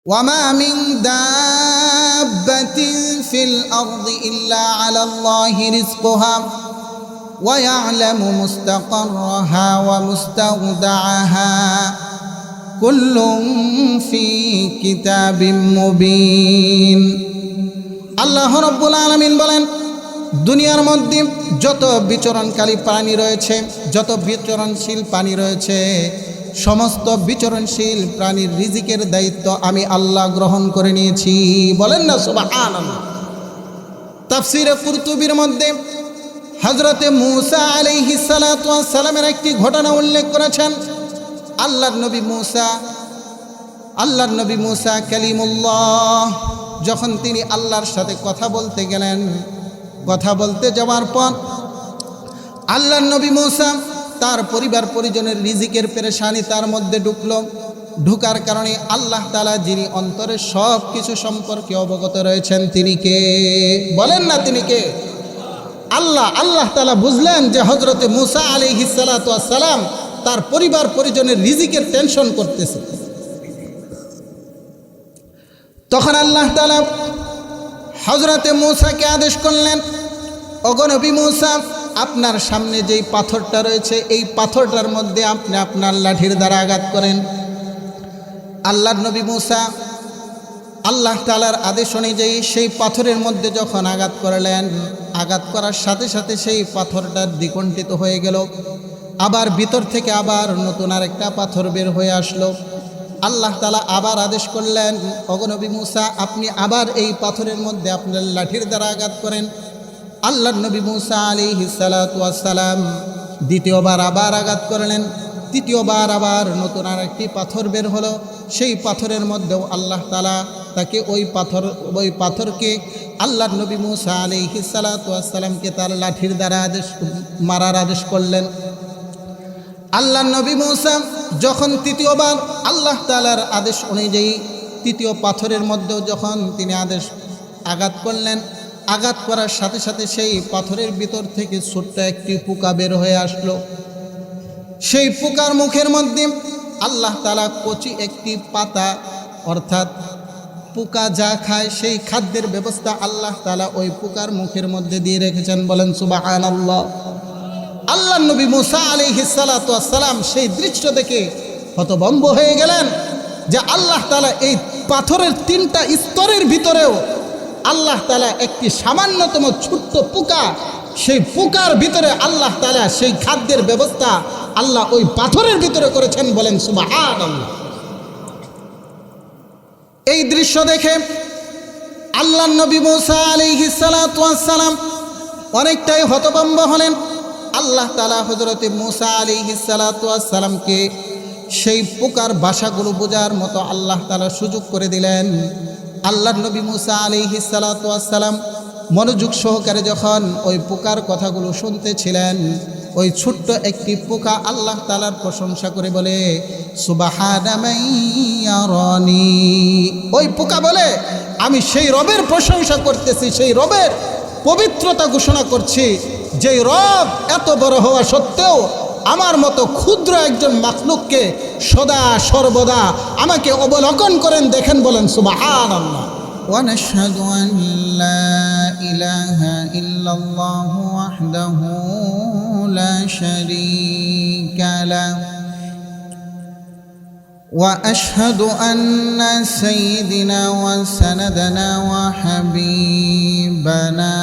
ওয়ামা মিন দাব্বাতিন ফিল আরদি ইল্লা আলাল্লাহি রিজকুহা ওয়া ইয়ালামু মুস্তাকাররাহা ওয়া মুস্তাওদাআহা কুল্লুম ফি কিতাবিম মুবিন। আল্লাহ রাব্বুল আলামিন বলেন, দুনিয়ার মধ্যে যত বিচরণকারী প্রাণী রয়েছে, যত বিচরণশীল প্রাণী রয়েছে, সমস্ত বিচরণশীল প্রাণীর রিজিকের দায়িত্ব আমি আল্লাহ গ্রহণ করে নিয়েছি। বলেন না সুবহানাল্লাহ। তাফসীরে কুরতুবীর মধ্যে হযরতে মূসা আলাইহিস সালাতু ওয়াস সালামের একটি ঘটনা উল্লেখ করেছেন। আল্লাহর নবী মূসা কালিমুল্লাহ যখন তিনি আল্লাহর সাথে কথা বলতে গেলেন, কথা বলতে যাওয়ার পর আল্লাহর নবী মূসা তার পরিবার পরিজনের রিজিকের পেরেশানি তার মধ্যে ঢুকার কারণে আল্লাহ তাআলা যিনি অন্তরের সব কিছু সম্পর্কে অবগত রয়েছেন তিনি কে? বলেন না তিনি কে? আল্লাহ তাআলা বুঝলেন যে হযরতে মূসা আলাইহিস সালাতু ওয়াস সালাম তার পরিবার পরিজনের রিজিকের টেনশন করতেছে। তখন আল্লাহ তাআলা হযরতে মূসাকে আদেশ করলেন, ওগো নবী মূসা, আপনার সামনে যেই পাথরটা রয়েছে এই পাথরটার মধ্যে আপনি আপনার লাঠির দ্বারা আঘাত করেন। আল্লাহর নবী মূসা আল্লাহ তাআলার আদেশ অনুযায়ী সেই পাথরের মধ্যে যখন আঘাত করলেন, আঘাত করার সাথে সাথে সেই পাথরটা দ্বিখণ্ডিত হয়ে গেল। আবার ভিতর থেকে আবার নতুন আরেকটা পাথর বের হয়ে আসলো। আল্লাহ তাআলা আবার আদেশ করলেন, ওগো নবী মূসা, আপনি আবার এই পাথরের মধ্যে আপনার লাঠির দ্বারা আঘাত করেন। আল্লাহর নবী মূসা আলাইহিস সালাতু ওয়াস সালাম দ্বিতীয়বার আবার আঘাত করলেন। তৃতীয়বার আবার নতুন আরেকটি পাথর বের হলো। সেই পাথরের মধ্যেও আল্লাহ তাআলা তাকে ওই পাথরকে আল্লাহর নবী মূসা আলাইহিস সালাতু ওয়াস সালামকে তার লাঠির দ্বারা মারার আদেশ করলেন। আল্লাহর নবী মূসা যখন তৃতীয়বার আল্লাহ তাআলার আদেশ অনুযায়ী তৃতীয় পাথরের মধ্যেও যখন তিনি আঘাত করলেন, আঘাত করার সাথে সাথে সেই পাথরের ভিতর থেকে ছোট্ট একটি পোকা বের হয়ে আসলো। সেই পোকার মুখের মধ্যে আল্লাহ তাআলা কচি একটি পাতা, অর্থাৎ পোকা যা খায় সেই খাদ্যের ব্যবস্থা আল্লাহ তাআলা ওই পোকার মুখের মধ্যে দিয়ে রেখেছেন। বলেন সুবহানাল্লাহ। আল্লাহর নবী মূসা আলাইহিস সালাতু ওয়াস সালাম সেই দৃশ্য দেখে হতভম্ব হয়ে গেলেন যে আল্লাহ তাআলা এই পাথরের 3টা স্তরের ভিতরেও আল্লাহ তাআলা একটি সামান্যতম ছোট্ট পোকা, সেই পোকার ভিতরে আল্লাহ তাআলা সেই খাদ্যের ব্যবস্থা আল্লাহ ওই পাথরের ভিতরে করেছেন। বলেন সুবহানাল্লাহ। এই দৃশ্য দেখে আল্লাহর নবী মূসা আলাইহিস সালাতু ওয়াস সালাম অনেকটাই হতভম্ব হলেন। আল্লাহ তাআলা হযরতে মূসা আলাইহিস সালাতু ওয়াস সালামকে সেই পোকার ভাষাগুলো বোঝার মতো আল্লাহ তাআলা সুযোগ করে দিলেন। আল্লাহর নবী মূসা আলাইহিস সালাতু ওয়াস সালাম মনোযোগ সহকারে যখন ওই পোকার কথাগুলো শুনতেছিলেন, ওই ছোট্ট একটি পোকা আল্লাহ তাআলার প্রশংসা করে বলে, সুবহানা মান ইয়ারানি। ওই পোকা বলে, আমি সেই রবের প্রশংসা করতেছি, সেই রবের পবিত্রতা ঘোষণা করছি, যেই রব এত বড় হওয়া সত্ত্বেও আমার মতো ক্ষুদ্র একজন মাখলুককে সদা সর্বদা আমাকে অবলোকন করেন দেখেন। বলেন সুবহানাল্লাহ। ওয়া নাশহাদু আন লা ইলাহা ইল্লাল্লাহু ওয়াহদাহু লা শারীকা লাহু ওয়া আশহাদু আন্না সাইয়্যিদানা ওয়া সানাদানা ওয়া হাবিবানা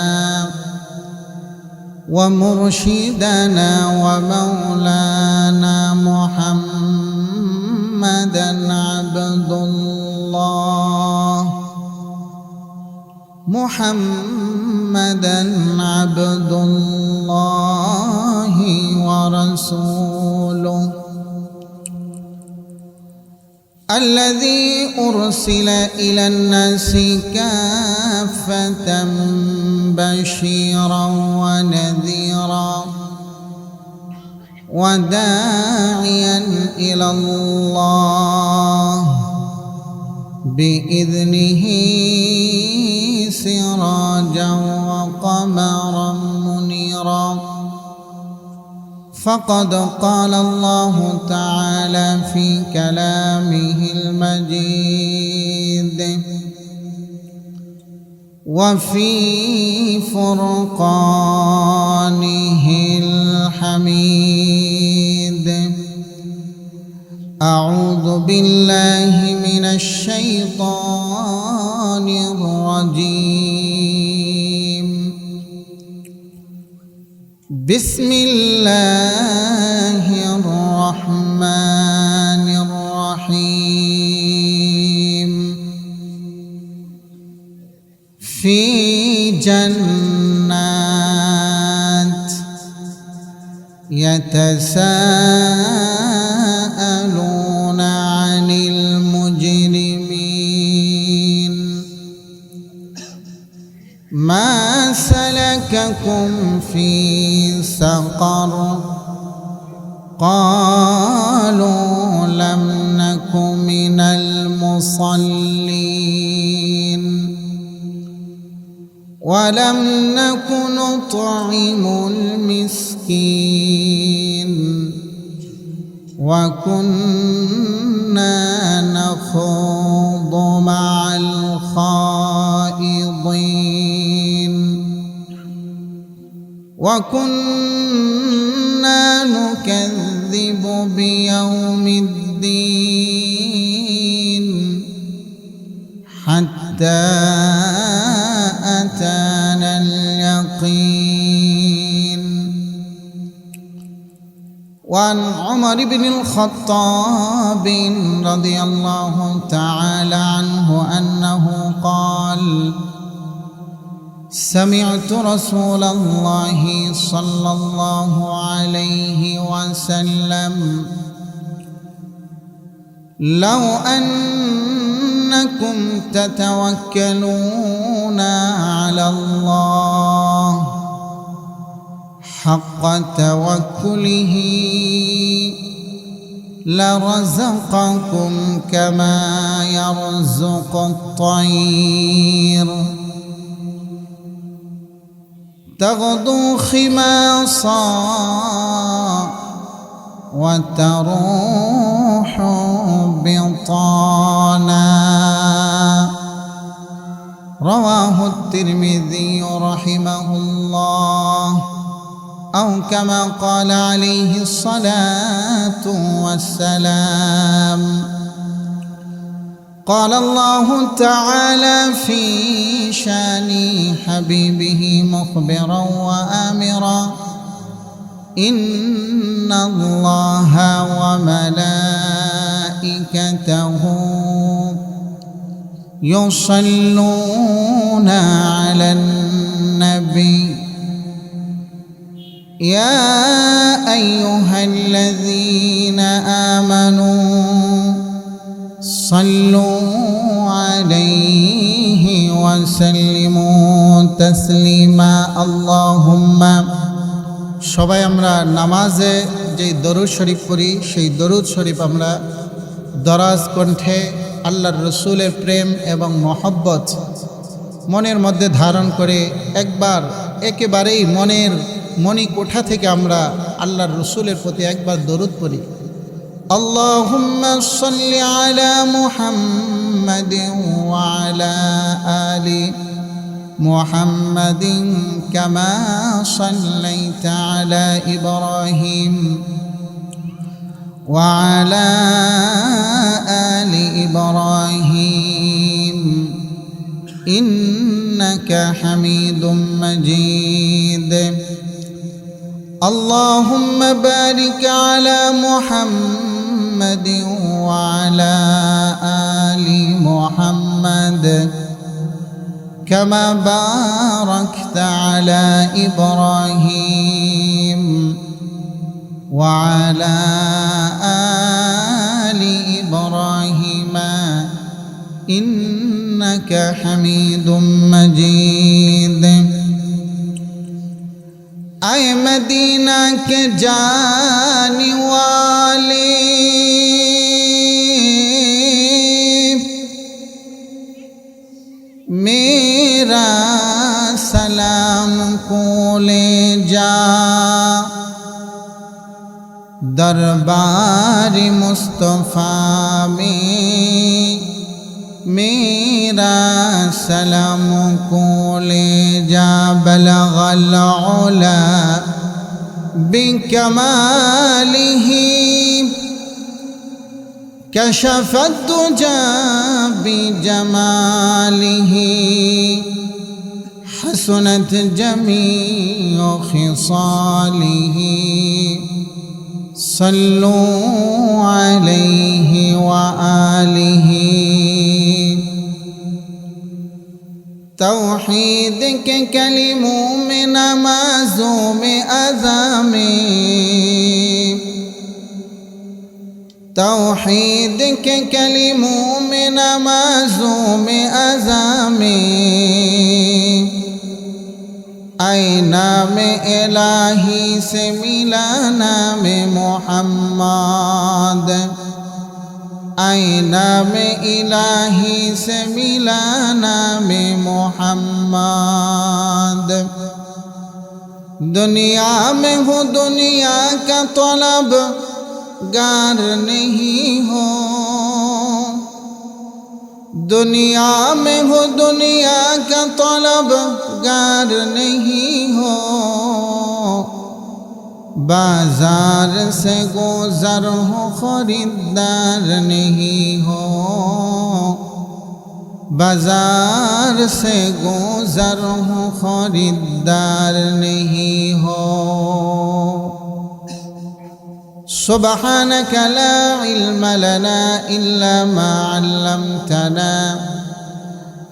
ومرشدنا ومولانا محمدا عبد الله ورسوله الذي أرسل إلى الناس كافة بشيرا ونذيرا وداعيا إلى الله بإذنه سراجا وقمرا منيرا فقد قال الله تعالى في كلامه المجيد وفي فرقانه الحميد. أعوذ بالله من الشيطان الرجيم. بسم الله الرحمن الرحيم. في جنات يتساءلون عن المجرمين. ما سلككم في سقر؟ قالوا لم نك من المصلين ولم نك نطعم المسكين وكنا نخوض مع الخائضين وكنا نكذب بيوم الدين حتى أتانا اليقين. وعن عمر بن الخطاب رضي الله تعالى عنه أنه قال: سمعت رسول الله صلى الله عليه وسلم: لو أنكم تتوكلون على الله حق توكله لرزقكم كما يرزق الطير تغدو خماصا وتروح بطانا. رواه الترمذي رحمه الله، أو كما قال عليه الصلاة والسلام. قال الله تعالى في شان حبيبه مخبرا وآمرا: إن الله وملائكته يصلون على النبي يا أيها الذين آمنوا صلوا عليه وسلموا تسليما. اللهم সবাই আমরা নামাজে যে দরুদ শরীফ পড়ি সেই দরুদ শরীফ আমরা দরাজ কণ্ঠে আল্লাহর রসুলের প্রেম এবং মহব্বত মনের মধ্যে ধারণ করে একবার একেবারেই মনের মণিকোঠা থেকে আমরা আল্লাহর রসুলের প্রতি একবার দরুদ পড়ি। আল্লাহুম্মা সাল্লি আলা মুহাম্মাদিন ওয়া আলা আলি মুহাম্মাদিন কামা সাল্লাইতা আলা ইব্রাহিম ওয়া আলা আলি ইব্রাহিম ইন্নাকা হামিদুম মাজিদ। اللهم بارك على محمد وعلى آل محمد كما باركت على إبراهيم وعلى آل إبراهيم إنك حميد مجيد। اے مدینہ کے جانے والے میرا سلام کو لے جا، دربار مصطفیٰ میں मेरा सलाम को ले जा बलगल उला बिकमालिही कशफत दुजा बिजमालिही हसनत जमीउ खिसालिही सल्लू अलैहि व आलिही। तौहीद के कलिमों में नमाजों में अज़ामें, तौहीद के कलिमों में नमाजों में अज़ामें, आए नाम इलाही से मिला नाम मोहम्मद, आए नाम इलाही से मिला नाम मोहम्मद। दुनिया में हो दुनिया का तलब गार नहीं हो, दुनिया में हो दुनिया का तलब गार नहीं हो, बाजार से गुजर हो खरीदार नहीं हो, बाजार से गुजर हो खरीदार नहीं हो। सुब्हानक ला इल्म लना इल्ला मा अल्लमतना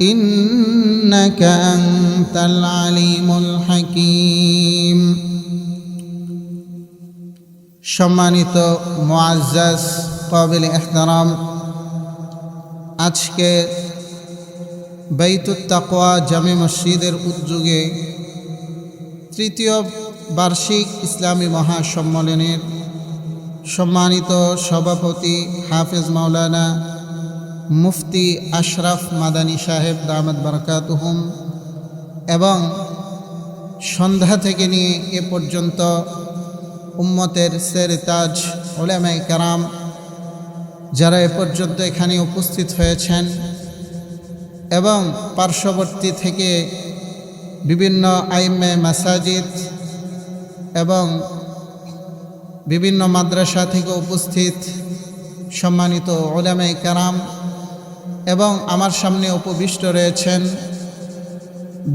इन्नका अंतल अलीमुल हकीम। सम्मानित मुआज्जज काबिल एहतराम, আজকে বাইতুত তাকওয়া জামে মসজিদের উদ্যোগে তৃতীয় বার্ষিক ইসলামী মহাসম্মেলনের সম্মানিত সভাপতি হাফেজ মাওলানা মুফতি আশরাফ মাদানী সাহেব দামাত বারাকাতুহুম এবং সন্ধ্যা থেকে নিয়ে এ পর্যন্ত উম্মতের সেরতাজ উলামায়ে কেরাম যারা এ পর্যন্ত এখানে উপস্থিত হয়েছেন এবং পার্শ্ববর্তী থেকে বিভিন্ন আইম্মে মাসাজিদ এবং বিভিন্ন মাদ্রাসা থেকে উপস্থিত সম্মানিত উলামায়ে কেরাম এবং আমার সামনে উপবিষ্ট রয়েছেন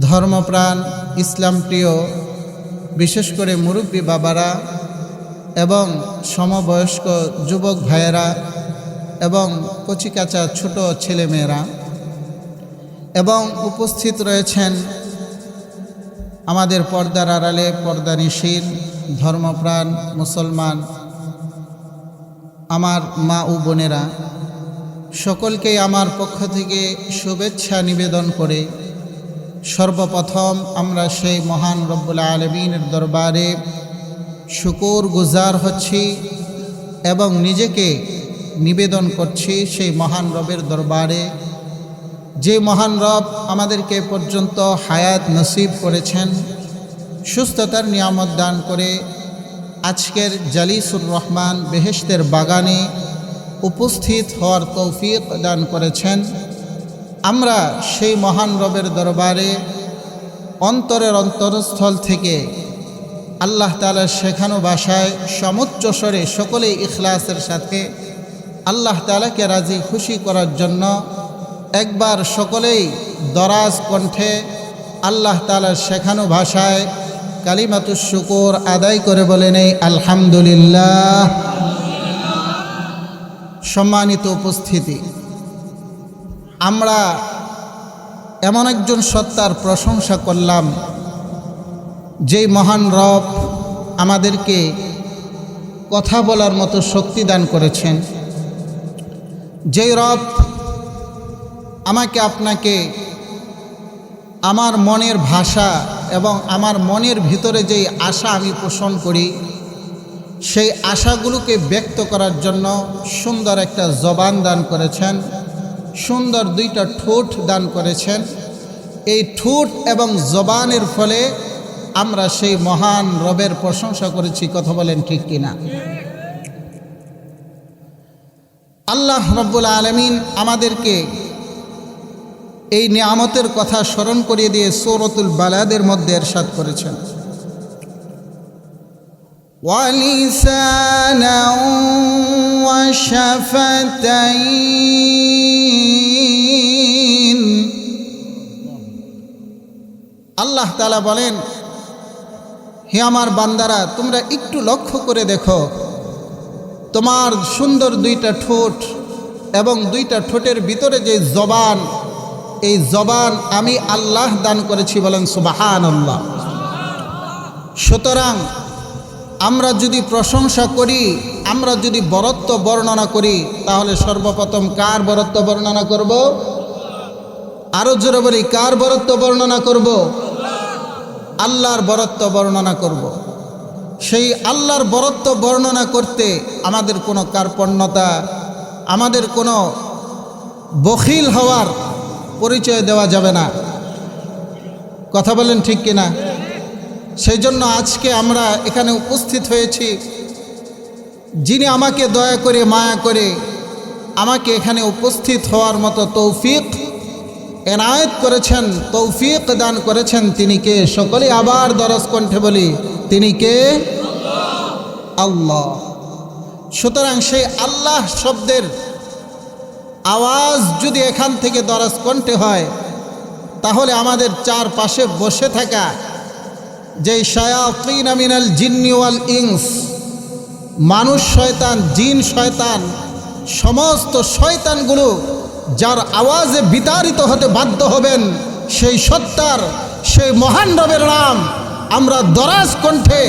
ধর্মপ্রাণ ইসলাম প্রিয় বিশেষ করে মুরব্বী বাবারা এবং সমবয়স্ক যুবক ভাইয়েরা এবং কচিকাচা ছোট ছেলেমেয়েরা এবং উপস্থিত রয়েছেন আমাদের পর্দার আড়ালে পর্দানিশীল ধর্মপ্রাণ মুসলমান আমার মা ও বোনেরা, সকলকেই আমার পক্ষ থেকে শুভেচ্ছা নিবেদন করে সর্বপ্রথম আমরা সেই মহান রব্বুল আলামিনের দরবারে শুকর গুজার হচ্ছি এবং নিজেকে নিবেদন করছি সেই মহান রবের দরবারে, যে মহান রব আমাদেরকে পর্যন্ত হায়াত নসিব করেছেন, সুস্থতার নিয়ামত দান করে আজকের জালিসুর রহমান বেহেশতের বাগানে উপস্থিত হওয়ার তৌফিক দান করেছেন। আমরা সেই মহান রবের দরবারে অন্তরের অন্তরস্থল থেকে আল্লাহ তাআলার শেখানো ভাষায় সমুচ্চ স্বরে সকলেই ইখলাসের সাথে আল্লাহ তাআলাকে রাজি খুশি করার জন্য একবার সকলেই দরাজ কণ্ঠে আল্লাহ তাআলার শেখানো ভাষায় কালিমাতুশ শুকর আদায় করে বলে নেই আলহামদুলিল্লাহ। সম্মানিত উপস্থিতি, আমরা এমন একজন সত্তার প্রশংসা করলাম যেই মহান রব আমাদেরকে কথা বলার মতো শক্তি দান করেছেন, যেই রব আমাকে আপনাকে আমার মনের ভাষা এবং আমার মনের ভিতরে যেই আশা আমি পোষণ করি সেই আশাগুলোকে ব্যক্ত করার জন্য সুন্দর একটা জবান দান করেছেন, সুন্দর দুইটা ঠোঁট দান করেছেন। এই ঠোঁট এবং জবানের ফলে আমরা সেই মহান রবের প্রশংসা করেছি। কথা বলেন ঠিক কিনা? আল্লাহ রব্বুল আলামিন আমাদেরকে এই নিয়ামতের কথা স্মরণ করিয়ে দিয়ে সূরাতুল বালাদের মধ্যে ইরশাদ করেছেন, ওয়ালিসানা ওয়া শাফাতাইন। আল্লাহ তাআলা বলেন, হে আমার বান্দারা, তোমরা একটু লক্ষ্য করে দেখো, তোমার সুন্দর দুইটা ঠোঁট এবং দুইটা ঠোঁটের ভিতরে যে জবান, এই জবান আমি আল্লাহ দান করেছি, বলেন সুবহানাল্লাহ। সুতরাং আমরা যদি প্রশংসা করি, আমরা যদি বরত্ব বর্ণনা করি, তাহলে সর্বপ্রথম কার বরত্ব বর্ণনা করব? আরো জোরে বলি, কার বরত্ব বর্ণনা করব? আল্লাহর বরত্ব বর্ণনা করব। সেই আল্লাহর বরত্ব বর্ণনা করতে আমাদের কোনো কার্পণ্যতা, আমাদের কোনো বখিল হওয়ার পরিচয় দেওয়া যাবে না। কথা বলেন ঠিক কিনা? সেই জন্য আজকে আমরা এখানে উপস্থিত হয়েছি, যিনি আমাকে দয়া করে মায়া করে আমাকে এখানে উপস্থিত হওয়ার মতো তৌফিক এনায়েত করেছেন, তৌফিক দান করেছেন, তিনি কে? সকলে আবার দরজ কণ্ঠে বলি, তিনি কে? আল্লাহ। সুতরাং সেই আল্লাহ শব্দের আওয়াজ যদি এখান থেকে দরজ কণ্ঠে হয়, তাহলে আমাদের চারপাশে বসে থাকা যেই শায়াতিন মিনাল জিন্নি ওয়াল ইনস, মানুষ শয়তান, জিন শয়তান, সমস্ত শয়তানগুলো যার আওয়াজে বিতাড়িত হতে বাধ্য হবেন, সেই সত্তার, সেই মহান রবের নাম আমরা দরাজ কণ্ঠে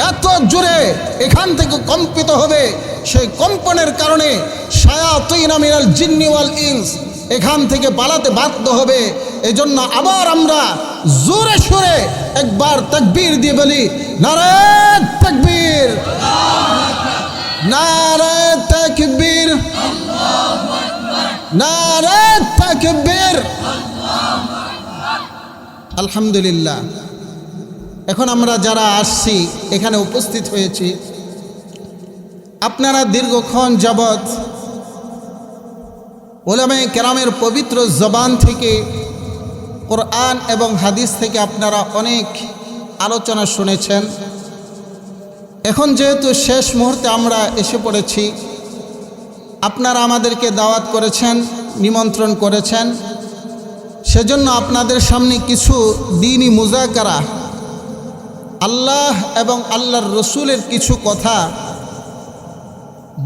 এত জোরে এখান থেকে কম্পিত হবে, সেই কম্পনের কারণে শায়াতিন মিনাল জিন্নি ওয়াল ইনস এখান থেকে পালাতে বাধ্য হবে। এজন্য আবার আমরা জোরে সুরে একবার তাকবীর দিয়ে বলি, নারে তাকবীর, নারে তাকবীর, নারে তাকবীর। আলহামদুলিল্লাহ। এখন আমরা যারা আসছি, এখানে উপস্থিত হয়েছি, আপনারা দীর্ঘক্ষণ যাবৎ উলামায়ে কেরামের পবিত্র জবান থেকে, কোরআন এবং হাদিস থেকে আপনারা অনেক আলোচনা শুনেছেন। এখন যেহেতু শেষ মুহূর্তে আমরা এসে পড়েছি, আপনারা আমাদেরকে দাওয়াত করেছেন, নিমন্ত্রণ করেছেন, সেজন্য আপনাদের সামনে কিছু দ্বীনি মুযাকারা, আল্লাহ এবং আল্লাহর রসুলের কিছু কথা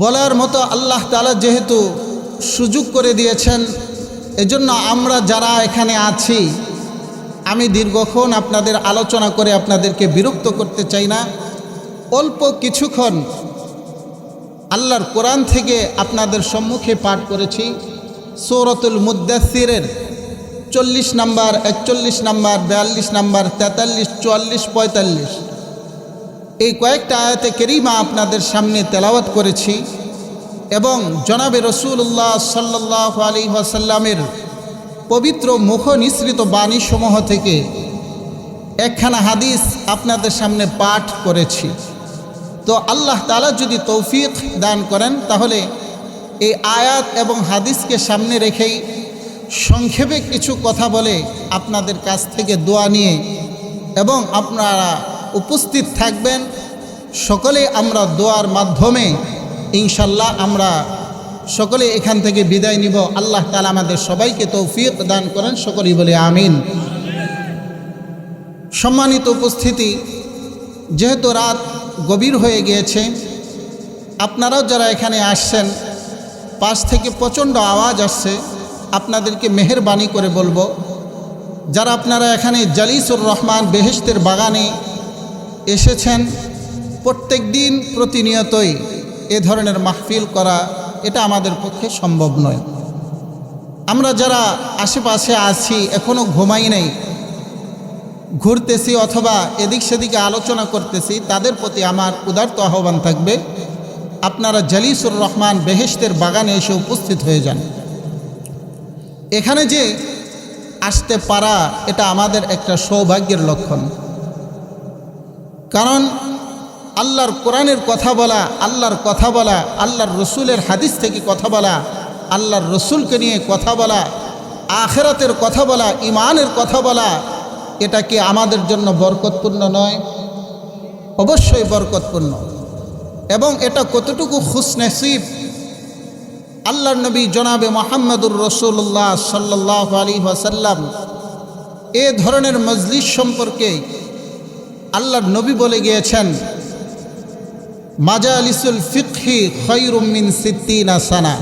বলার মতো আল্লাহ তাআলা যেহেতু সুযোগ করে দিয়েছেন, এজন্য আমরা যারা এখানে আছি, আমি দীর্ঘক্ষণ আপনাদের আলোচনা করে আপনাদেরকে বিরক্ত করতে চাই না। অল্প কিছুক্ষণ আল্লাহর কোরআন থেকে আপনাদের সম্মুখে পাঠ করেছি সূরাতুল মুদ্দাসসিরের 40 নম্বর, 41 নম্বর, 42 নম্বর, 43, 44, 45 এই কয়েকটা আয়াতে কারিমা আপনাদের সামনে তেলাওয়াত করেছি এবং জনাবে রাসূলুল্লাহ সাল্লাল্লাহু আলাইহি ওয়াসাল্লামের পবিত্র মুখ নিঃসৃত বাণীসমূহ থেকে একখানা হাদিস আপনাদের সামনে পাঠ করেছি। তো আল্লাহ তাআলা যদি তৌফিক দান করেন, তাহলে এই আয়াত এবং হাদিসকে সামনে রেখেই সংক্ষেপে কিছু কথা বলে আপনাদের কাছ থেকে দোয়া নিয়ে এবং আপনারা উপস্থিত থাকবেন, সকলে আমরা দোয়ার মাধ্যমে ইনশাল্লাহ আমরা সকলে এখান থেকে বিদায় নিব। আল্লাহ তাআলা আমাদের সবাইকে তৌফিক দান করেন, সকলেই বলে আমিন। সম্মানিত উপস্থিতি, যেহেতু রাত গভীর হয়ে গিয়েছে, আপনারাও যারা এখানে আসছেন, পাশ থেকে প্রচণ্ড আওয়াজ আসছে, আপনাদেরকে মেহেরবানি করে বলবো, যারা আপনারা এখানে জালিসুর রহমান বেহেশতের বাগানে এসেছেন, প্রত্যেক দিন প্রতিনিয়তই এ ধরনের মাহফিল করা এটা আমাদের পক্ষে সম্ভব নয়। আমরা যারা আশেপাশে আছি, এখনও ঘুমাই নাই, ঘুরতেছি অথবা এদিক সেদিকে আলোচনা করতেছি, তাদের প্রতি আমার উদারত আহ্বান থাকবে, আপনারা জালিসুর রহমান বেহেশতের বাগানে এসে উপস্থিত হয়ে যান। এখানে যে আসতে পারা, এটা আমাদের একটা সৌভাগ্যের লক্ষণ। কারণ আল্লাহর কোরআনের কথা বলা, আল্লাহর কথা বলা, আল্লাহর রসুলের হাদিস থেকে কথা বলা, আল্লাহর রসুলকে নিয়ে কথা বলা, আখিরাতের কথা বলা, ঈমানের কথা বলা, এটা কি আমাদের জন্য বরকতপূর্ণ নয়? অবশ্যই বরকতপূর্ণ। এবং এটা কতটুকু খুশনসিব আল্লাহর নবী জনাবে মুহাম্মদুর রাসূলুল্লাহ সাল্লাল্লাহু আলাইহি ওয়াসাল্লাম এ ধরনের মজলিস সম্পর্কে আল্লাহর নবী বলে গিয়েছেন, মাজালিসুল ফিকহি খায়রুম মিন 60 সানা।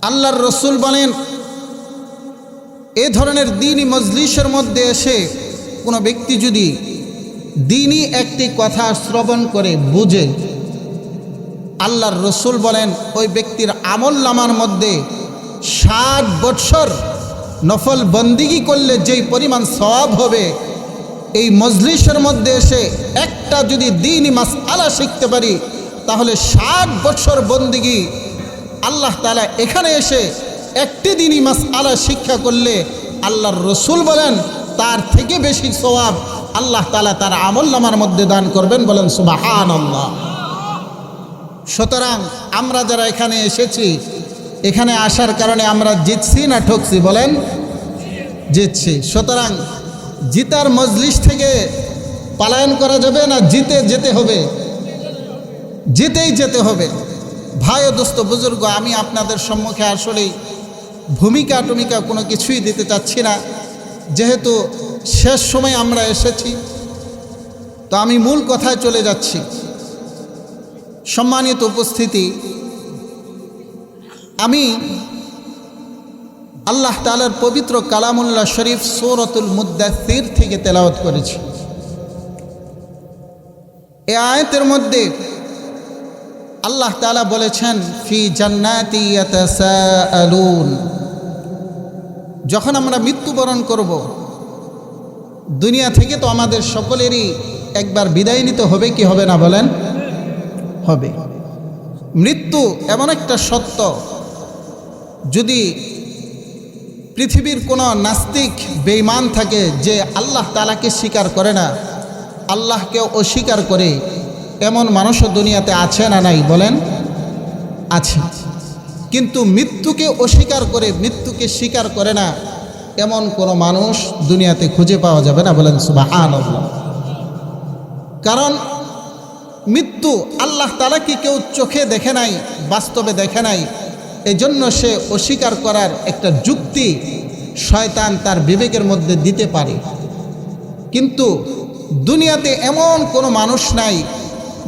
আল্লাহর রসুল বলেন, এ ধরনের দ্বীনি মজলিসের মধ্যে এসে কোনো ব্যক্তি যদি দ্বীনি একটি কথা শ্রবণ করে বুঝে, আল্লাহর রসুল বলেন ওই ব্যক্তির আমলনামার মধ্যে 60 বৎসর নফল বন্দিগি করলে যেই পরিমাণ সওয়াব হবে, এই মজলিসের মধ্যে এসে একটা যদি দ্বীনি মাসআলা শিখতে পারি তাহলে 60 বৎসর বন্দিগি আল্লাহ তাআলা এখানে এসে একটি দ্বীনি মাসআলা শিক্ষা করলে আল্লাহর রসুল বলেন তার থেকে বেশি সওয়াব আল্লাহ তাআলা তার আমলনামার মধ্যে দান করবেন। বলেন সুবহানাল্লাহ। সুতরাং আমরা যারা এখানে এসেছি, এখানে আসার কারণে আমরা জিতছি না ঠকছি? বলেন জিতছি। সুতরাং জিতার মজলিস থেকে পলায়ন করা যাবে না, জিতে যেতে হবে, জিতেই যেতে হবে। ভাই ও দোস্ত বুজুর্গ, আমি আপনাদের সম্মুখে আসলেই ভূমিকা টুমিকা কোনো কিছুই দিতে চাচ্ছি না, যেহেতু শেষ সময় আমরা এসেছি। তো আমি মূল কথায় চলে যাচ্ছি। সম্মানিত উপস্থিতি, আমি আল্লাহ তাআলার পবিত্র কালামুল্লাহ শরীফ সূরাতুল মুদ্দাসসির থেকে তেলাওয়াত করেছি। এই আয়াতের মধ্যে আল্লাহ তাআলা বলেছেন, ফি জান্নাতি ইয়াতাসাআলুন। যখন আমরা মৃত্যুবরণ করব, দুনিয়া থেকে তো আমাদের সকলেরই একবার বিদায় নিতে হবে কি হবে না? বলেন হবে। মৃত্যু এমন একটা সত্য, যদি পৃথিবীর কোনো নাস্তিক বেঈমান থাকে যে আল্লাহ তাআলাকে স্বীকার করে না, আল্লাহকে অস্বীকার করে, এমন মানুষও দুনিয়াতে আছে না নাই? বলেন আছে। কিন্তু মৃত্যুকে অস্বীকার করে, মৃত্যুকে স্বীকার করে না, এমন কোনো মানুষ দুনিয়াতে খুঁজে পাওয়া যাবে না। বলেন সুবহানাল্লাহ। কারণ মৃত্যু আল্লাহ তাআলাকে কেউ চোখে দেখে নাই, বাস্তবে দেখে নাই, এজন্য সে অস্বীকার করার একটা যুক্তি শয়তান তার বিবেকের মধ্যে দিতে পারে। কিন্তু দুনিয়াতে এমন কোনো মানুষ নাই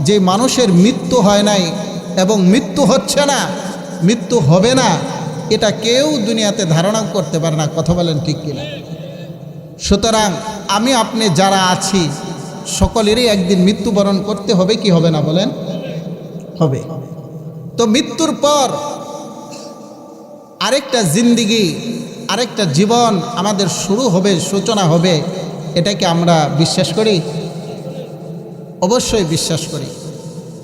যে মানুষের মৃত্যু হয় নাই এবং মৃত্যু হচ্ছে না, মৃত্যু হবে না, এটা কেউ দুনিয়াতে ধারণা করতে পারে না। কথা বলেন ঠিক কিনা? সুতরাং আমি আপনি যারা আছি সকলেরই একদিন মৃত্যুবরণ করতে হবে কি হবে না? বলেন হবে। তো মৃত্যুর পর আরেকটা জিন্দিগি, আরেকটা জীবন আমাদের শুরু হবে, সূচনা হবে। এটাকে আমরা বিশ্বাস করি? অবশ্যই বিশ্বাস করি।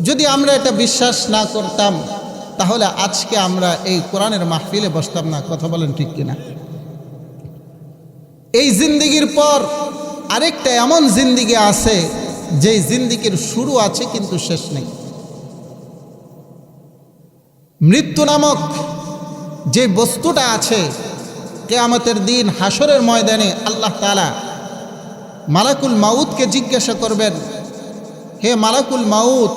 যদি আমরা এটা বিশ্বাস না করতাম তাহলে আজকে আমরা এই কোরআনের মাহফিলে বসতাম না। কথা বলেন ঠিক কিনা? এই জিন্দিগির পর আরেকটা এমন জিন্দিগি আছে যেই জিন্দিগির শুরু আছে কিন্তু শেষ নেই। মৃত্যু নামক যে বস্তুটা আছে, কিয়ামতের দিন হাসরের ময়দানে আল্লাহ তাআলা মালাকুল মাউতকে জিজ্ঞাসা করবেন, হে মালাকুল মাউত,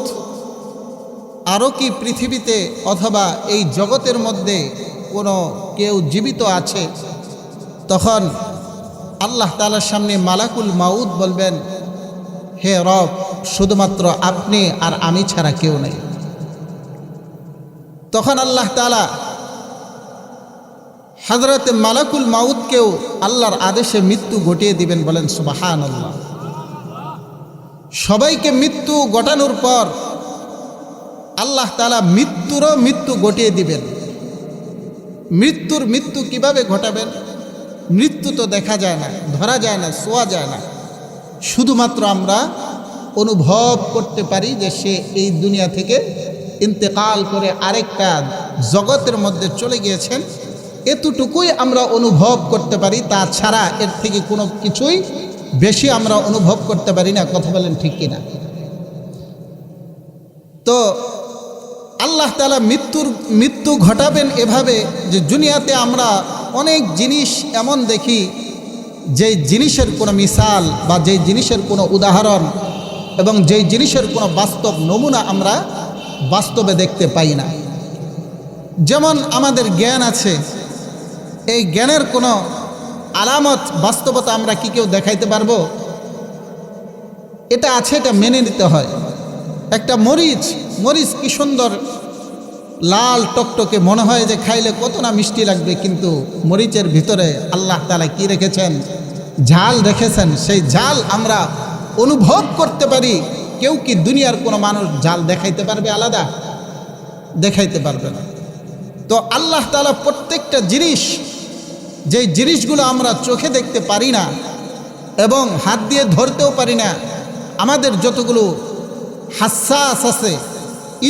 আরও কি পৃথিবীতে অথবা এই জগতের মধ্যে কোনো কেউ জীবিত আছে? তখন আল্লাহ তাআলার সামনে মালাকুল মাউত বলবেন, হে রব, শুধুমাত্র আপনি আর আমি ছাড়া কেউ নেই। তখন আল্লাহ তাআলা হযরত মালাকুল মাউতকেও আল্লাহর আদেশে মৃত্যু ঘটিয়ে দিবেন। বলেন সুবহানাল্লাহ। সবাইকে মৃত্যু ঘটানোর পর আল্লাহ তাআলা মৃত্যুরও মৃত্যু ঘটিয়ে দিবেন। মৃত্যু কিভাবে ঘটাবেন? মৃত্যু তো দেখা যায় না, ধরা যায় না, ছোঁয়া যায় না, শুধুমাত্র আমরা অনুভব করতে পারি যে সে এই দুনিয়া থেকে ইন্তেকাল করে আরেকটা জগতের মধ্যে চলে গিয়েছেন। এতটুকুই আমরা অনুভব করতে পারি, তাছাড়া এর থেকে কোনো কিছুই বেশি আমরা অনুভব করতে পারি না। কথা বলেন ঠিক কিনা? তো আল্লাহ তাআলা মৃত্যু ঘটাবেন এভাবে যে দুনিয়াতে আমরা অনেক জিনিস এমন দেখি যেই জিনিসের কোনো মিসাল বা যেই জিনিসের কোনো উদাহরণ এবং যেই জিনিসের কোনো বাস্তব নমুনা আমরা বাস্তবে দেখতে পাই না। যেমন আমাদের জ্ঞান আছে, এই জ্ঞানের কোনো আলামত বাস্তবতা আমরা কি কেউ দেখাইতে পারবো? এটা আছে, এটা মেনে নিতে হয়। একটা মরিচ কি সুন্দর লাল টকটকে, মনে হয় যে খাইলে কত না মিষ্টি লাগবে, কিন্তু মরিচের ভিতরে আল্লাহ তাআলা কি রেখেছেন? ঝাল রেখেছেন। সেই ঝাল আমরা অনুভব করতে পারি। কেউ কি দুনিয়ার কোনো মানুষ ঝাল দেখাইতে পারবে আলাদা? দেখাইতে পারবে না। তো আল্লাহ তাআলা প্রত্যেকটা জিনিস, যেই জিনিসগুলো আমরা চোখে দেখতে পারি না এবং হাত দিয়ে ধরতেও পারি না, আমাদের যতগুলো হাসাস আছে,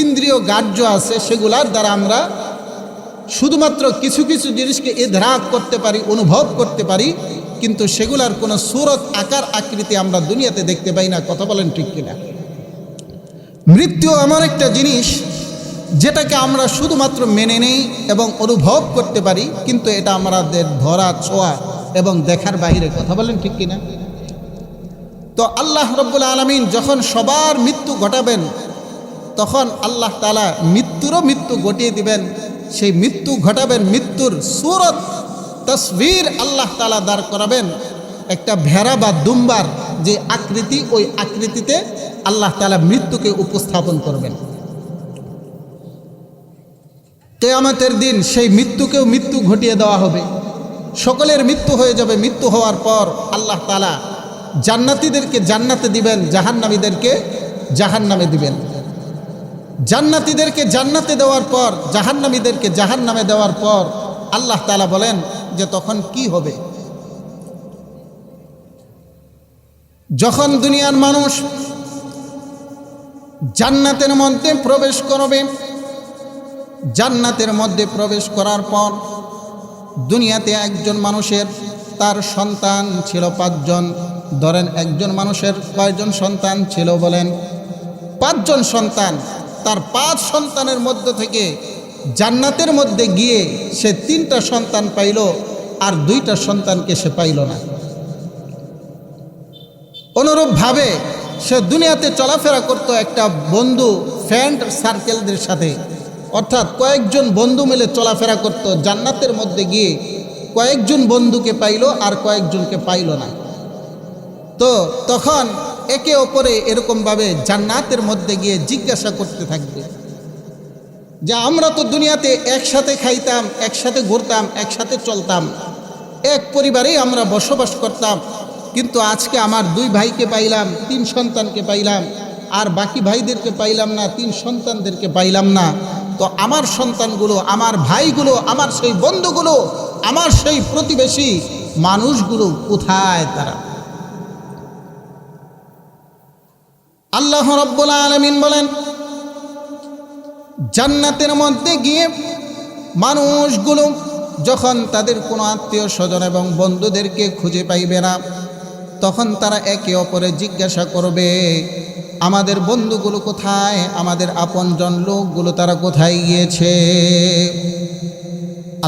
ইন্দ্রিয় গ্রাহ্য আছে, সেগুলার দ্বারা আমরা শুধুমাত্র কিছু কিছু জিনিসকে ইদরাক করতে পারি, অনুভব করতে পারি, কিন্তু সেগুলার কোনো সূরত, আকার, আকৃতি আমরা দুনিয়াতে দেখতে পাই না। কথা বলেন ঠিক কিনা? মৃত্যু এমন একটা জিনিস যেটাকে আমরা শুধুমাত্র মেনে নেই এবং অনুভব করতে পারি, কিন্তু এটা আমাদের ধরা, ছোঁয়া এবং দেখার বাইরে। কথা বলেন ঠিক কিনা? তো আল্লাহ রাব্বুল আলামিন যখন সবার মৃত্যু ঘটাবেন, তখন আল্লাহ তাআলা মৃত্যু ঘটিয়ে দিবেন। সেই মৃত্যু ঘটাবেন, মৃত্যুর সূরত, তসবির আল্লাহ তাআলা দাঁড় করাবেন। একটা ভেড়া বা দুম্বার যে আকৃতি, ওই আকৃতিতে আল্লাহ তাআলা মৃত্যুকে উপস্থাপন করবেন। কিয়ামতের দিন সেই মৃত্যুকেও মৃত্যু ঘটিয়ে দেওয়া হবে। সকলের মৃত্যু হয়ে যাবে। মৃত্যু হওয়ার পর আল্লাহ তাআলা জান্নাতীদেরকে জান্নাতে দিবেন, জাহান্নামীদেরকে জাহান্নামে দিবেন। জান্নাতীদেরকে জান্নাতে দেওয়ার পর, জাহান্নামীদেরকে জাহান্নামে দেওয়ার পর আল্লাহ তাআলা বলেন যে তখন কি হবে? যখন দুনিয়ার মানুষ জান্নাতের মধ্যে প্রবেশ করবে, জান্নাতের মধ্যে প্রবেশ করার পর দুনিয়াতে একজন মানুষের তার সন্তান ছিল 5 জন। ধরেন একজন মানুষের কয়জন সন্তান ছিল বলেন? 5 জন সন্তান। তার 5 সন্তানের মধ্য থেকে জান্নাতের মধ্যে গিয়ে সে 3টা সন্তান পাইল, আর 2টা সন্তানকে সে পাইল না। অনুরূপভাবে সে দুনিয়াতে চলাফেরা করত একটা বন্ধু ফ্রেন্ড সার্কেলদের সাথে, অর্থাৎ কয়েকজন বন্ধু মিলে চলাফেরা করত। জান্নাতের মধ্যে গিয়ে কয়েকজন বন্ধুকে পাইল আর কয়েকজনকে পাইল না। তো তখন একে অপরে এরকমভাবে জান্নাতের মধ্যে গিয়ে জিজ্ঞাসা করতে থাকবে যে আমরা তো দুনিয়াতে একসাথে খাইতাম, একসাথে ঘুরতাম, একসাথে চলতাম, এক পরিবারেই আমরা বসবাস করতাম, কিন্তু আজকে আমার 2 ভাইকে পাইলাম, 3 সন্তানকে পাইলাম, আর বাকি ভাইদেরকে পাইলাম না, 3 সন্তানদেরকে পাইলাম না। তো আমার সন্তানগুলো, আমার ভাইগুলো, আমার সেই বন্ধুগুলো, আমার সেই প্রতিবেশী মানুষগুলো কোথায়? তারা? আল্লাহ রাব্বুল আলামিন বলেন জান্নাতের মধ্যে গিয়ে মানুষগুলো যখন তাদের কোনো আত্মীয় স্বজন এবং বন্ধুদেরকে খুঁজে পাইবে না, তখন তারা একে অপরে জিজ্ঞাসা করবে আমাদের বন্ধুগুলো কোথায়, আমাদের আপনজন লোকগুলো তারা কোথায় গিয়েছে?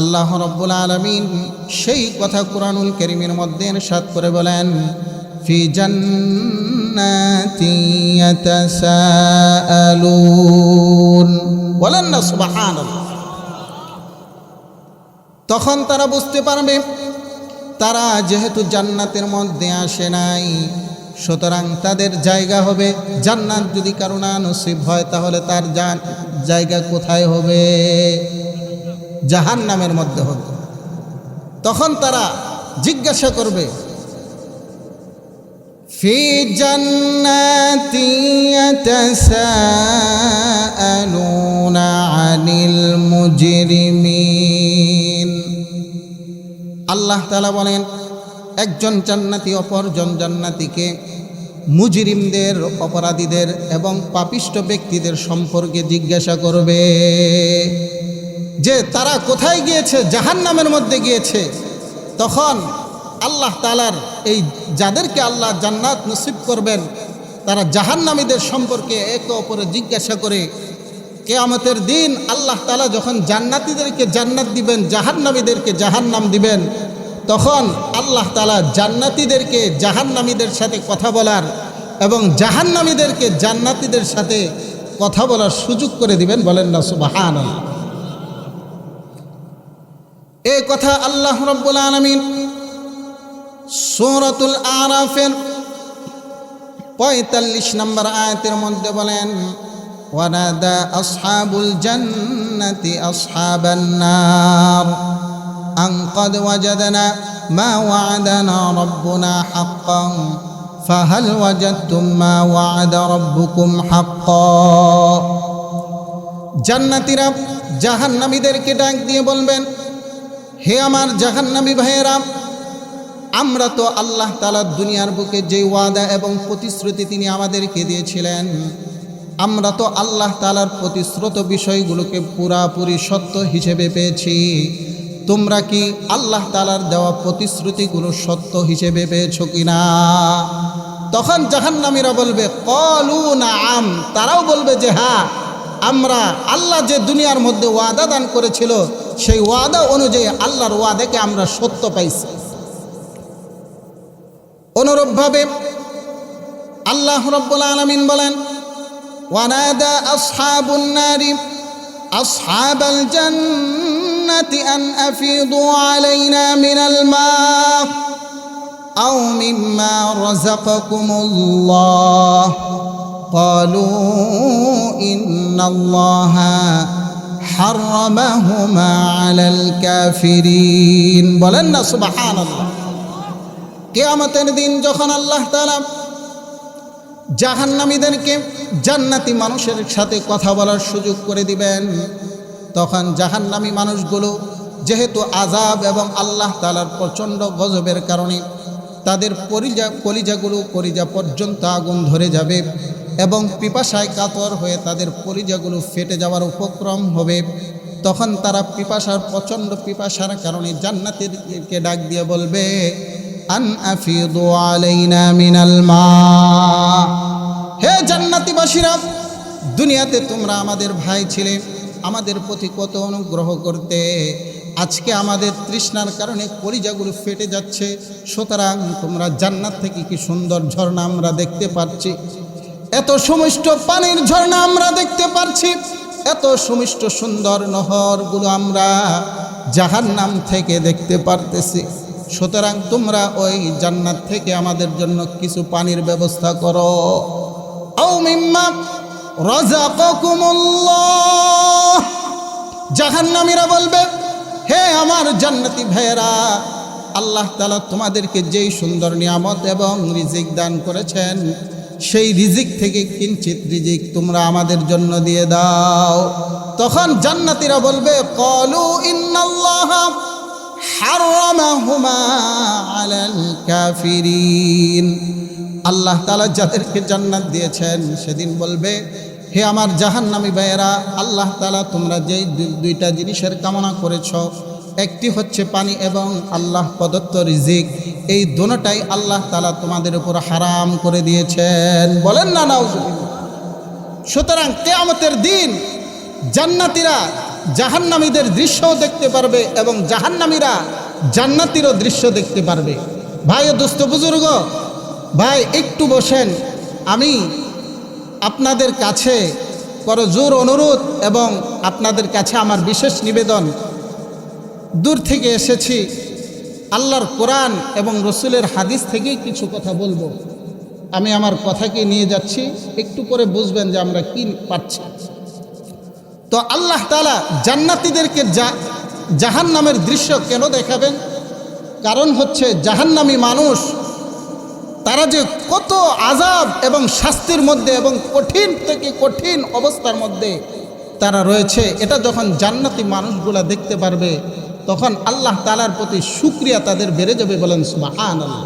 আল্লাহ রাব্বুল আলামিন সেই কথা কুরআনুল কারীমের মধ্যে ইরশাদ করে বলেন ফি জান্নাতি ইয়াতাসাআলুন। বলেন না সুবহানাল্লাহ। তখন তারা বুঝতে পারবে তারা যেহেতু জান্নাতের মধ্যে আসে নাই, সুতরাং তাদের জায়গা হবে জান্নাত। যদি কারো না নসিব হয় তাহলে তার জায়গা কোথায় হবে? জাহান্নামের মধ্যে হবে। তখন তারা জিজ্ঞাসা করবে ফি জান্নাতি ইয়াতাসাআলুনা আনিল মুজরিমিন। আল্লাহ তাআলা বলেন একজন জান্নাতি অপরজন জান্নাতিকে মুজরিমদের, অপরাধীদের এবং পাপিষ্ঠ ব্যক্তিদের সম্পর্কে জিজ্ঞাসা করবে যে তারা কোথায় গিয়েছে? জাহান্নামের মধ্যে গিয়েছে। তখন আল্লাহ তাআলার এই যাদেরকে আল্লাহ জান্নাত নসিব করবেন তারা জাহান্নামীদের সম্পর্কে একে অপরে জিজ্ঞাসা করে কিয়ামতের দিন আল্লাহ তাআলা যখন জান্নাতীদেরকে জান্নাত দিবেন, জাহান্নামীদেরকে জাহান্নাম দিবেন, তখন আল্লাহ তাআলা জান্নাতীদেরকে জাহান্নামীদের সাথে কথা বলার এবং জাহান্নামীদেরকে জান্নাতীদের সাথে কথা বলার সুযোগ করে দিবেন। বলেন না সুবহানাল্লাহ। এই কথা আল্লাহ রাব্বুল আলামিন সূরাতুল আরাফের 45 নম্বর আয়াতের মধ্যে বলেন, ওয়ানাদা আসহাবুল জান্নাতি আসহাবান নার আন ক্বাদ ওয়াজাদনা মা ওয়া'আদানা রাব্বুনা হাক্কান ফাহাল ওয়াজাদতুম মা ওয়া'আদা রাব্বুকুম হাক্কান। জান্নাতীরা জাহান্নামীদেরকে ডাক দিয়ে বলবেন, হে আমার জাহান্নামী ভাইয়েরা, আমরা তো আল্লাহ তাআলা দুনিয়ার বুকে যে ওয়াদা এবং প্রতিশ্রুতি তিনি আমাদেরকে দিয়েছিলেন, আমরা তো আল্লাহ তাআলার প্রতিশ্রুত বিষয়গুলোকে পুরাপুরি সত্য হিসেবে পেয়েছি। তোমরা কি আল্লাহ তাআলার দেওয়া প্রতিশ্রুতিগুলো সত্য হিসেবে পেয়েছো কিনা? তখন জাহান্নামীরা বলবে ক্বালু নাআম, তারাও বলবে যে হ্যাঁ, আমরা আল্লাহ যে দুনিয়ার মধ্যে ওয়াদা দান করেছিল সেই ওয়াদা অনুযায়ী আল্লাহর ওয়াদাকে আমরা সত্য পাইছি। অনুরূপভাবে আল্লাহ রাব্বুল আলামিন বলেন, ওয়ানাদা আসহাবুন নারি আসহাবাল জান্নাতি আন আফিদু আলাইনা মিনাল মা আও মিম্মা রাযাকাকুমুল্লাহ ক্বালু ইন্নাল্লাহা হাররামাহুমা আলাল কাফিরিন। বলেন না সুবহানাল্লাহ। কিয়ামতের দিন যখন আল্লাহ তাআলা জাহান্নামীদেরকে জান্নাতি মানুষের সাথে কথা বলার সুযোগ করে দিবেন, তখন জাহান্নামী মানুষগুলো যেহেতু আযাব এবং আল্লাহ তাআলার প্রচণ্ড গজবের কারণে তাদের কলিজা পর্যন্ত আগুন ধরে যাবে এবং পিপাসায় কাতর হয়ে তাদের কলিজাগুলো ফেটে যাওয়ার উপক্রম হবে। তখন তারা প্রচণ্ড পিপাসার কারণে জান্নাতীদেরকে ডাক দিয়ে বলবে, আন আফিদু আলাইনা মিনাল মা। হে জান্নাতীবাসীরা, দুনিয়াতে তোমরা আমাদের ভাই ছিলে, আমাদের প্রতি কত অনুগ্রহ করতে, আজকে আমাদের তৃষ্ণার কারণে কলিজাগুলো ফেটে যাচ্ছে, সুতরাং তোমরা জান্নাত থেকে কি সুন্দর ঝর্ণা আমরা দেখতে পাচ্ছি, এত সুমিষ্ট পানির ঝর্ণা আমরা দেখতে পাচ্ছি, এত সুমিষ্ট সুন্দর নহরগুলো আমরা জাহান্নাম থেকে দেখতে পারতেছি, সুতরাং তোমরা ওই জান্নাত থেকে আমাদের জন্য কিছু পানির ব্যবস্থা করো। আও মিম্মা রাযাকাকুমুল্লাহ। জাহান্নামীরা বলবে, হে আমার জান্নাতি ভাইয়েরা, আল্লাহ তাআলা তোমাদেরকে যেই সুন্দর নিয়ামত এবং রিজিক দান করেছেন, সেই রিজিক থেকে কিঞ্চিত রিজিক তোমরা আমাদের জন্য দিয়ে দাও। তখন জান্নাতীরা বলবে, ক্বালু ইন্নাল্লাহা হাররামাহুমা আলাল কাফিরিন। আল্লাহ তাআলা যাদেরকে জান্নাত দিয়েছেন সেদিন বলবে, হে আমার জাহান্নামী ভাইয়েরা, আল্লাহ তাআলা তোমরা যেই দুইটা জিনিসের কামনা করেছ, একটি হচ্ছে পানি এবং আল্লাহ প্রদত্ত রিজিক, এই দুটোটাই আল্লাহ তাআলা তোমাদের উপর হারাম করে দিয়েছেন। বলেন না নাউজুবিল্লাহ। সুতরাং কিয়ামতের দিন জান্নাতীরা জাহান্নামীদের দৃশ্যও দেখতে পারবে এবং জাহান্নামীরা জান্নাতীরও দৃশ্য দেখতে পারবে। ভাই ও দোস্ত বুজুর্গ, ভাই একটু বসেন, আমি আপনাদের কাছে করজোর অনুরোধ এবং আপনাদের কাছে আমার বিশেষ নিবেদন, দূর থেকে এসেছি, আল্লাহর কোরআন এবং রসুলের হাদিস থেকেই কিছু কথা বলবো। আমি আমার কথাকে নিয়ে যাচ্ছি, একটু পরে বুঝবেন যে আমরা কি পাচ্ছি। তো আল্লাহ তাআলা জান্নাতীদেরকে জাহান্নামের দৃশ্য কেন দেখাবেন? কারণ হচ্ছে জাহান্নামী মানুষ তারা যে কত আযাব এবং শাস্তির মধ্যে এবং কঠিন থেকে কঠিন অবস্থার মধ্যে তারা রয়েছে, এটা যখন জান্নাতি মানুষগুলা দেখতে পারবে তখন আল্লাহ তাআলার প্রতি শুকরিয়া তাদের বেড়ে যাবে। বলেন সুবহানাল্লাহ।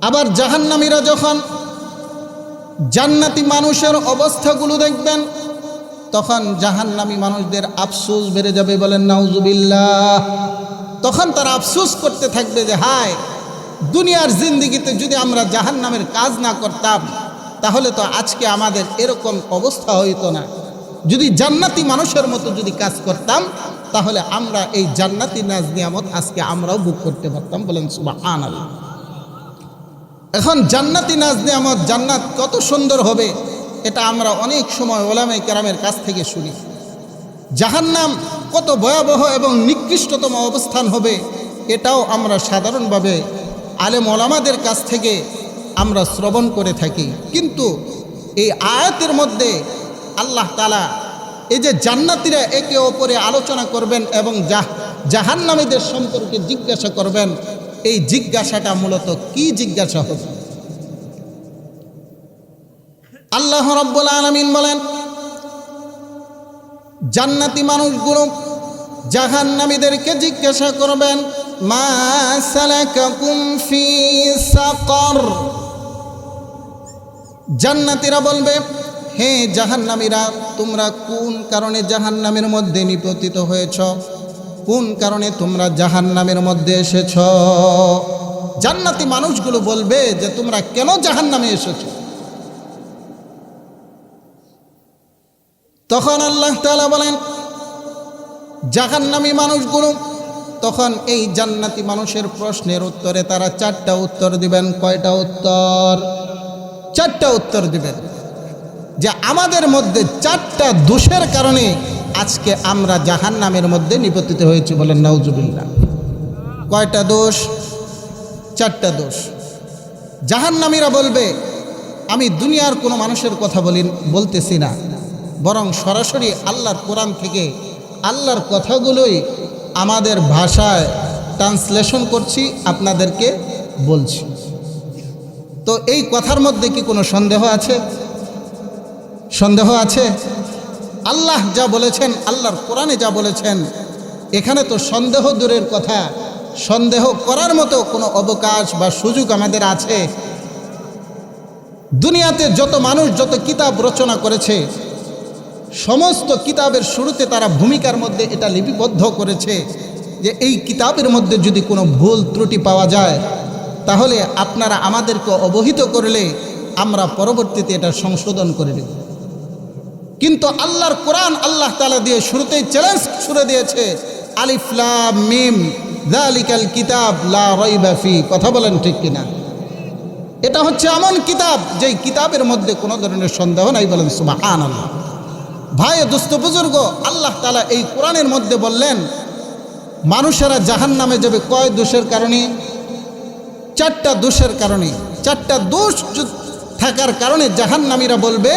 আবার জাহান্নামীরা যখন জান্নাতি মানুষের অবস্থাগুলো দেখবেন তখন জাহান্নামী মানুষদের আফসোস বেড়ে যাবে। বলেন নাউজুবিল্লাহ। তখন তারা আফসোস করতে থাকবে যে হায়, দুনিয়ার জিন্দেগিতে যদি আমরা জাহান্নামের কাজ না করতাম তাহলে তো আজকে আমাদের এরকম অবস্থা হইতো না। যদি জান্নাতি মানুষের মতো যদি কাজ করতাম, তাহলে আমরা এই জান্নাতি নাজ নিয়ামত আজকে আমরাও ভোগ করতে পারতাম। বলেন সুবহানাল্লাহ। এখন জান্নাতি নাজ নিয়ামত, জান্নাত কত সুন্দর হবে, এটা আমরা অনেক সময় ওলামায়ে কেরামের কাছ থেকে শুনি। জাহান্নাম কত ভয়াবহ এবং নিকৃষ্টতম অবস্থান হবে, এটাও আমরা সাধারণভাবে আলেম ওলামাদের কাছ থেকে আমরা শ্রবণ করে থাকি। কিন্তু এই আয়াতের মধ্যে আল্লাহ তাআলা এই যে জান্নাতীরা একে অপরে আলোচনা করবেন এবং জাহান্নামীদের সম্পর্কে জিজ্ঞাসা করবেন, এই জিজ্ঞাসাটা মূলত কি জিজ্ঞাসা হবে? আল্লাহ রাব্বুল আলামিন বলেন, জান্নাতি মানুষগুলো জাহান্নামীদেরকে জিজ্ঞাসা করবেন, মা সালাকাকুম ফি সাকর। জান্নাতীরা বলবে, হে জাহান্নামীরা, তোমরা কোন কারণে জাহান্নামের মধ্যে নিপতিত হয়েছ? কোন কারণে তোমরা জাহান্নামের মধ্যে এসেছ? জান্নাতি মানুষগুলো বলবে যে তোমরা কেন জাহান্নামে এসেছো? তখন আল্লাহ তাআলা বলেন, জাহান্নামী মানুষগুলো তখন এই জান্নাতি মানুষের প্রশ্নের উত্তরে তারা 4টা উত্তর দিবেন। কয়টা উত্তর? 4টা উত্তর দিবেন যে আমাদের মধ্যে 4টা দোষের কারণে আজকে আমরা জাহান্নামের মধ্যে নিপতিত হয়েছি। বলেন নাউজুবিল্লাহ। কয়টা দোষ? 4টা দোষ। জাহান্নামীরা বলবে, আমি দুনিয়ার কোনো মানুষের কথা বলতেছি না, বরং সরাসরি আল্লাহর কোরআন থেকে আল্লাহর কথাগুলোই আমাদের ভাষায় ট্রান্সলেশন করছি, আপনাদেরকে বলছি। তো এই কথার মধ্যে কি কোনো সন্দেহ আছে? সন্দেহ আছে? আল্লাহ যা বলেছেন, আল্লাহর কোরআনে যা বলেছেন, এখানে তো সন্দেহ দূরের কথা, সন্দেহ করার মতো কোনো অবকাশ বা সুযোগ আমাদের আছে? দুনিয়াতে যত মানুষ যত কিতাব রচনা করেছে, সমস্ত কিতাবের শুরুতে তারা ভূমিকার মধ্যে এটা লিপিবদ্ধ করেছে যে এই কিতাবের মধ্যে যদি কোনো ভুল ত্রুটি পাওয়া যায়, তাহলে আপনারা আমাদেরকে অবহিত করলে আমরা পরবর্তীতে এটা সংশোধন করে দেব। কিন্তু আল্লাহর কোরআন আল্লাহ তাআলা দিয়ে শুরুতেই চ্যালেঞ্জ ছুড়ে দিয়েছে, আলিফ লাম মিম যালিকাল কিতাব লা রাইবা ফি। কথা বলেন ঠিক কিনা? এটা হচ্ছে এমন কিতাব যেই কিতাবের মধ্যে কোনো ধরনের সন্দেহ নাই। বলেন সুবহানাল্লাহ। ভাই দোস্ত বুজুর্গ, আল্লাহ তাআলা এই কোরআনের মধ্যে বললেন মানুষেরা জাহান্নামে যাবে কয় দোষের কারণে? 4টা দোষের কারণে। 4টা দোষ থাকার কারণে জাহান্নামীরা বলবে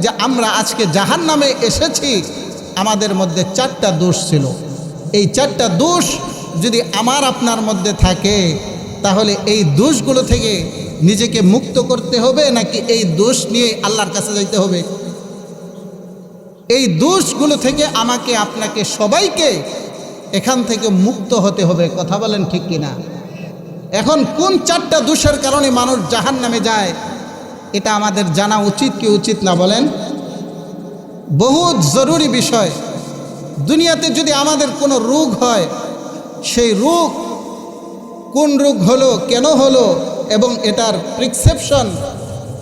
যে আমরা আজকে জাহান্নামে এসেছি, আমাদের মধ্যে 4টা দোষ ছিল। এই 4টা দোষ যদি আমার আপনার মধ্যে থাকে, তাহলে এই দোষগুলো থেকে নিজেকে মুক্ত করতে হবে নাকি এই দোষ নিয়ে আল্লাহর কাছে যাইতে হবে? এই দোষগুলো থেকে আমাকে আপনাকে সবাইকে এখান থেকে মুক্ত হতে হবে। কথা বলেন ঠিক কিনা? এখন কোন 4টা দোষের কারণে মানুষ জাহান্নামে যায়, এটা আমাদের জানা উচিত কি উচিত না? বলেন। বহুত জরুরি বিষয়। দুনিয়াতে যদি আমাদের কোনো রোগ হয়, সেই রোগ কোন রোগ হলো, কেন হলো, এবং এটার প্রিসক্রিপশন,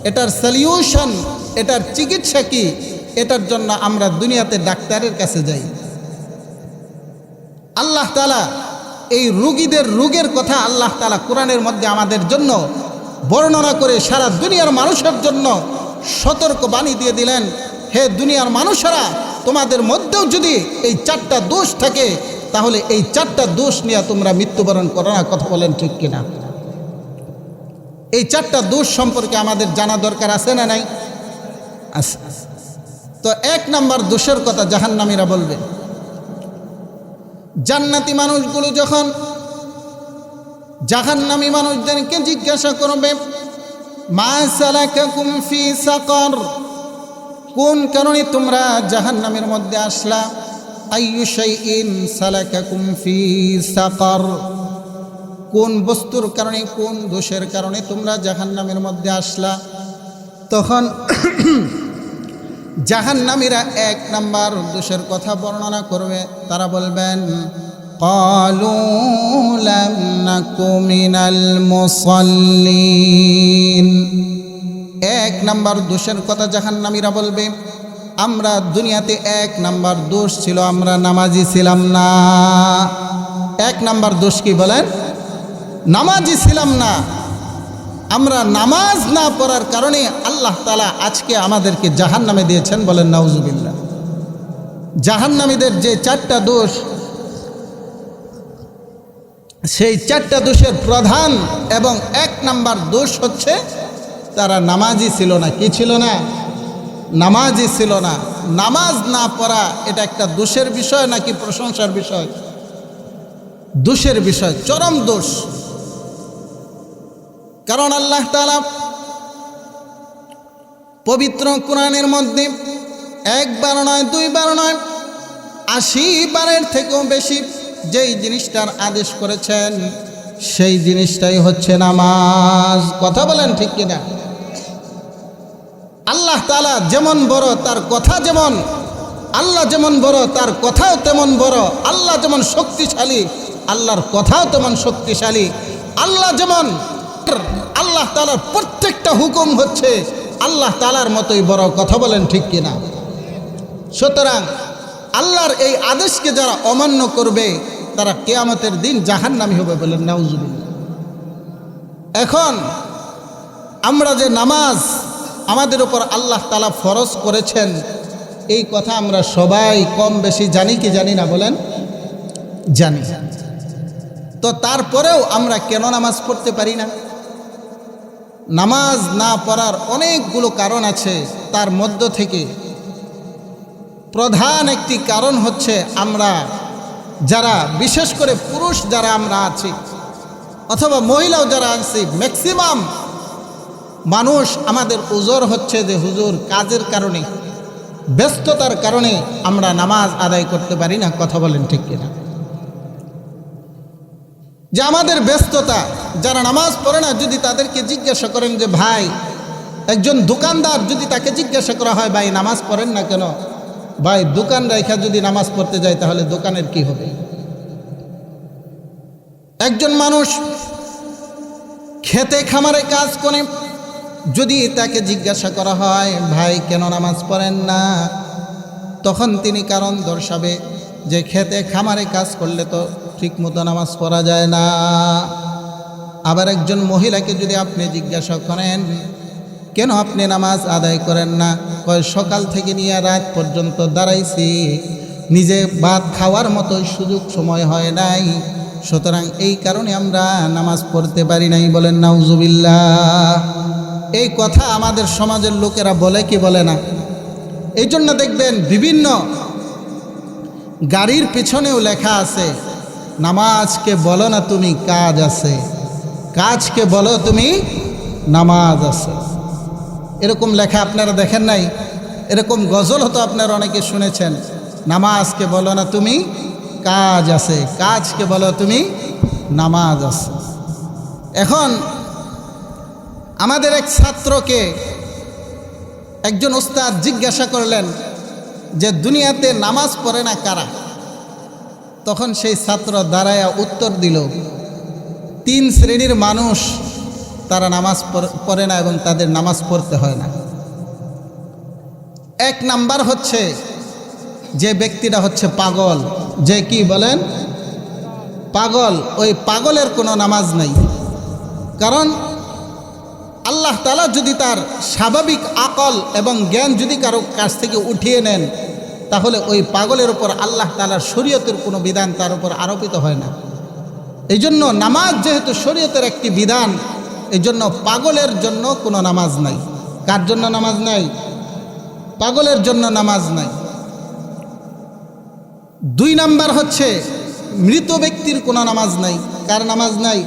এটার সলিউশন, এটার চিকিৎসা কি, এটার জন্য আমরা দুনিয়াতে ডাক্তারের কাছে যাই। আল্লাহ তাআলা এই রোগীদের রোগের কথা আল্লাহ তাআলা কোরআনের মধ্যে আমাদের জন্য বর্ণনা করে সারা দুনিয়ার মানুষের জন্য সতর্ক বাণী দিয়ে দিলেন, হে দুনিয়ার মানুষেরা, তোমাদের মধ্যেও যদি এই 4টা দোষ থাকে, তাহলে এই 4টা দোষ নিয়ে তোমরা মৃত্যুবরণ করো না। কথা বলেন ঠিক কিনা? এই 4টা দোষ সম্পর্কে আমাদের জানা দরকার আছে না নাই? আছে। তো 1 নাম্বার দোষের কথা জাহান্নামীরা বলবে। জান্নাতি মানুষগুলো যখন জাহান্নামী মানুষদেরকে জিজ্ঞাসা করবে, মা সালাকাকুম ফি সাকর, কোন কারণে তোমরা জাহান্নামের মধ্যে আসলা? আইয়ু শাইইন সালাকাকুম ফি সাকর, কোন বস্তুর কারণে, কোন দোষের কারণে তোমরা জাহান্নামের মধ্যে আসলা? তখন জাহান্নামীরা 1 নাম্বার দোষের কথা বর্ণনা করবে। তারা বলবেন, ক্বালু লাম নাকু মিনাল মুসাল্লিন। 1 নাম্বার দোষের কথা জাহান্নামীরা বলবে আমরা দুনিয়াতে 1 নাম্বার দোষ ছিল আমরা নামাজি ছিলাম না। 1 নাম্বার দোষ কি বলেন? নামাজি ছিলাম না। আমরা নামাজ না পড়ার কারণে আল্লাহ তাআলা আজকে আমাদেরকে জাহান্নামে দিয়েছেন, বলেন নাউজুবিল্লাহ। জাহান্নামীদের যে 4টা দোষ, সেই 4টা দোষের প্রধান এবং 1 নাম্বার দোষ হচ্ছে তারা নামাজি ছিল না। কি ছিল না? নামাজি ছিল না। নামাজ না পড়া এটা একটা দোষের বিষয় নাকি প্রশংসার বিষয়? দোষের বিষয়, চরম দোষ। কারণ আল্লাহ তাআলা পবিত্র কোরআনের মধ্যে 1 বার নয় 2 বার নয় 80 বারের থেকেও বেশি যেই জিনিসটার আদেশ করেছেন সেই জিনিসটাই হচ্ছে নামাজ। কথা বলেন ঠিক কিনা? আল্লাহ তাআলা যেমন বড় তার কথা যেমন, আল্লাহ যেমন বড় তার কথাও তেমন বড়। আল্লাহ যেমন শক্তিশালী আল্লাহর কথাও তেমন শক্তিশালী। আল্লাহ যেমন, আল্লাহ তাআলার প্রত্যেকটা হুকুম হচ্ছে আল্লাহ তাআলার মতোই বড়। কথা বলেন ঠিক কিনা? সুতরাং আল্লাহর এই আদেশকে যারা অমান্য করবে তারা কিয়ামতের দিন জাহান্নামী হবে, বলেন নাউজুবিল্লাহ। এখন আমরা যে নামাজ আমাদের উপর আল্লাহ তাআলা ফরজ করেছেন, এই কথা আমরা সবাই কম বেশি জানি কি জানি না? বলেন জানি। তো তারপরেও আমরা কেন নামাজ পড়তে পারি না? নামাজ না পড়ার অনেকগুলো কারণ আছে। তার মধ্য থেকে প্রধান একটি কারণ হচ্ছে আমরা যারা, বিশেষ করে পুরুষ যারা আমরা আছি অথবা মহিলাও যারা আছি, ম্যাক্সিমাম মানুষ আমাদের উজর হচ্ছে যে হুজুর কাজের কারণে, ব্যস্ততার কারণে আমরা নামাজ আদায় করতে পারি না। কথা বলেন ঠিক কিনা? যে আমাদের ব্যস্ততা, যারা নামাজ পড়ে না, যদি তাদেরকে জিজ্ঞাসা করেন যে ভাই, একজন দোকানদার যদি তাকে জিজ্ঞাসা করা হয় ভাই নামাজ পড়েন না কেন, ভাই দোকান রাইখা যদি নামাজ পড়তে যায় তাহলে দোকানের কি হবে? একজন মানুষ খেতে খামারে কাজ করে, যদি তাকে জিজ্ঞাসা করা হয় ভাই কেন নামাজ পড়েন না, তখন তিনি কারণ দর্শাবে যে খেতে খামারে কাজ করলে তো ঠিক মতো নামাজ পড়া যায় না। আবার একজন মহিলাকে যদি আপনি জিজ্ঞাসা করেন কেন আপনি নামাজ আদায় করেন না, কয় সকাল থেকে নিয়ে রাত পর্যন্ত দাঁড়াইছি, নিজে ভাত খাওয়ার মতো সুযোগ সময় হয় নাই, সুতরাং এই কারণে আমরা নামাজ পড়তে পারি নাই। বলেন নাউজুবিল্লাহ। এই কথা আমাদের সমাজের লোকেরা বলে কি বলে না? এই জন্য দেখবেন বিভিন্ন গাড়ির পিছনেও লেখা আছে নামাজকে বলো না তুমি কাজ আছে, কাজকে বলো তুমি নামাজ আছে। এরকম লেখা আপনারা দেখেন নাই? এরকম গজল হতো আপনারা অনেকে শুনেছেন, নামাজকে বলো না তুমি কাজ আছে, কাজকে বলো তুমি নামাজ আছে। এখন আমাদের এক ছাত্রকে একজন উস্তাদ জিজ্ঞাসা করলেন যে দুনিয়াতে নামাজ পড়ে না কারা? তখন সেই ছাত্র দাঁড়ায়া উত্তর দিল 3 শ্রেণীর মানুষ তারা নামাজ পড়ে না এবং তাদের নামাজ পড়তে হয় না। 1 নাম্বার হচ্ছে যে ব্যক্তিটা হচ্ছে পাগল। যে কি বলেন? পাগল। ওই পাগলের কোনো নামাজ নাই। কারণ আল্লাহ তাআলা যদি তার স্বাভাবিক আকল এবং জ্ঞান যদি কারো কাছ থেকে উঠিয়ে নেন, তাহলে ওই পাগলের উপর আল্লাহ তাআলার শরীয়তের কোনো বিধান তার উপর আরোপিত হয় না। এই জন্য নামাজ যেহেতু শরীয়তের একটি বিধান, এই জন্য পাগলের জন্য কোনো নামাজ নাই। কার জন্য নামাজ নাই? পাগলের জন্য নামাজ নাই। 2 নাম্বার হচ্ছে মৃত ব্যক্তির কোনো নামাজ নাই। কার নামাজ নাই?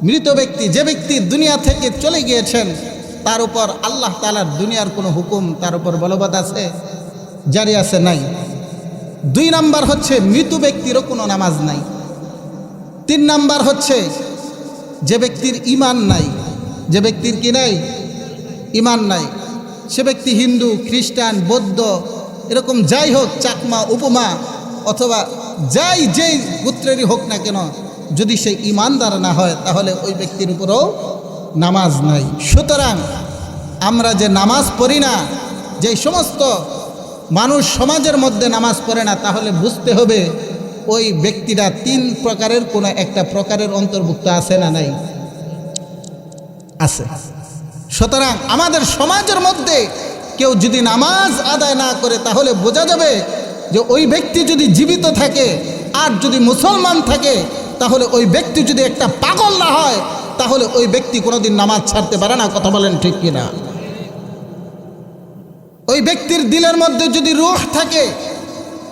মৃত ব্যক্তি, যে ব্যক্তি দুনিয়া থেকে চলে গিয়েছেন, তার উপর আল্লাহ তাআলার দুনিয়ার কোনো হুকুম তার উপর বলবৎ আছে? জারি আছে? নাই। 2 নাম্বার হচ্ছে মৃত ব্যক্তিরও কোনো নামাজ নাই। 3 নাম্বার হচ্ছে যে ব্যক্তির ঈমান নাই। যে ব্যক্তির কি নাই? ঈমান নাই। সে ব্যক্তি হিন্দু, খ্রিস্টান, বৌদ্ধ, এরকম যাই হোক, চাকমা, উপমা অথবা যাই যেই গোত্রেরই হোক না কেন, যদি সে ঈমানদার না হয় তাহলে ওই ব্যক্তির উপরও নামাজ নাই। সুতরাং আমরা যে নামাজ পড়ি না, যেই সমস্ত মানুষ সমাজের মধ্যে নামাজ পড়ে না, তাহলে বুঝতে হবে ওই ব্যক্তিরা 3 প্রকারের কোনো একটা প্রকারের অন্তর্ভুক্ত আছে না নাই? আছে। সুতরাং আমাদের সমাজের মধ্যে কেউ যদি নামাজ আদায় না করে, তাহলে বোঝা যাবে যে ওই ব্যক্তি যদি জীবিত থাকে আর যদি মুসলমান থাকে, তাহলে ওই ব্যক্তি যদি একটা পাগল না হয়, তাহলে ওই ব্যক্তি কোনোদিন নামাজ ছাড়তে পারে না। কথা বলেন ঠিক কিনা? ওই ব্যক্তির দিলের মধ্যে যদি রূহ থাকে,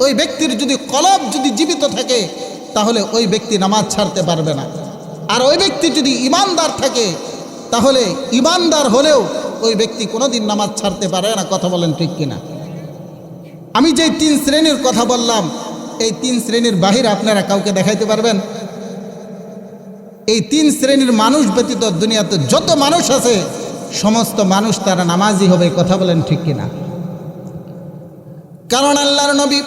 ওই ব্যক্তির যদি কলব যদি জীবিত থাকে, তাহলে ওই ব্যক্তি নামাজ ছাড়তে পারবে না। আর ওই ব্যক্তি যদি ইমানদার থাকে, তাহলে ইমানদার হলেও ওই ব্যক্তি কোনোদিন নামাজ ছাড়তে পারে না। কথা বলেন ঠিক কিনা? আমি যেই 3 শ্রেণীর কথা বললাম, এই 3 শ্রেণীর বাহিরে আপনারা কাউকে দেখাইতে পারবেন? এই 3 শ্রেণীর মানুষ ব্যতীত দুনিয়াতে যত মানুষ আছে, সমস্ত মানুষ তারা নামাজি হবে। কথা বলেন ঠিক কিনা? কারণ আল্লাহর নবী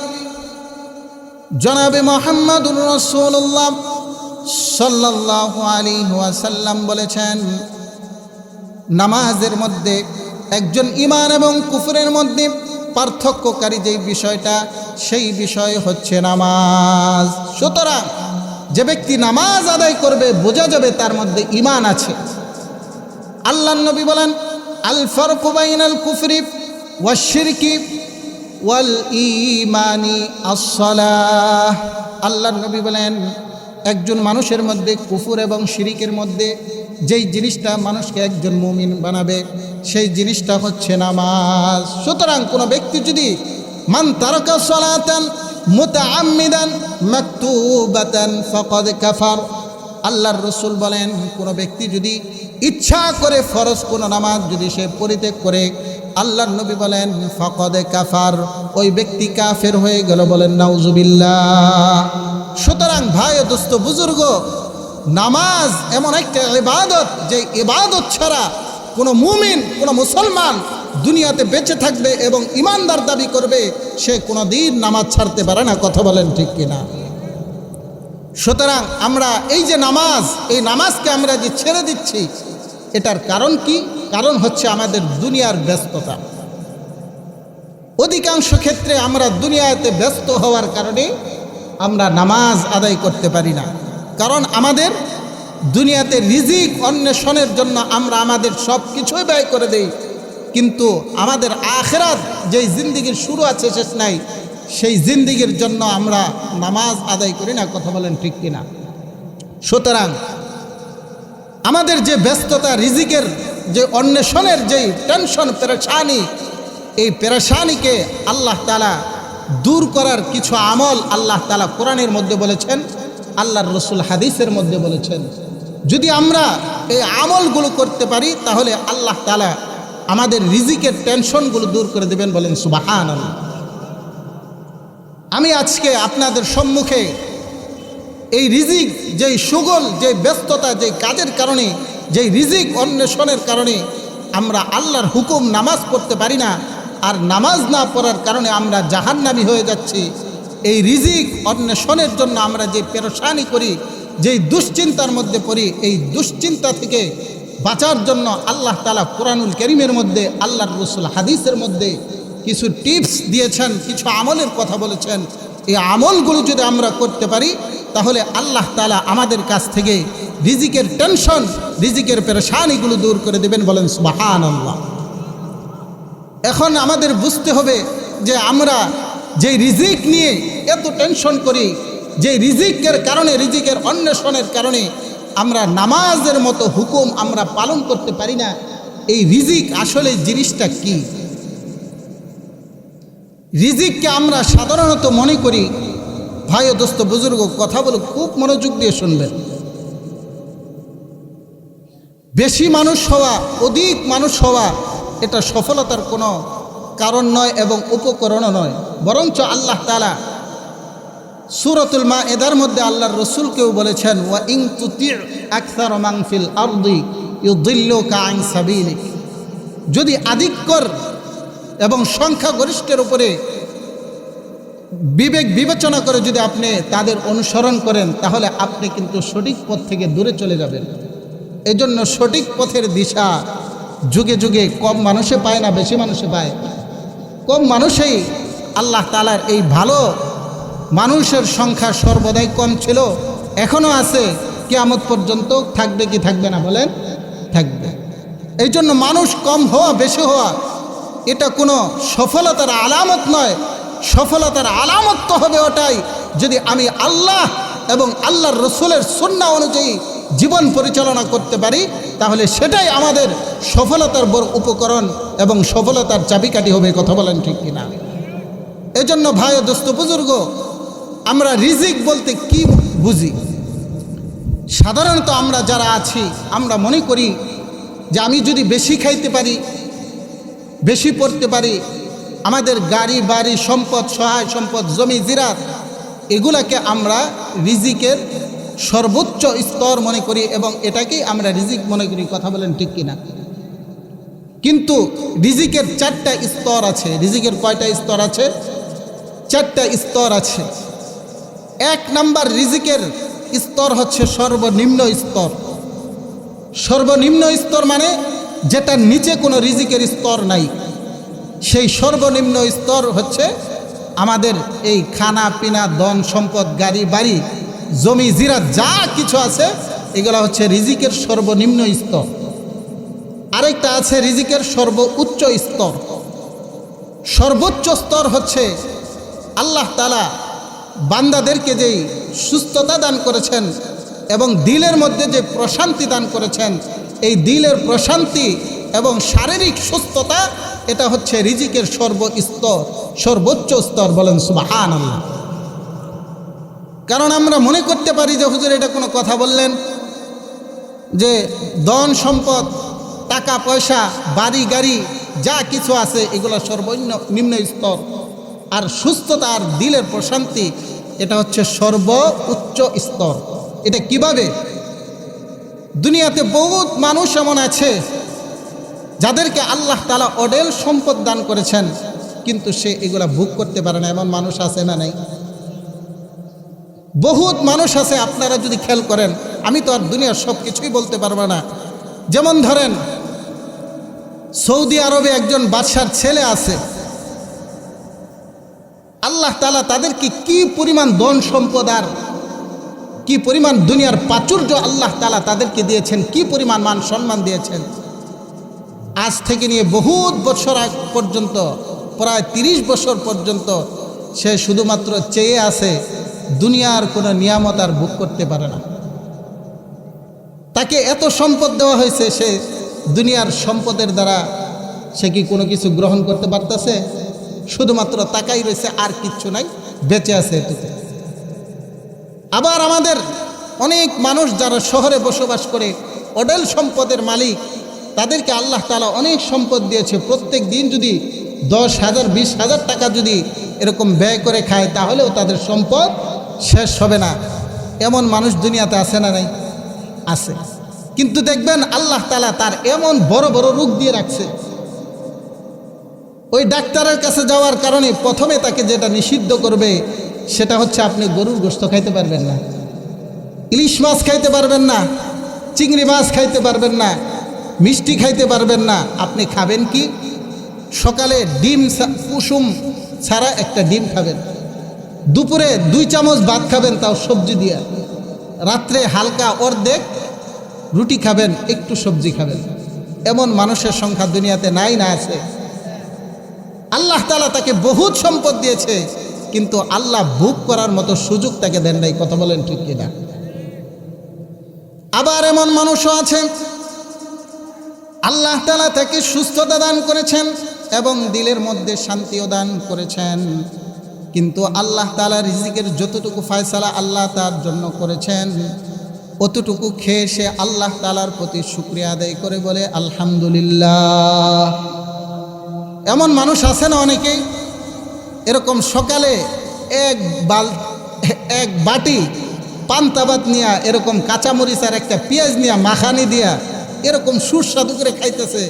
জনাবে মুহাম্মদুর রাসূলুল্লাহ সাল্লাল্লাহু আলাইহি ওয়াসাল্লাম বলেছেন, নামাজের মধ্যে একজন ঈমান এবং কুফরের মধ্যে পার্থক্যকারী যেই বিষয়টা, সেই বিষয় হচ্ছে নামাজ। সুতরাং যে ব্যক্তি নামাজ আদায় করবে, বোঝা যাবে তার মধ্যে ঈমান আছে। আল্লাহর নবী বলেন, আল ফারকু বাইনাল কুফরি ওয়াশ শিরকি ওয়াল ঈমানি আস-সালাহ। আল্লাহর নবী বলেন, একজন মানুষের মধ্যে কুফর এবং শিরিকের মধ্যে যেই জিনিসটা মানুষকে একজন মুমিন বানাবে, সেই জিনিসটা হচ্ছে নামাজ। সুতরাং কোনো ব্যক্তি যদি মান তারাকা সালাতান মুতাআম্মিদান মাকতুবাতান ফাকাদ কাফার, আল্লাহর রাসূল বলেন, কোনো ব্যক্তি যদি ইচ্ছা করে ফরজ কোনো নামাজ যদি সে পরিত্যাগ করে, আল্লাহর নবী বলেন ফাকাদ কাফার, ওই ব্যক্তি কাফের হয়ে গেল। বলেন নাউজুবিল্লাহ। সুতরাং ভাই ও দোস্ত বুজুর্গ, নামাজ এমন একটা ইবাদত, যে ইবাদত ছাড়া কোনো মুমিন, কোনো মুসলমান দুনিয়াতে বেঁচে থাকবে এবং ইমানদার দাবি করবে, সে কোনো দিন নামাজ ছাড়তে পারে না। কথা বলেন ঠিক কিনা? সুতরাং আমরা এই যে নামাজ, এই নামাজকে আমরা যে ছেড়ে দিচ্ছি, এটার কারণ কি? কারণ হচ্ছে আমাদের দুনিয়ার ব্যস্ততা। অধিকাংশ ক্ষেত্রে আমরা দুনিয়াতে ব্যস্ত হওয়ার কারণে আমরা নামাজ আদায় করতে পারি না। কারণ আমাদের দুনিয়াতে রিজিক অন্বেষণের জন্য আমরা আমাদের সব কিছুই ব্যয় করে দেই, কিন্তু আমাদের আখিরাত যেই জিন্দিগির শুরু আছে শেষ নাই, সেই জিন্দিগির জন্য আমরা নামাজ আদায় করি না। কথা বলেন ঠিক কিনা? সুতরাং আমাদের যে ব্যস্ততা, রিজিকের যে অন্বেষণের যেই টেনশন, পেরেশানি, এই পেরেশানিকে আল্লাহ তাআলা দূর করার কিছু আমল আল্লাহ তাআলা কোরআনের মধ্যে বলেছেন, আল্লাহর রাসূল হাদিসের মধ্যে বলেছেন। যদি আমরা এই আমলগুলো করতে পারি, তাহলে আল্লাহ তাআলা আমাদের রিজিকের টেনশনগুলো দূর করে দেবেন। বলেন সুবহানাল্লাহ। আমি আজকে আপনাদের সম্মুখে এই রিজিক, যেই সুগল, যেই ব্যস্ততা, যেই কাজের কারণে, যেই রিজিক অন্বেষণের কারণে আমরা আল্লাহর হুকুম নামাজ পড়তে পারি না, আর নামাজ না পড়ার কারণে আমরা জাহান্নামী হয়ে যাচ্ছি, এই রিজিক অন্বেষণের জন্য আমরা যে পেরেশানি করি, যেই দুশ্চিন্তার মধ্যে পড়ি, এই দুশ্চিন্তা থেকে বাঁচার জন্য আল্লাহ তাআলা কোরআনুল কারীমের মধ্যে, আল্লাহর রাসূল হাদিসের মধ্যে কিছু টিপস দিয়েছেন, কিছু আমলের কথা বলেছেন। এই আমলগুলো যদি আমরা করতে পারি, তাহলে আল্লাহ তাআলা আমাদের কাছ থেকে রিজিকের টেনশন, রিজিকের পেরেশানিগুলো দূর করে দেবেন। বলেন সুবহানাল্লাহ। এখন আমাদের বুঝতে হবে যে আমরা যেই রিজিক নিয়ে এত টেনশন করি, যে রিজিকের কারণে, রিজিকের অন্বেষণের কারণে আমরা নামাজের মতো হুকুম আমরা পালন করতে পারি না, এই রিজিক আসলে জিনিসটা কি? রিজিককে আমরা সাধারণত মনে করি, ভাই ও দোস্ত বুজুর্গ, কথাগুলো খুব মনোযোগ দিয়ে শুনবেন। বেশি মানুষ হওয়া, অধিক মানুষ হওয়া, এটা সফলতার কোনো কারণ নয় এবং উপকরণও নয়। বরঞ্চ আল্লাহ তাআলা সূরাতুল মায়েদার মধ্যে আল্লাহর রাসূলকেও বলেছেন, ওয়া ইন তুতি' আকসারা মান ফিল আরদি ইউদিল্লুকা আন সাবিলিক। যদি আধিক্যর এবং সংখ্যাগরিষ্ঠের উপরে বিবেক বিবেচনা করে যদি আপনি তাদের অনুসরণ করেন, তাহলে আপনি কিন্তু সঠিক পথ থেকে দূরে চলে যাবেন। এজন্য সঠিক পথের দিশা যুগে যুগে কম মানুষে পায় না, বেশি মানুষে পায়? কম মানুষেই আল্লাহ তাআলার এই ভালো মানুষের সংখ্যা সর্বদাই কম ছিল, এখনও আছে, কিয়ামত পর্যন্ত থাকবে কি থাকবে না বলেন? থাকবে। এই জন্য মানুষ কম হওয়া বেশি হওয়া এটা কোনো সফলতার আলামত নয়। সফলতার আলামত তো হবে ওটাই যদি আমি আল্লাহ এবং আল্লাহর রসুলের সুন্নাহ অনুযায়ী জীবন পরিচালনা করতে পারি, তাহলে সেটাই আমাদের সফলতার বড় উপকরণ এবং সফলতার চাবিকাঠি হবে। কথা বলেন ঠিক কিনা? এই জন্য ভাই ও দোস্ত বুজুর্গ, আমরা রিজিক বলতে কি বুঝি? সাধারণত আমরা যারা আছি আমরা মনে করি যে আমি যদি বেশি খাইতে পারি, বেশি পড়তে পারি, আমাদের গাড়ি বাড়ি সম্পদ, সহায় সম্পদ, জমি জিরাত, এগুলাকে আমরা রিজিকের সর্বোচ্চ স্তর মনে করি এবং এটাকেই আমরা রিজিক মনে করি। কথা বলেন ঠিক কিনা? কিন্তু রিজিকের 4টা স্তর আছে। রিজিকের কয়টা স্তর আছে? 4টা স্তর আছে। 1 নাম্বার রিজিকের স্তর হচ্ছে সর্বনিম্ন স্তর। সর্বনিম্ন স্তর মানে যেটার নিচে কোনো রিজিকের স্তর নাই। সেই সর্বনিম্ন স্তর হচ্ছে আমাদের এই খানা পিনা, ধন সম্পদ, গাড়ি বাড়ি, জমি জিরাত যা কিছু আছে, এগুলো হচ্ছে রিজিকের সর্বনিম্ন স্তর। আরেকটা আছে রিজিকের সর্বোচ্চ স্তর। সর্বোচ্চ স্তর হচ্ছে আল্লাহ তাআলা বান্দাদেরকে যেই সুস্থতা দান করেছেন এবং দিলের মধ্যে যে প্রশান্তি দান করেছেন, এই দিলের প্রশান্তি এবং শারীরিক সুস্থতা, এটা হচ্ছে রিজিকের সর্বোচ্চ স্তর। বলেন সুবহানাল্লাহ। কারণ আমরা মনে করতে পারি যে হুজুর এটা কোনো কথা বললেন যে ধন সম্পদ, টাকা পয়সা, বাড়ি গাড়ি যা কিছু আছে এগুলো সর্বনিম্ন স্তর, আর সুস্থতা আর দিলের প্রশান্তি এটা হচ্ছে সর্বোচ্চ স্তর। এটা কিভাবে? দুনিয়াতে বহুত মানুষ এমন আছে যাদেরকে আল্লাহ তাআলা অঢেল সম্পদ দান করেছেন, কিন্তু সে এগুলা ভোগ করতে পারে না। এমন মানুষ আছে না নাই? বহুত মানুষ আছে। আপনারা যদি খেয়াল করেন, আমি তো আর দুনিয়ার সব কিছুই বলতে পারবো না। যেমন ধরেন, সৌদি আরবে একজন বাদশার ছেলে আছে। আল্লাহ তাআলা তাদেরকে কি পরিমাণ ধন সম্পদ আর কি পরিমাণ দুনিয়ার প্রাচুর্য আল্লাহ তাআলা তাদেরকে দিয়েছেন, কি পরিমাণ মান সম্মান দিয়েছেন। আজ থেকে নিয়ে বহুত বছর আগ পর্যন্ত, প্রায় 30 বছর পর্যন্ত সে শুধুমাত্র চেয়ে আছে, দুনিয়ার কোনো নিয়ামত আর ভোগ করতে পারে না। তাকে এত সম্পদ দেওয়া হয়েছে, সে দুনিয়ার সম্পদের দ্বারা সে কি কোনো কিছু গ্রহণ করতে পারতেছে? শুধুমাত্র তাকাই রয়েছে, আর কিচ্ছু নাই, বেঁচে আছে এটুকু। আবার আমাদের অনেক মানুষ যারা শহরে বসবাস করে, অঢেল সম্পদের মালিক, তাদেরকে আল্লাহ তাআলা অনেক সম্পদ দিয়েছে। প্রত্যেক দিন যদি 10,000 20,000 টাকা যদি এরকম ব্যয় করে খায়, তাহলেও তাদের সম্পদ শেষ হবে না। এমন মানুষ দুনিয়াতে আছে না নাই? আছে। কিন্তু দেখবেন আল্লাহ তাআলা তার এমন বড় বড় রোগ দিয়ে রাখছে, ওই ডাক্তারের কাছে যাওয়ার কারণে প্রথমে তাকে যেটা নিষিদ্ধ করবে সেটা হচ্ছে আপনি গরুর গোশত খাইতে পারবেন না, ইলিশ মাছ খাইতে পারবেন না, চিংড়ি মাছ খাইতে পারবেন না, মিষ্টি খাইতে পারবেন না। আপনি খাবেন কি? সকালে ডিম, কুসুম ছাড়া একটা ডিম খাবেন, দুপুরে 2 চামচ ভাত খাবেন, তাও সবজি দিয়া, রাত্রে হালকা অর্ধেক রুটি খাবেন, একটু সবজি খাবেন। এমন মানুষের সংখ্যা দুনিয়াতে নাই না আছে? আল্লাহ তাআলা তাকে বহুত সম্পদ দিয়েছে, কিন্তু আল্লাহ ভোগ করার মতো সুযোগ তাকে দেন নাই। কথা বলেন ঠিক কিনা? আবার এমন মানুষও আছে আল্লাহ তাআলা তাকে সুস্থতা দান করেছেন এবং দিলের মধ্যে শান্তিও দান করেছেন, কিন্তু আল্লাহ তাআলা রিজিকের যতটুকু ফয়সালা আল্লাহ তার জন্য করেছেন, অতটুকু খেয়ে সে আল্লাহ তাআলার প্রতি শুকরিয়া আদায় করে বলে আলহামদুলিল্লাহ। এমন মানুষ আছে না অনেকেই? এরকম সকালে এক বাটি পান্তা ভাত নিয়া, এরকম কাঁচামরিচ আর একটা পেঁয়াজ নিয়া, মাখানি দিয়া এরকম সুস্বাদু করে খাইতেছে,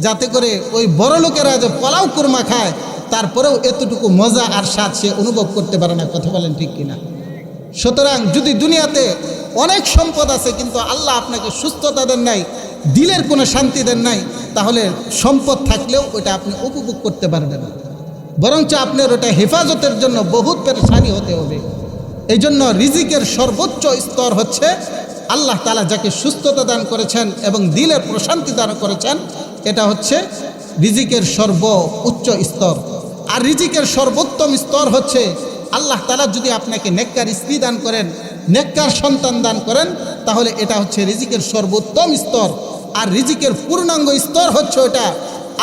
যাতে করে ওই বড় লোকেরা যে পোলাও কুরমা খায়, তারপরেও এতটুকু মজা আর স্বাদ সে অনুভব করতে পারে না। কথা বলেন ঠিক কিনা? সুতরাং যদি দুনিয়াতে অনেক সম্পদ আছে কিন্তু আল্লাহ আপনাকে সুস্থতা দেন নাই, দিলের কোনো শান্তি দেন নাই, তাহলে সম্পদ থাকলেও ওটা আপনি উপভোগ করতে পারবেন না। বরঞ্চ আপনার ওটা হেফাজতের জন্য বহুত পেরেশানি হতে হবে। এই জন্য রিজিকের সর্বোচ্চ স্তর হচ্ছে আল্লাহ তাআলা যাকে সুস্থতা দান করেছেন এবং দিলের প্রশান্তি দান করেছেন, এটা হচ্ছে রিজিকের সর্বোচ্চ স্তর। আর রিজিকের সর্বোত্তম স্তর হচ্ছে আল্লাহ তাআলা যদি আপনাকে নেককার স্ত্রী দান করেন, নেককার সন্তান দান করেন, তাহলে এটা হচ্ছে রিজিকের সর্বোত্তম স্তর। আর রিজিকের পূর্ণাঙ্গ স্তর হচ্ছে ওটা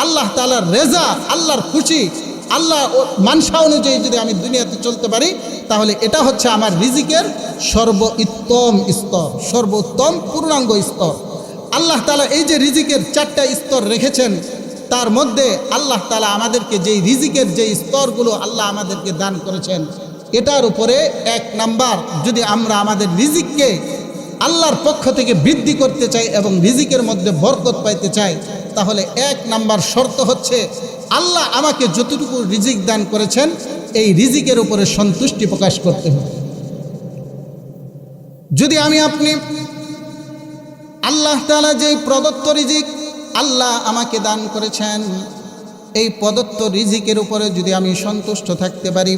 আল্লাহ তাআলার রেজা, আল্লাহর খুশি, আল্লাহ মানসা অনুযায়ী যদি আমি দুনিয়াতে চলতে পারি, তাহলে এটা হচ্ছে আমার রিজিকের সর্বোত্তম স্তর, সর্বোত্তম পূর্ণাঙ্গ স্তর। আল্লাহ তাআলা এই যে রিজিকের 4টা স্তর রেখেছেন, তার মধ্যে আল্লাহ তাআলা আমাদেরকে যেই রিজিকের যেই স্তরগুলো আল্লাহ আমাদেরকে দান করেছেন, এটার উপরে 1 নাম্বার, যদি আমরা আমাদের রিজিককে আল্লাহর পক্ষ থেকে বৃদ্ধি করতে চাই এবং রিজিকের মধ্যে বরকত পাইতে চাই, তাহলে 1 নাম্বার শর্ত হচ্ছে আল্লাহ আমাকে যতটুকু রিজিক দান করেছেন এই রিজিকের উপরে সন্তুষ্টি প্রকাশ করতে হবে। যদি আপনি আল্লাহ তাআলা যেই প্রদত্ত রিজিক আল্লাহ আমাকে দান করেছেন, এই প্রদত্ত রিজিকের উপরে যদি আমি সন্তুষ্ট থাকতে পারি,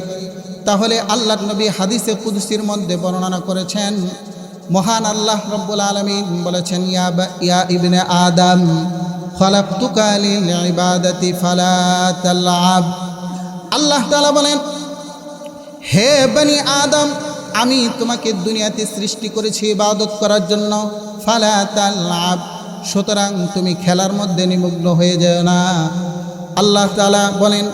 তাহলে আল্লাহর নবী হাদিসে কুদসির মধ্যে বর্ণনা করেছেন, মহান আল্লাহ রব্বুল আলামিন বলেছেন, ইয়া ইবনে আদম খালাকতুকা লিল ইবাদাতি ফালা তালআব। আল্লাহ তাআলা বলেন, হে বনি আদম, আমি তোমাকে দুনিয়াতে সৃষ্টি করেছি ইবাদত করার জন্য, ফালা তালআব, সুতরাং তুমি খেলার মধ্যে নিমগ্ন হয়ে যেও না। আল্লাহ তাআলা বলেন,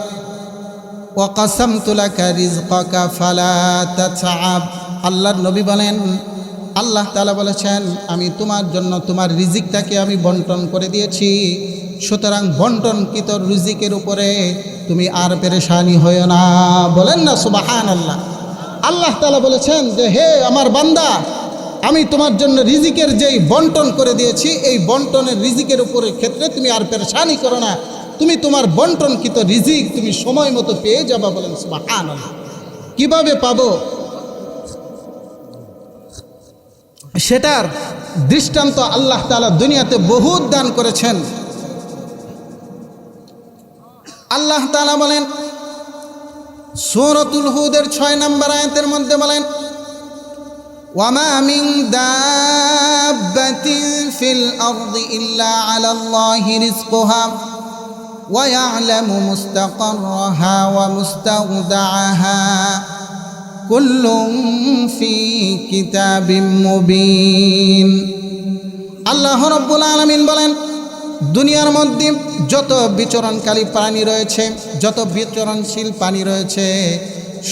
ওয়া কাসামতু লাকা রিজকাকা ফালা তাতআব। আল্লাহর নবী বলেন, আল্লাহ তাআলা বলেছেন, আমি তোমার জন্য তোমার রিজিকটাকে আমি বন্টন করে দিয়েছি, সুতরাং বন্টনকৃত রিজিকের উপরে তুমি আর পেরেশানি হয়ো না। বলেন না সুবহানাল্লাহ। আল্লাহ তাআলা বলেছেন যে, হে আমার বান্দা, আমি তোমার জন্য রিজিকের যেই বন্টন করে দিয়েছি, এই বন্টনের রিজিকের উপরে ক্ষেত্রে তুমি আর পেরেশানি করো না, তুমি তোমার বন্টনকৃত রিজিক তুমি সময় মতো পেয়ে যাবা। বলেন সুবহানাল্লাহ। কিভাবে পাবো সেটার দৃষ্টান্ত আল্লাহ তাআলা দুনিয়াতে বহুত দান করেছেন। আল্লাহ তাআলা বলেন সূরাতুল হুদের 6 নম্বর আয়াতের মধ্যে বলেন, ওয়ামা মিন দাব্বাতিন ফিল আরদি ইল্লা আলাল্লাহি রিজকুহা ওয়া ইয়ালামু মুস্তাকাররাহা ওয়া মুস্তাওদাআহা কুল্লুম ফি কিতাবিম মুবিন। আল্লাহ রাব্বুল আলামিন বলেন, দুনিয়ার মধ্যে যত বিচরণকারী প্রাণী রয়েছে, যত বিচরণশীল প্রাণী রয়েছে,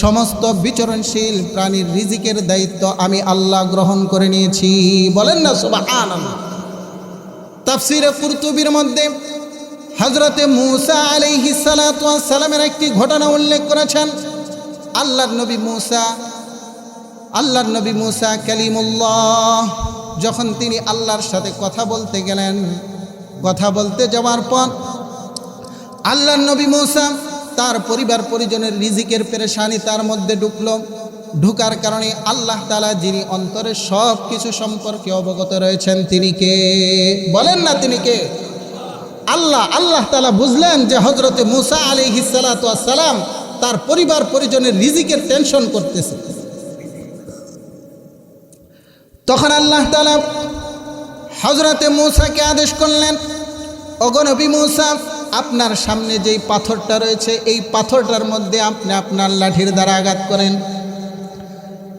সমস্ত বিচরণশীল প্রাণীর রিজিকের দায়িত্ব আমি আল্লাহ গ্রহণ করে নিয়েছি। বলেন না সুবহানাল্লাহ। তাফসীরে কুরতুবীর মধ্যে হযরতে মূসা আলাইহিস সালাতু ওয়াস সালামের একটি ঘটনা উল্লেখ করেছেন। আল্লাহর নবী মূসা কালিমুল্লাহ, যখন তিনি আল্লাহর সাথে কথা বলতে গেলেন, কথা বলতে যাওয়ার পর আল্লাহর নবী মূসা তার পরিবার পরিজনের রিজিকের পেরেশানি তার মধ্যে ঢুকার কারণে আল্লাহ তাআলা যিনি অন্তরের সব কিছু সম্পর্কে অবগত রয়েছেন, তিনি কে? বলেন না তিনি কে? আল্লাহ। আল্লাহ তাআলা বুঝলেন যে হযরতে মূসা আলাইহিস সালাতু ওয়াস সালাম তার পরিবার পরিজনের রিজিকের টেনশন করতেছে। তখন আল্লাহ তাআলা হযরতে মূসাকে আদেশ করলেন, ওগো নবী মূসা, আপনার সামনে যেই পাথরটা রয়েছে এই পাথরটার মধ্যে আপনি আপনার লাঠির দ্বারা আঘাত করেন।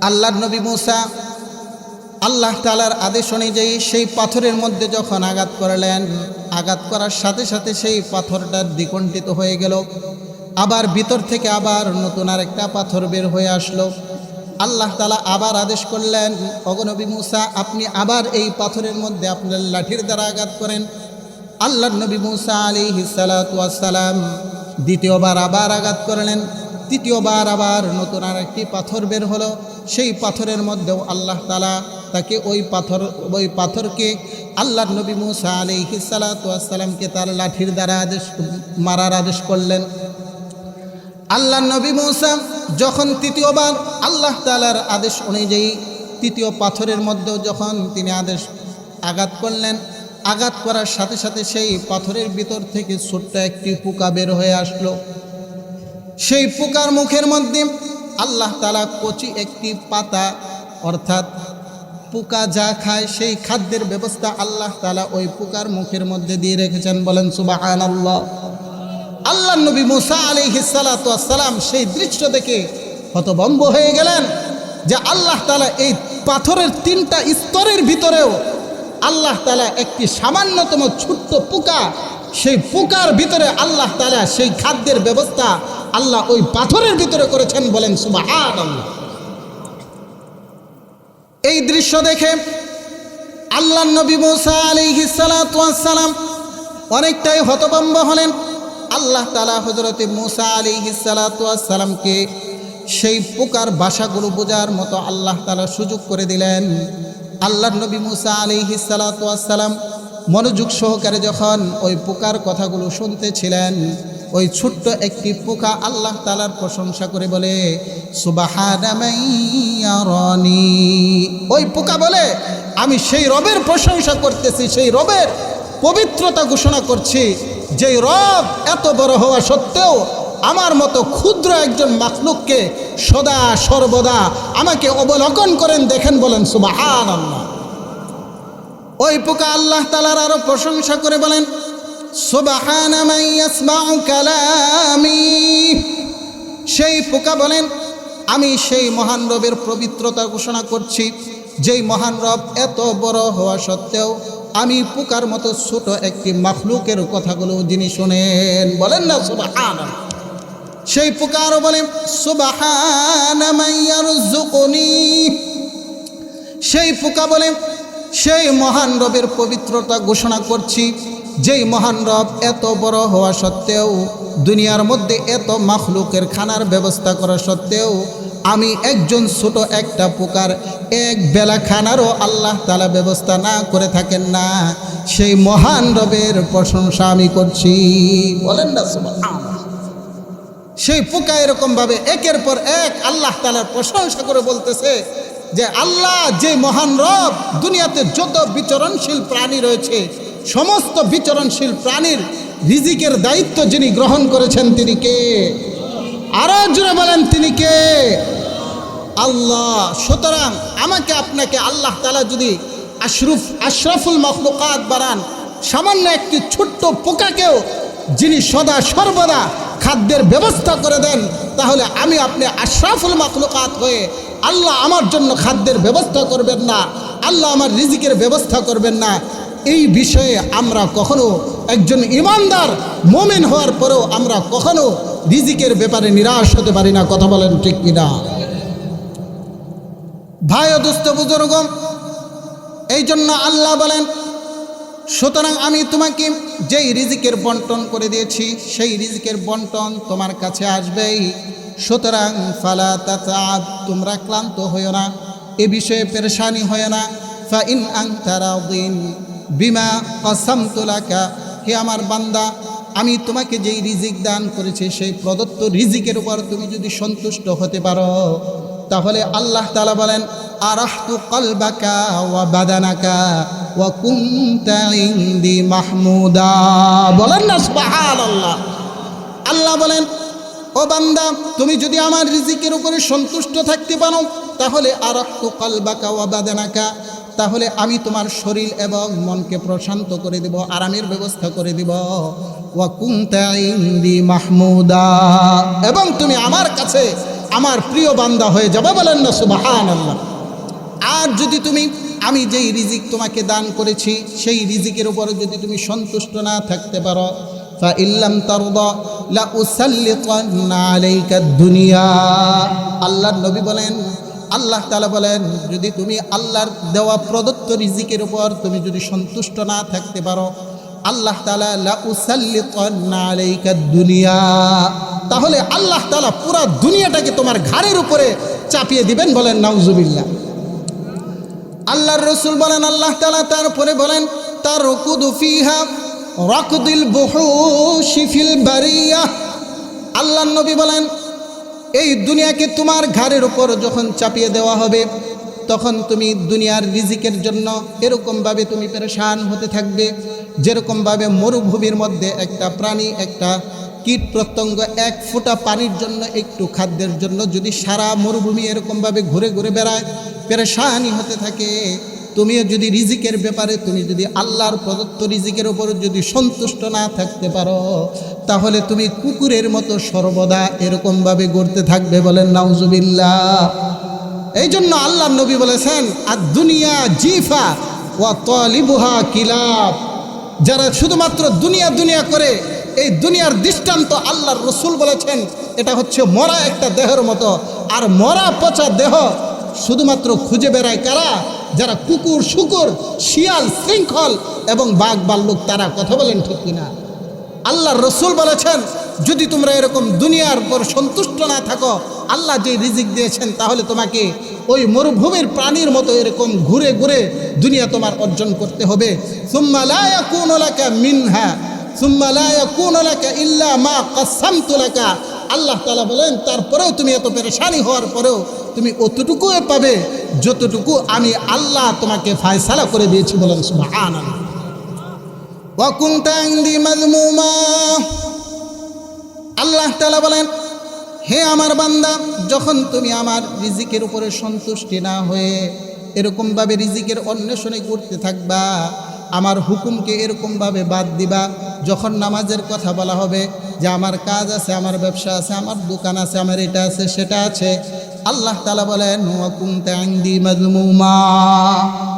আল্লাহর নবী মূসা আল্লাহ তাআলার আদেশ অনুযায়ী সেই পাথরের মধ্যে যখন আঘাত করলেন, আঘাত করার সাথে সাথে সেই পাথরটা দ্বিখণ্ডিত হয়ে গেল। আবার ভিতর থেকে আবার নতুন আরেকটা পাথর বের হয়ে আসলো। আল্লাহ তাআলা আবার আদেশ করলেন, ওগো নবী মূসা, আপনি আবার এই পাথরের মধ্যে আপনার লাঠির দ্বারা আঘাত করেন। আল্লাহর নবী মূসা আলাইহিস সালাতু ওয়াস সালাম দ্বিতীয়বার আবার আঘাত করলেন। তৃতীয়বার আবার নতুন আরেকটি পাথর বের হলো। সেই পাথরের মধ্যেও আল্লাহ তাআলা তাকে ওই পাথরকে আল্লাহর নবী মূসা আলাইহিস সালাতু ওয়াস সালামকে তার লাঠির দ্বারা মারার আদেশ করলেন। আল্লাহর নবী মূসা যখন তৃতীয়বার আল্লাহ তাআলার আদেশ অনুযায়ী তৃতীয় পাথরের মধ্যেও যখন তিনি আঘাত করলেন, আঘাত করার সাথে সাথে সেই পাথরের ভিতর থেকে ছোট্ট একটি পোকা বের হয়ে আসলো। সেই পোকার মুখের মধ্যে আল্লাহ তাআলা কচি একটি পাতা, অর্থাৎ পোকা যা খায় সেই খাদ্যের ব্যবস্থা আল্লাহ তাআলা ওই পোকার মুখের মধ্যে দিয়ে রেখেছেন। বলেন সুবহানাল্লাহ। আল্লাহ নবী মুসা আলাইহিস সালাতু ওয়াস সালাম সেই দৃশ্য দেখে হতভম্ব হয়ে গেলেন যে আল্লাহ তাআলা এই পাথরের 3টা স্তরের ভিতরেও আল্লাহ তাআলা একটি সামান্যতম ছোট্ট পোকা, সেই পোকার ভিতরে আল্লাহ তাআলা সেই খাদ্যের ব্যবস্থা আল্লাহ ওই পাথরের ভিতরে করেছেন। বলেন সুবহানাল্লাহ। এই দৃশ্য দেখে আল্লাহ নবী মুসা আলাইহিস সালাতু ওয়াস সালাম অনেকটাই হতভম্ব হলেন। আল্লাহ তাআলা হযরতে মুসা আলাইহিস সালাতু ওয়াস সালামকে সেই পোকার ভাষাগুলো বোঝার মতো আল্লাহ তাআলা সুযোগ করে দিলেন। আল্লাহ নবী মুসা আলাইহিস সালাতু ওয়াস সালাম মনোযোগ সহকারে যখন ওই পোকার কথাগুলো শুনতেছিলেন, ওই ছোট্ট একটি পোকা আল্লাহ তাআলার প্রশংসা করে বলে সুবহানা মান ইয়ারানি। ওই পোকা বলে আমি সেই রবের প্রশংসা করতেছি, সেই রবের পবিত্রতা ঘোষণা করছি, যেই রব এত বড় হওয়া সত্ত্বেও আমার মতো ক্ষুদ্র একজন মাখলুককে সদা সর্বদা আমাকে অবলোকন করেন দেখেন। বলেন সুবহানাল্লাহ। ওই পোকা আল্লাহ তাআলার আরো প্রশংসা করে বলেন সুবহানা মান ইয়াসমাউ কালামি। সেই পোকা বলেন আমি সেই মহান রবের পবিত্রতা ঘোষণা করছি, যেই মহান রব এত বড় হওয়া সত্ত্বেও আমি পোকার মতো ছোট একটি মাখলুকের কথাগুলো যিনি শোনেন। বলেন না সুবহানাল্লাহ। সেই পোকা আরো বলেন সুবহানা মান ইয়ারযুকুনি। সেই পোকা বলে সেই মহান রবের পবিত্রতা ঘোষণা করছি, যেই মহান রব এত বড় হওয়া সত্ত্বেও দুনিয়ার মধ্যে এত মাখলুকের খানার ব্যবস্থা করা সত্ত্বেও আমি একজন ছোট একটা পোকার এক বেলা খানারও আল্লাহ তাআলা ব্যবস্থা না করে থাকেন না, সেই মহান রবের প্রশংসা আমি করছি। বলেন না সুবহানাল্লাহ। সেই পোকা এরকমভাবে একের পর এক আল্লাহ তাআলার প্রশংসা করে বলতেছে যে আল্লাহ যে মহান রব, দুনিয়াতে যত বিচরণশীল প্রাণী রয়েছে সমস্ত বিচরণশীল প্রাণীর রিজিকের দায়িত্ব যিনি গ্রহণ করেছেন তিনি কে? আরো জোরে বলেন তিনি কে? আল্লাহ। সুতরাং আমাকে আপনাকে আল্লাহ তাআলা যদি আশরাফুল মাখলুকাত বানান, সামান্য একটি ছোট্ট পোকাকেও যিনি সদা সর্বদা খাদ্যের ব্যবস্থা করে দেন, তাহলে আমি আপনি আশরাফুল মাখলুকাত হয়ে আল্লাহ আমার জন্য খাদ্যের ব্যবস্থা করবেন না, আল্লাহ আমার রিজিকের ব্যবস্থা করবেন না, এই বিষয়ে আমরা কখনো একজন ইমানদার মুমিন হওয়ার পরেও আমরা কখনো রিজিকের ব্যাপারে নিরাশ হতে পারি না। কথা বলেন ঠিক কিনা? ভাই ও দোস্ত বুজুর্গ, এই জন্য আল্লাহ বলেন সুতরাং আমি তোমাকে যেই রিজিকের বন্টন করে দিয়েছি সেই রিজিকের বন্টন তোমার কাছে আসবেই। সুতরাং ফালা তাতাব, তোমরা ক্লান্ত হইও না, এ বিষয়ে পেরেশানি হয় না। ফা ইন আনতা রাদিন বিমা কাসামতু লাকা, হে আমার বান্দা আমি তোমাকে যেই রিজিক দান করেছি সেই প্রদত্ত রিজিকের উপর তুমি যদি সন্তুষ্ট হতে পারো, তাহলে আল্লাহ তাআলা বলেন আরাহতু কলবাকা ওয়া বাদানাকা ওয়া কুনতা ইনদি মাহমুদা। বলেন না সুবহানাল্লাহ। আল্লাহ বলেন ও বান্দা তুমি যদি আমার রিজিকের উপরে সন্তুষ্ট থাকতে পারো, তাহলে আরাহতু কলবাকা ওয়া বাদানাকা, তাহলে আমি তোমার শরীর এবং মনকে প্রশান্ত করে দেব, আরামের ব্যবস্থা করে দেব। ওয়া কুনতা ইনদি মাহমুদা, এবং তুমি আমার কাছে আমার প্রিয় বান্দা হয়ে যাবে। বলেন না সুবহানাল্লাহ। আর যদি তুমি আমি যেই রিজিক তোমাকে দান করেছি সেই রিজিকের উপরে যদি তুমি সন্তুষ্ট না থাকতে পারো, ফা ইল্লাম তারদা লা উসাল্লিতান্না আলাইকা দুনিয়া। আল্লাহর নবী বলেন, আল্লাহ তাআলা বলেন যদি তুমি আল্লাহর দেওয়া প্রদত্ত রিজিকের উপর তুমি যদি সন্তুষ্ট না থাকতে পারো, আল্লাহ তাআলা লা উসাল্লিতান্না আলাইকা দুনিয়া, তাহলে আল্লাহ তাআলা পুরা দুনিয়াটাকে তোমার ঘাড়ের উপরে চাপিয়ে দিবেন। বলেন নাউজুবিল্লাহ। আল্লাহর রাসূল বলেন আল্লাহ তাআলা তারপরে বলেন তারকুদু ফিহা রাকদিল বুহুশি ফিল বারিয়া। আল্লাহর নবী বলেন এই দুনিয়াকে তোমার ঘাড়ের উপর যখন চাপিয়ে দেওয়া হবে তখন তুমি দুনিয়ার রিজিকের জন্য এরকমভাবে তুমি পেরেশান হতে থাকবে, যেরকমভাবে মরুভূমির মধ্যে একটা প্রাণী একটা কীট প্রত্যঙ্গ এক ফোঁটা পানির জন্য, একটু খাদ্যের জন্য যদি সারা মরুভূমি এরকমভাবে ঘুরে ঘুরে বেড়ায়, পেরেশানি হতে থাকে, তুমিও যদি রিজিকের ব্যাপারে তুমি যদি আল্লাহর প্রদত্ত রিজিকের ওপর যদি সন্তুষ্ট না থাকতে পারো, তাহলে তুমি কুকুরের মতো সর্বদা এরকমভাবে গড়তে থাকবে। বলেন নাউজুবিল্লাহ। এই জন্য আল্লাহর নবী বলেছেন, আর দুনিয়া জিফা ওয়া তালিবুহা কিলাব। যারা শুধুমাত্র দুনিয়া দুনিয়া করে, এই দুনিয়ার দৃষ্টান্ত আল্লাহর রসুল বলেছেন এটা হচ্ছে মরা একটা দেহের মতো। আর মরা পচা দেহ শুধুমাত্র খুঁজে বেড়ায় কারা? যারা কুকুর, শুকুর, শিয়াল, শৃঙ্খল এবং বাঘ ভাল্লুক। তারা কথা বলেন ঠিক কিনা? আল্লাহর রসুল বলেছেন, যদি তোমরা এরকম দুনিয়ার পর সন্তুষ্ট না থাকো, আল্লাহ যে রিজিক দিয়েছেন, তাহলে তোমাকে ওই মরুভূমির প্রাণীর মতো এরকম ঘুরে ঘুরে দুনিয়া তোমার অর্জন করতে হবে। সুম্মা লা ইয়াকুনু লাকা মিনহা সুম্মা লা ইয়াকুনু লাকা ইল্লা মা কাসসামতু লাকা। আল্লাহ তাআলা বলেন, তারপরেও তুমি এত পেরেশানি হওয়ার পরেও তুমি অতটুকুই পাবে যতটুকু আমি আল্লাহ তোমাকে ফয়সালা করে দিয়েছি। বলেন সুবহানাল্লাহ। ওয়া কুনতা ইনদি মাযমুমা। আল্লাহ তাআলা বলেন, হে আমার বান্দা, যখন তুমি আমার রিজিকের উপরে সন্তুষ্টি না হয়ে এরকমভাবে রিজিকের অন্বেষণে ঘুরতে থাকবা, আমার হুকুমকে এরকমভাবে বাদ দিবা, যখন নামাজের কথা বলা হবে যে আমার কাজ আছে, আমার ব্যবসা আছে, আমার দোকান আছে, আমার এটা আছে, সেটা আছে, আল্লাহ তাআলা বলেন ওয়া কুনতা ইনদি মাযমুমা,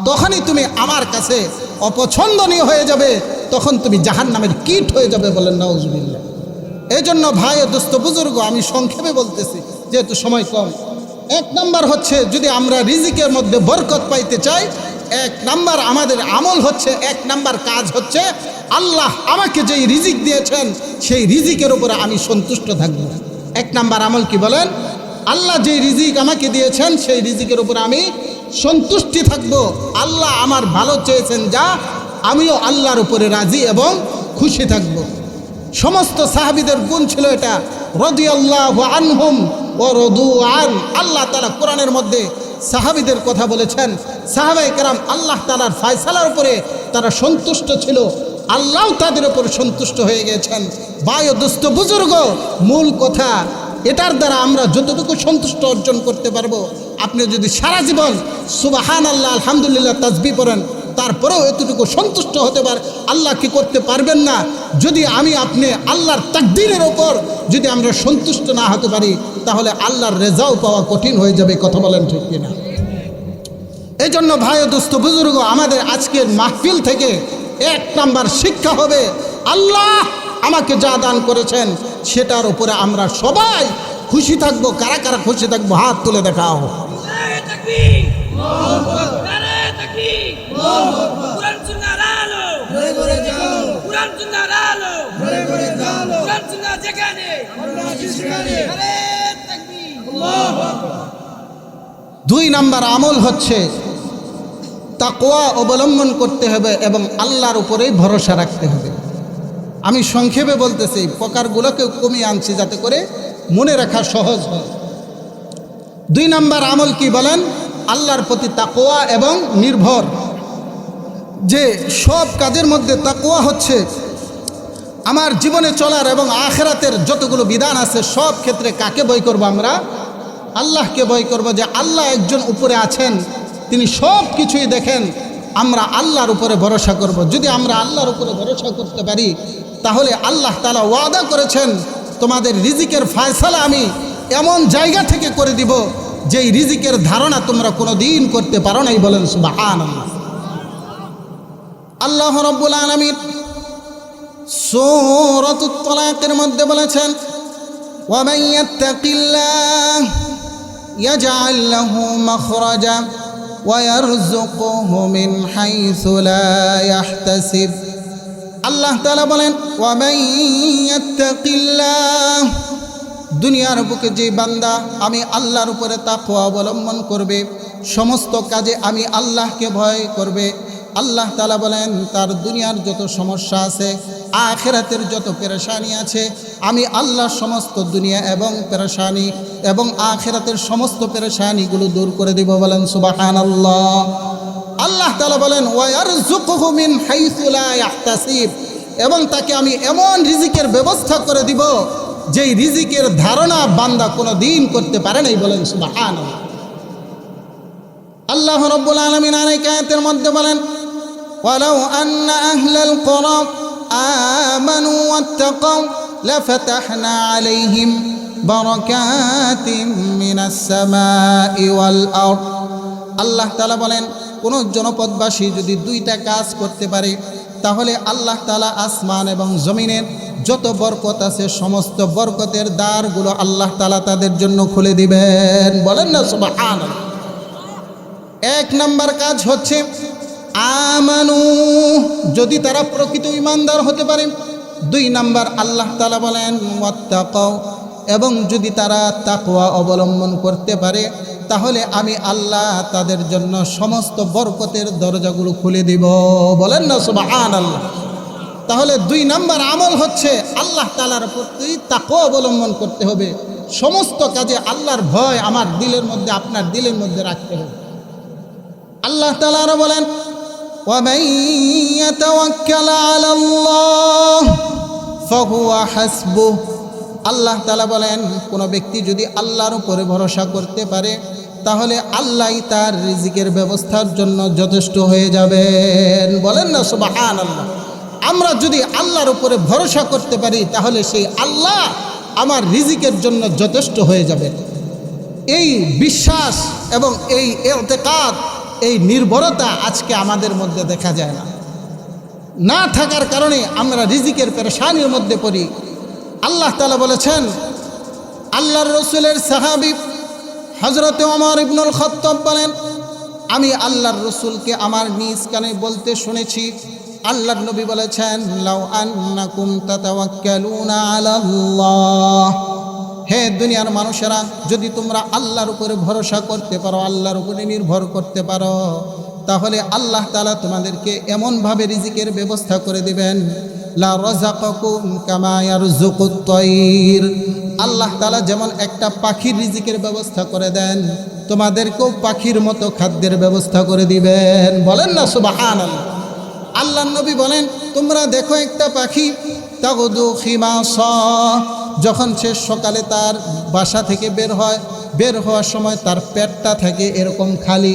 তখনই তুমি আমার কাছে অপছন্দনীয় হয়ে যাবে, তখন তুমি জাহান্নামের কীট হয়ে যাবে। বলেন নাউজুবিল্লাহ। এই জন্য ভাই ও দোস্ত বুজুর্গ, আমি সংক্ষেপে বলতেছি যেহেতু সময় কম। এক নাম্বার হচ্ছে, যদি আমরা রিজিকের মধ্যে বরকত পাইতে চাই, এক নাম্বার আমাদের আমল হচ্ছে, এক নাম্বার কাজ হচ্ছে, আল্লাহ আমাকে যেই রিজিক দিয়েছেন সেই রিজিকের উপরে আমি সন্তুষ্ট থাকব। এক নাম্বার আমল কি বলেন? আল্লাহ যেই রিজিক আমাকে দিয়েছেন সেই রিজিকের উপরে আমি সন্তুষ্টি থাকব। আল্লাহ আমার ভালো চেয়েছেন যা, আমিও আল্লাহর উপরে রাজি এবং খুশি থাকব। সমস্ত সাহাবীদের গুণ ছিল এটা, রাদিয়াল্লাহু আনহুম ওয়া রাদু আন। আল্লাহ তাআলা কোরআনের মধ্যে সাহাবীদের কথা বলেছেন। সাহাবায়ে কেরাম আল্লাহ তাআলার ফয়সালার উপরে তারা সন্তুষ্ট ছিল, আল্লাহ তাদের উপর সন্তুষ্ট হয়ে গেছেন। ভাই ও দোস্ত বুজুর্গ, মূল কথা এটার দ্বারা আমরা যতটুকু সন্তুষ্ট অর্জন করতে পারবো, আপনি যদি সারা জীবন সুবহানাল্লাহ আলহামদুলিল্লাহ তাসবিহ পড়েন, তারপরেও এতটুকু সন্তুষ্ট হতে পার, আল্লাহ কি করতে পারবেন না? যদি আমি আপনি আল্লাহর তাকদীরের ওপর যদি আমরা সন্তুষ্ট না হতে পারি, তাহলে আল্লাহর রেজাও পাওয়া কঠিন হয়ে যাবে। কথা বলেন ঠিক কিনা? এই জন্য ভাই ও দোস্ত বুজুর্গ, আমাদের আজকের মাহফিল থেকে এক নাম্বার শিক্ষা হবে, আল্লাহ আমাকে যা দান করেছেন সেটার উপরে আমরা সবাই খুশি থাকবো। কারা কারা খুশি থাকবো হাত তুলে দেখাও। দুই নাম্বার আমল হচ্ছে তাকওয়া অবলম্বন করতে হবে এবং আল্লাহর উপরেই ভরসা রাখতে হবে। আমি সংক্ষেপে বলতেছি, প্রকারগুলোকে কমিয়ে আনছি যাতে করে মনে রাখা সহজ হয়। দুই নাম্বার আমল কি বলেন? আল্লাহর প্রতি তাকওয়া এবং নির্ভর। যে সব কাজের মধ্যে তাকওয়া হচ্ছে আমার জীবনে চলার এবং আখিরাতের যতগুলো বিধান আছে সব ক্ষেত্রে কাকে ভয় করব? আমরা আল্লাহকে ভয় করব, যে আল্লাহ একজন উপরে আছেন, তিনি সব কিছুই দেখেন। আমরা আল্লাহর উপরে ভরসা করব। যদি আমরা আল্লাহর উপরে ভরসা করতে পারি, তাহলে আল্লাহ তাআলা ওয়াদা করেছেন তোমাদের রিজিকের ফয়সালা আমি এমন জায়গা থেকে করে দিব যেই রিজিকের ধারণা তোমরা কোনো দিন করতে পারো নাই। বলেন সুবহানাল্লাহ। আল্লাহ রাব্বুল আলামিন সূরাতুত তালাকের মধ্যে বলেছেন, ওয়া মান ইয়াত্তাকিল্লাহ ইয়াজআল লাহু মাখরাজা ওয়া ইয়ারযুকুহু মিন হাইসু লা ইয়াহতাসিব। আল্লাহ তাআলা বলেন, ওয়া মান ইয়াত্তাকিল্লাহ, দুনিয়ার বুকে যে বান্দা আমি আল্লাহর উপরে তাকওয়া অবলম্বন করবে, সমস্ত কাজে আমি আল্লাহকে ভয় করবে, আল্লাহ তাআলা বলেন তার দুনিয়ার যত সমস্যা আছে, আখিরাতের যত পেরেশানি আছে, আমি আল্লাহ সমস্ত দুনিয়া এবং পেরেশানি এবং আখিরাতের সমস্ত পেরেশানিগুলো দূর করে দিব। বলেন সুবহানাল্লাহ। আল্লাহ তাআলা বলেন ওয়া ইয়ারযুকুহু মিন হাইসু লা ইয়াহতাসিব, এবং তাকে আমি এমন রিজিকের ব্যবস্থা করে দিব যেই রিজিকের ধারণা বান্দা কোনো দিন করতে পারে নাই। বলেন সুবহানাল্লাহ। আল্লাহ রাব্বুল আলামিন আরেক আয়াতের মধ্যে বলেন, ওয়ালাউ আন্না আহলাল কুরা আমানু ওয়াত্তাকাউ লাফাতাহনা আলাইহিম বারাকাতিম মিনাস সামাই ওয়াল আরদ। আল্লাহ তাআলা বলেন, কোন জনপদবাসী যদি দুইটা কাজ করতে পারে তাহলে আল্লাহ তাআলা আসমান এবং জমিনের যত বরকত আছে সমস্ত বরকতের দ্বারগুলো আল্লাহ তাআলা তাদের জন্য খুলে দিবেন। বলেন না সুবহানাল্লাহ। এক নাম্বার কাজ হচ্ছে আমানু, যদি তারা প্রকৃত ঈমানদার হতে পারে। দুই নাম্বার আল্লাহ তাআলা বলেন ওয়াত্তাকাউ, এবং যদি তারা তাকওয়া অবলম্বন করতে পারে তাহলে আমি আল্লাহ তাদের জন্য সমস্ত বরকতের দরজাগুলো খুলে দিব। বলেন না সুবহানাল্লাহ। তাহলে দুই নাম্বার আমল হচ্ছে আল্লাহ তাআলার প্রতি তাকওয়া অবলম্বন করতে হবে। সমস্ত কাজে আল্লাহর ভয় আমার দিলের মধ্যে, আপনার দিলের মধ্যে রাখতে হবে। আল্লাহ তাআলা আরো বলেন, ওয়ামান ইয়াতাওয়াক্কাল আলাল্লাহ ফাহুয়া হাসবুহ। আল্লাহ তাআলা বলেন, কোনো ব্যক্তি যদি আল্লাহর উপরে ভরসা করতে পারে তাহলে আল্লাহই তার রিজিকের ব্যবস্থার জন্য যথেষ্ট হয়ে যাবেন। বলেন না সুবহানাল্লাহ। আমরা যদি আল্লাহর উপরে ভরসা করতে পারি তাহলে সেই আল্লাহ আমার রিজিকের জন্য যথেষ্ট হয়ে যাবেন। এই বিশ্বাস এবং এই ইতিকাদ, এই নির্ভরতা আজকে আমাদের মধ্যে দেখা যায় না। না থাকার কারণে আমরা রিজিকের পেরেশানির মধ্যে পড়ি। আল্লাহ তাআলা বলেছেন, আল্লাহর রসুলের সাহাবী হযরত ওমর ইবনুল খাত্তাব বলেন, আমি আল্লাহর রসুলকে আমার নিজ কানে বলতে শুনেছি, আল্লাহর নবী বলেছেন, লাউ আন্নাকুম তাতাওয়াক্কালুনা আলাল্লাহ, হে দুনিয়ার মানুষেরা, যদি তোমরা আল্লাহর উপরে ভরসা করতে পারো, আল্লাহর উপরে নির্ভর করতে পারো, তাহলে আল্লাহ তাআলা তোমাদেরকে এমনভাবে রিজিকের ব্যবস্থা করে দিবেন, লা রাযাকাকুম কামা ইয়ারযুকুত তায়র। আল্লাহ তাআলা যেমন একটা পাখির রিজিকের ব্যবস্থা করে দেন, তোমাদেরকেও পাখির মতো খাদ্যের ব্যবস্থা করে দিবেন। বলেন না সুবহানাল্লাহ। আল্লাহর নবী বলেন, তোমরা দেখো একটা পাখি তাগদু খিমাসা, যখন সে সকালে তার বাসা থেকে বের হওয়ার সময় তার পেটটা থাকে এরকম খালি,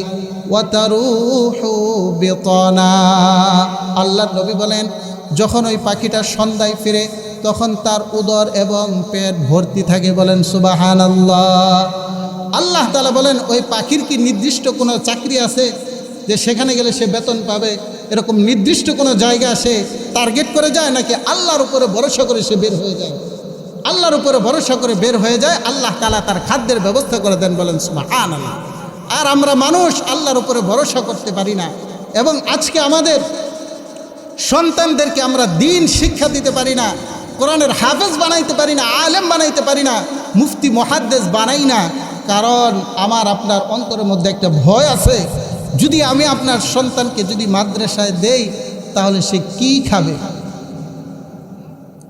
ওয়াতারুহু বিতানা। আল্লাহর নবী বলেন, যখন ওই পাখিটা সন্ধ্যায় ফিরে তখন তার উদর এবং পেট ভর্তি থাকে। বলেন সুবহানাল্লাহ। আল্লাহ তাআলা বলেন, ওই পাখির কি নির্দিষ্ট কোনো চাকরি আছে যে সেখানে গেলে সে বেতন পাবে? এরকম নির্দিষ্ট কোনো জায়গা সে টার্গেট করে যায়, নাকি আল্লাহর উপরে ভরসা করে সে বের হয়ে যায়? আল্লাহর উপরে ভরসা করে বের হয়ে যায়, আল্লাহ তাআলা তার খাদ্যের ব্যবস্থা করে দেন। বলেন সুবহানাল্লাহ। আর আমরা মানুষ আল্লাহর উপরে ভরসা করতে পারি না, এবং আজকে আমাদের সন্তানদেরকে আমরা দিন শিক্ষা দিতে পারি না, কোরআনের হাফেজ বানাইতে পারি না, আলেম বানাইতে পারি না, মুফতি মুহাদ্দিস বানাই না। কারণ আমার আপনার অন্তরের মধ্যে একটা ভয় আছে, যদি আমি আপনার সন্তানকে যদি মাদ্রাসায় দেই তাহলে সে কি খাবে?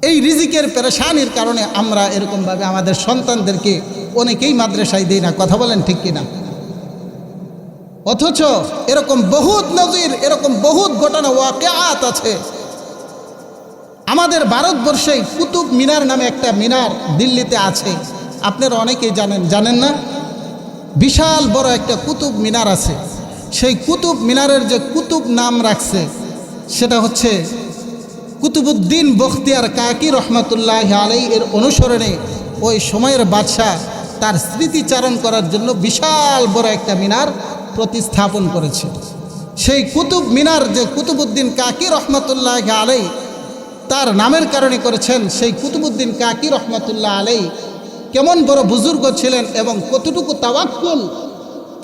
এই রিজিকের পেরেশানির কারণে আমরা এরকমভাবে আমাদের সন্তানদেরকে অনেকেই মাদ্রাসায় দেই না। কথা বলেন ঠিক কিনা? অথচ এরকম বহুত নজির, এরকম বহুত ঘটনা ওয়াকিআত আছে। আমাদের ভারতবর্ষে কুতুব মিনার নামে একটা মিনার দিল্লিতে আছে, আপনারা অনেকেই জানেন না? বিশাল বড় একটা কুতুব মিনার আছে। সেই কুতুব মিনারের যে কুতুব নাম রাখছে সেটা হচ্ছে কুতুবউদ্দিন বখতিয়ার কাকি রহমতুল্লাহ আলাইহি এর অনুসরণে ওই সময়ের বাদশাহ তার স্মৃতিচারণ করার জন্য বিশাল বড় একটা মিনার প্রতিস্থাপন করেছে। সেই কুতুব মিনার যে কুতুবউদ্দিন কাকি রহমতুল্লাহ আলাইহি তার নামের কারণে করেছেন। সেই কুতুবউদ্দিন কাকি রহমতুল্লাহ আলাইহি কেমন বড় বুজুর্গ ছিলেন এবং কতটুকু তাওয়াক্কুল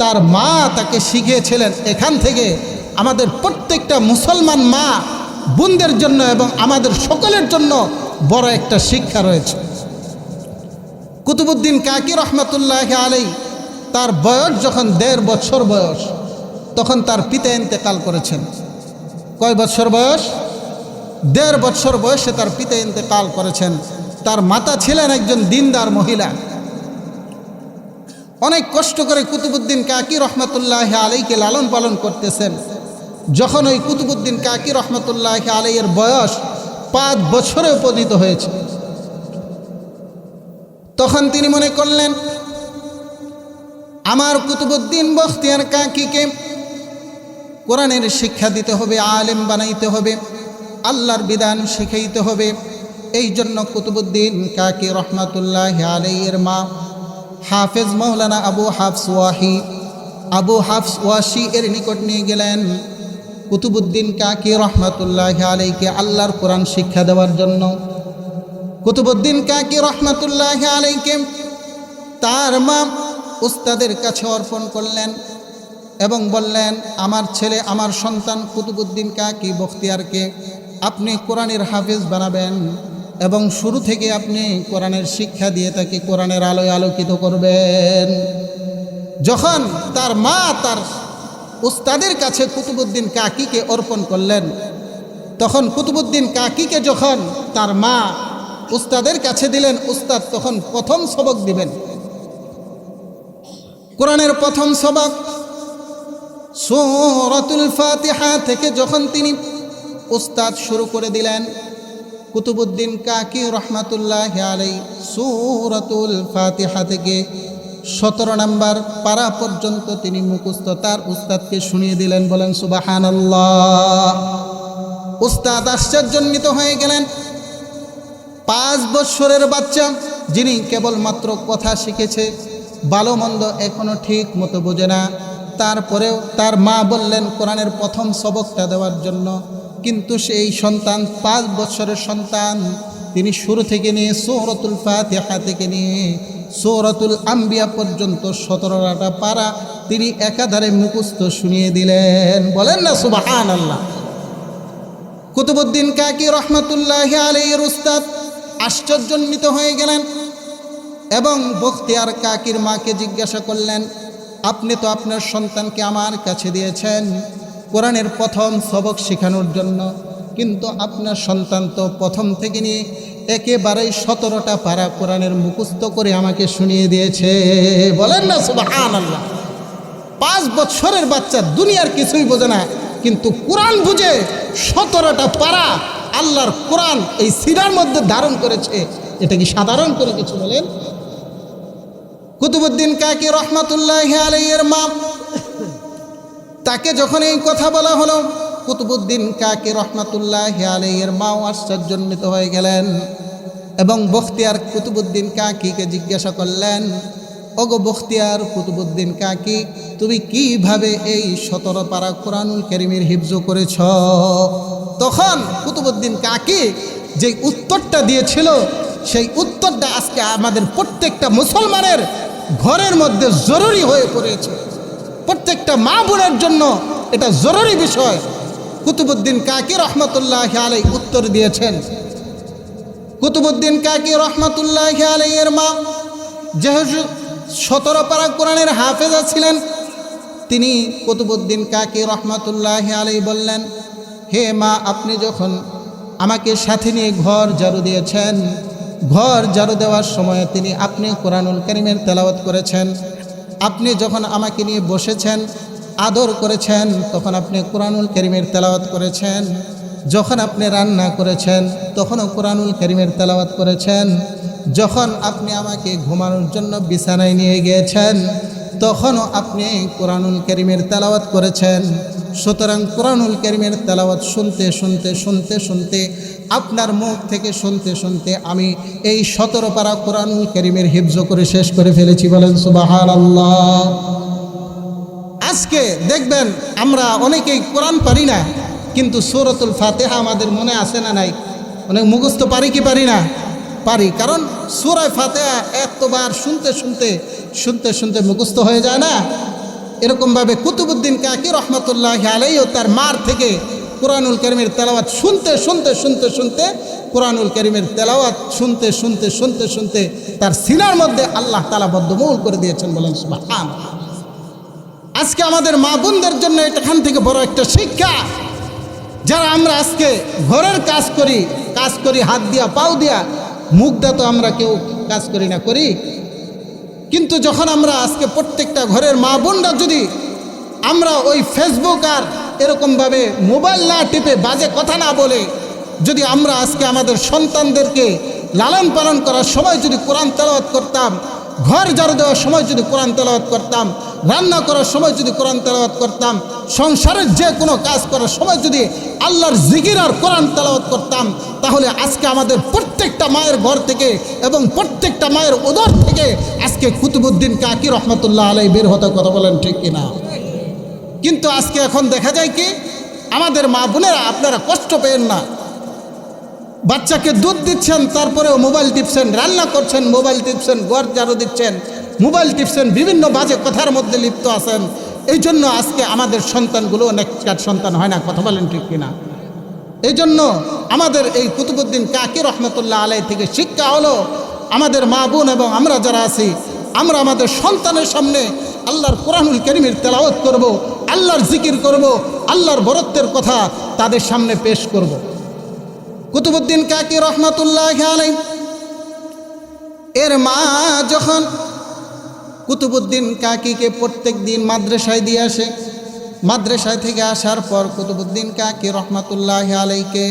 তার মা তাকে শিখিয়েছিলেন, এখান থেকে আমাদের প্রত্যেকটা মুসলমান মা বোনদের জন্য এবং আমাদের সকলের জন্য বড় একটা শিক্ষা রয়েছে। কুতুবউদ্দিন কাকি রহমতুল্লাহ আলাইহি তার বয়স যখন 1.5 বছর বয়স, তখন তার পিতা ইন্তেকাল করেছেন। কয় বছর বয়স? 1.5 বছর বয়সে তার পিতা ইন্তেকাল করেছেন। তার মাতা ছিলেন একজন দিনদার মহিলা। অনেক কষ্ট করে কুতুবউদ্দিন কাকি রহমতুল্লাহ আলাইহিকে লালন পালন করতেছেন। যখন ওই কুতুবউদ্দিন কাকি রহমতুল্লাহ আলাইহির বয়স 5 বছরে উপনীত হয়েছে। তখন তিনি মনে করলেন আমার কুতুবউদ্দিন বখতিয়ার কাকিকে কোরআনের শিক্ষা দিতে হবে, আলেম বানাইতে হবে, আল্লাহর বিধান শিখাইতে হবে। এই জন্য কুতুবউদ্দিন কাকি রহমাতুল্লাহি আলাইহির মা হাফেজ মাওলানা আবু হাফস ওয়াশি এর নিকট নিয়ে গেলেন কুতুবউদ্দিন কাকি রহমাতুল্লাহি আলাইহিকে আল্লাহর কোরআন শিক্ষা দেওয়ার জন্য। কুতুবউদ্দিন কাকি রহমাতুল্লাহি আলাইহিকে তার মা উস্তাদের কাছে অর্পণ করলেন এবং বললেন আমার ছেলে, আমার সন্তান কুতুবউদ্দিন কাকি বখতিয়ারকে আপনি কোরআনের হাফেজ বানাবেন এবং শুরু থেকে আপনি কোরআনের শিক্ষা দিয়ে তাকে কোরআনের আলোয় আলোকিত করবেন। যখন তার মা তার উস্তাদের কাছে কুতুবউদ্দিন কাকিকে অর্পণ করলেন, তখন কুতুবউদ্দিন কাকিকে যখন তার মা উস্তাদের কাছে দিলেন, উস্তাদ তখন প্রথম সবক দিবেন। কোরআনের প্রথম সবক সূরাতুল ফাতিহা থেকে যখন তিনি উস্তাদ শুরু করে দিলেন, কুতুবউদ্দিন কাকি রহমাতুল্লাহি আলাইহি সূরাতুল ফাতিহা থেকে 17 নম্বর পারা পর্যন্ত তিনি মুখস্থ তার উস্তাদকে শুনিয়ে দিলেন। বলেন সুবহানাল্লাহ। উস্তাদ আশ্চর্যান্বিত হয়ে গেলেন। 5 বছরের বাচ্চা যিনি কেবলমাত্র কথা শিখেছে, ভালো মন্দ এখনো ঠিক মতো বোঝে না, তারপরেও তার মা বললেন কোরআনের প্রথম সবকটা দেওয়ার জন্য। কিন্তু সেই সন্তান 5 বছরের সন্তান, তিনি শুরু থেকে নিয়ে সূরাতুল ফাতিহা থেকে নিয়ে সূরাতুল আম্বিয়া পর্যন্ত 17টা পারা তিনি একাধারে মুখস্থ শুনিয়ে দিলেন। বলেন না সুবহানাল্লাহ। কুতুবউদ্দিন কাকি রহমাতুল্লাহি আলাইহির উস্তাদ আশ্চর্যান্বিত হয়ে গেলেন এবং বখতিয়ার কাকির মাকে জিজ্ঞাসা করলেন আপনি তো আপনার সন্তানকে আমার কাছে দিয়েছেন কোরআনের প্রথম সবক শেখানোর জন্য, কিন্তু আপনার সন্তান তো প্রথম থেকে নিয়ে একেবারেই 17টা পারা কোরআনের মুখস্থ করে আমাকে শুনিয়ে দিয়েছে। বলেন না সুবহানাল্লাহ। 5 বছরের বাচ্চা দুনিয়ার কিছুই বোঝে না, কিন্তু কোরআন বুঝে 17টা পারা আল্লাহর কোরআন এই সিরার মধ্যে ধারণ করেছে। এটা কি সাধারণ করে কিছু? বলেন। কুতুবউদ্দিন কাকি রহমাতুল্লাহি আলাইহির মা তাকে যখন এই কথা বলা হলো, কুতুবউদ্দিন কাকি রহমাতুল্লাহি আলাইহির মাও আশ্চর্যান্বিত হয়ে গেলেন এবং বখতিয়ার কুতুবউদ্দিন কাকিকে জিজ্ঞাসা করলেন, ওগো বখতিয়ার কুতুবউদ্দিন কাকি, তুমি কিভাবে এই 17 পারা কোরআনুল কারীমের হিফজ করেছ? তখন কুতুবউদ্দিন কাকি যে উত্তরটা দিয়েছিল, সেই উত্তরটা আজকে আমাদের প্রত্যেকটা মুসলমানের ঘরের মধ্যে জরুরি হয়ে পড়েছে। প্রত্যেকটা মা বোনের জন্য এটা জরুরি বিষয়। কুতুবউদ্দিন কাকি রহমাতুল্লাহি আলাইহি উত্তর দিয়েছেন। কুতুবউদ্দিন কাকি রহমাতুল্লাহি আলাইহির মা যেহেতু 17 পারা কোরআনের হাফেজা ছিলেন, তিনি কুতুবউদ্দিন কাকি রহমাতুল্লাহি আলাইহি বললেন, হে মা, আপনি যখন আমাকে সাথে নিয়ে ঘর ঝাড়ু দিয়েছেন, ঘর ঝাড়ু দেওয়ার সময় আপনি কোরআনুল কারীমের তেলাওয়াত করেছেন। আপনি যখন আমাকে নিয়ে বসেছেন, আদর করেছেন, তখন আপনি কোরআনুল কারীমের তেলাওয়াত করেছেন। যখন আপনি রান্না করেছেন, তখনও কোরআনুল কারীমের তেলাওয়াত করেছেন। যখন আপনি আমাকে ঘুমানোর জন্য বিছানায় নিয়ে গিয়েছেন, তখনও আপনি কোরআনুল কারীমের তেলাওয়াত করেছেন। সুতরাং কোরআনুল কারীমের তেলাওয়াত শুনতে শুনতে শুনতে শুনতে আপনার মুখ থেকে শুনতে শুনতে আমি এই 17 পারা কোরআনুল কারীমের হিফজ করে শেষ করে ফেলেছি। বলেন সুবহানাল্লাহ। আজকে দেখবেন আমরা অনেকেই কোরআন পারি না, কিন্তু সূরাতুল ফাতিহা আমাদের মনে আছে না নাই? অনেক মুখস্থ পারি কি পারি না? পারি। কারণ সূরা ফাতিহা এতবার শুনতে শুনতে শুনতে শুনতে মুখস্থ হয়ে যায় না? এরকমভাবে কুতুবউদ্দিন কাকি রহমাতুল্লাহি আলাইহি তার মার থেকে কোরআনুল কারীমের তেলাওয়াত শুনতে শুনতে শুনতে শুনতে কোরআনুল কারীমের তেলাওয়াত শুনতে শুনতে শুনতে শুনতে তার সিনার মধ্যে আল্লাহ তাআলা বদ্ধমূল করে দিয়েছেন। বলেন সুবহানাল্লাহ। আজকে আমাদের মা বোনদের জন্য এখান থেকে বড় একটা শিক্ষা, যারা আমরা আজকে ঘরের কাজ করি হাত দিয়া পাও দিয়া, মুখ দিয়া তো আমরা কেউ কাজ করি না, করি। কিন্তু যখন আমরা আজকে প্রত্যেকটা ঘরের মা বোনরা যদি আমরা ওই ফেসবুক আর এরকমভাবে মোবাইল না টিপে বাজে কথা না বলে যদি আমরা আজকে আমাদের সন্তানদেরকে লালন পালন করার সময় যদি কোরআন তেলাওয়াত করতাম, ঘর ঝাড়ু দেওয়ার সময় যদি কোরআন তেলাওয়াত করতাম, রান্না করার সময় যদি কোরআন তেলাওয়াত করতাম, সংসারের যে কোনো কাজ করার সময় যদি আল্লাহর জিকির আর কোরআন তেলাওয়াত করতাম, তাহলে আজকে আমাদের প্রত্যেকটা মায়ের ঘর থেকে এবং প্রত্যেকটা মায়ের উদর থেকে আজকে কুতুবউদ্দিন কাকি রহমতুল্লাহ আলাইহি বের হতে, কথা বলেন ঠিক কিনা? কিন্তু আজকে এখন দেখা যায় কি, আমাদের মা বোনেরা, আপনারা কষ্ট পেয়েন না, বাচ্চাকে দুধ দিচ্ছেন, তারপরেও মোবাইল টিপছেন, রান্না করছেন মোবাইল টিপছেন, ঘর ঝাড়ু দিচ্ছেন মোবাইল টিপছেন, বিভিন্ন বাজে কথার মধ্যে লিপ্ত আছেন। এই জন্য আজকে আমাদের সন্তানগুলো অনেক সন্তান হয় না, কথা বলেন ঠিক কিনা? এই জন্য আমাদের এই কুতুবউদ্দিন কাকি রহমতুল্লাহ আলাইহি থেকে শিক্ষা হলো, আমাদের মা বোন এবং আমরা যারা আছি, আমরা আমাদের সন্তানের সামনে আল্লাহর কোরআনুল কারীমের তেলাওয়াত করব, আল্লাহর জিকির করব, আল্লাহর বরত্বের কথা তাদের সামনে পেশ করব। কুতুবউদ্দিন কাকি রহমতুল্লাহ আলাইহি এর মা যখন কুতুবউদ্দিন কাকিকে প্রত্যেক দিন মাদ্রাসায় দিয়ে আসে, মাদ্রাসায় থেকে আসার পর কুতুবউদ্দিন কাকি রহমতুল্লাহ আলাইহিকে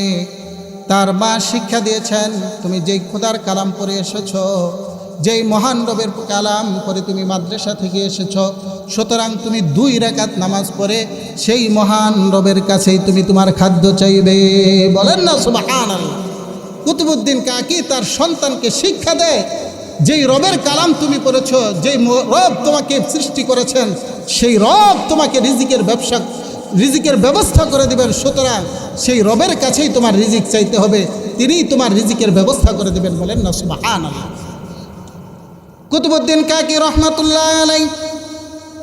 তার মা শিক্ষা দিয়েছেন, তুমি যেই খোদার কালাম পড়ে এসেছ, যেই মহান রবের কালাম পড়ে তুমি মাদ্রাসা থেকে এসেছ, সুতরাং তুমি 2 রাকাত নামাজ পড়ে সেই মহান রবের কাছেই তুমি তোমার খাদ্য চাইবে। বলেন না সুবহানাল্লাহ। কুতুবউদ্দিন কাকি তার সন্তানকে শিক্ষা দেয়, যেই রবের কালাম তুমি পড়েছ, যেই রব তোমাকে সৃষ্টি করেছেন, সেই রব তোমাকে রিজিকের ব্যবস্থা করে দিবেন, সুতরাং সেই রবের কাছেই তোমার রিজিক চাইতে হবে, তিনিই তোমার রিজিকের ব্যবস্থা করে দিবেন। বলেন না সুবহানাল্লাহ। কুতুবউদ্দিন কাকি রহমতুল্লাহ আলাইহি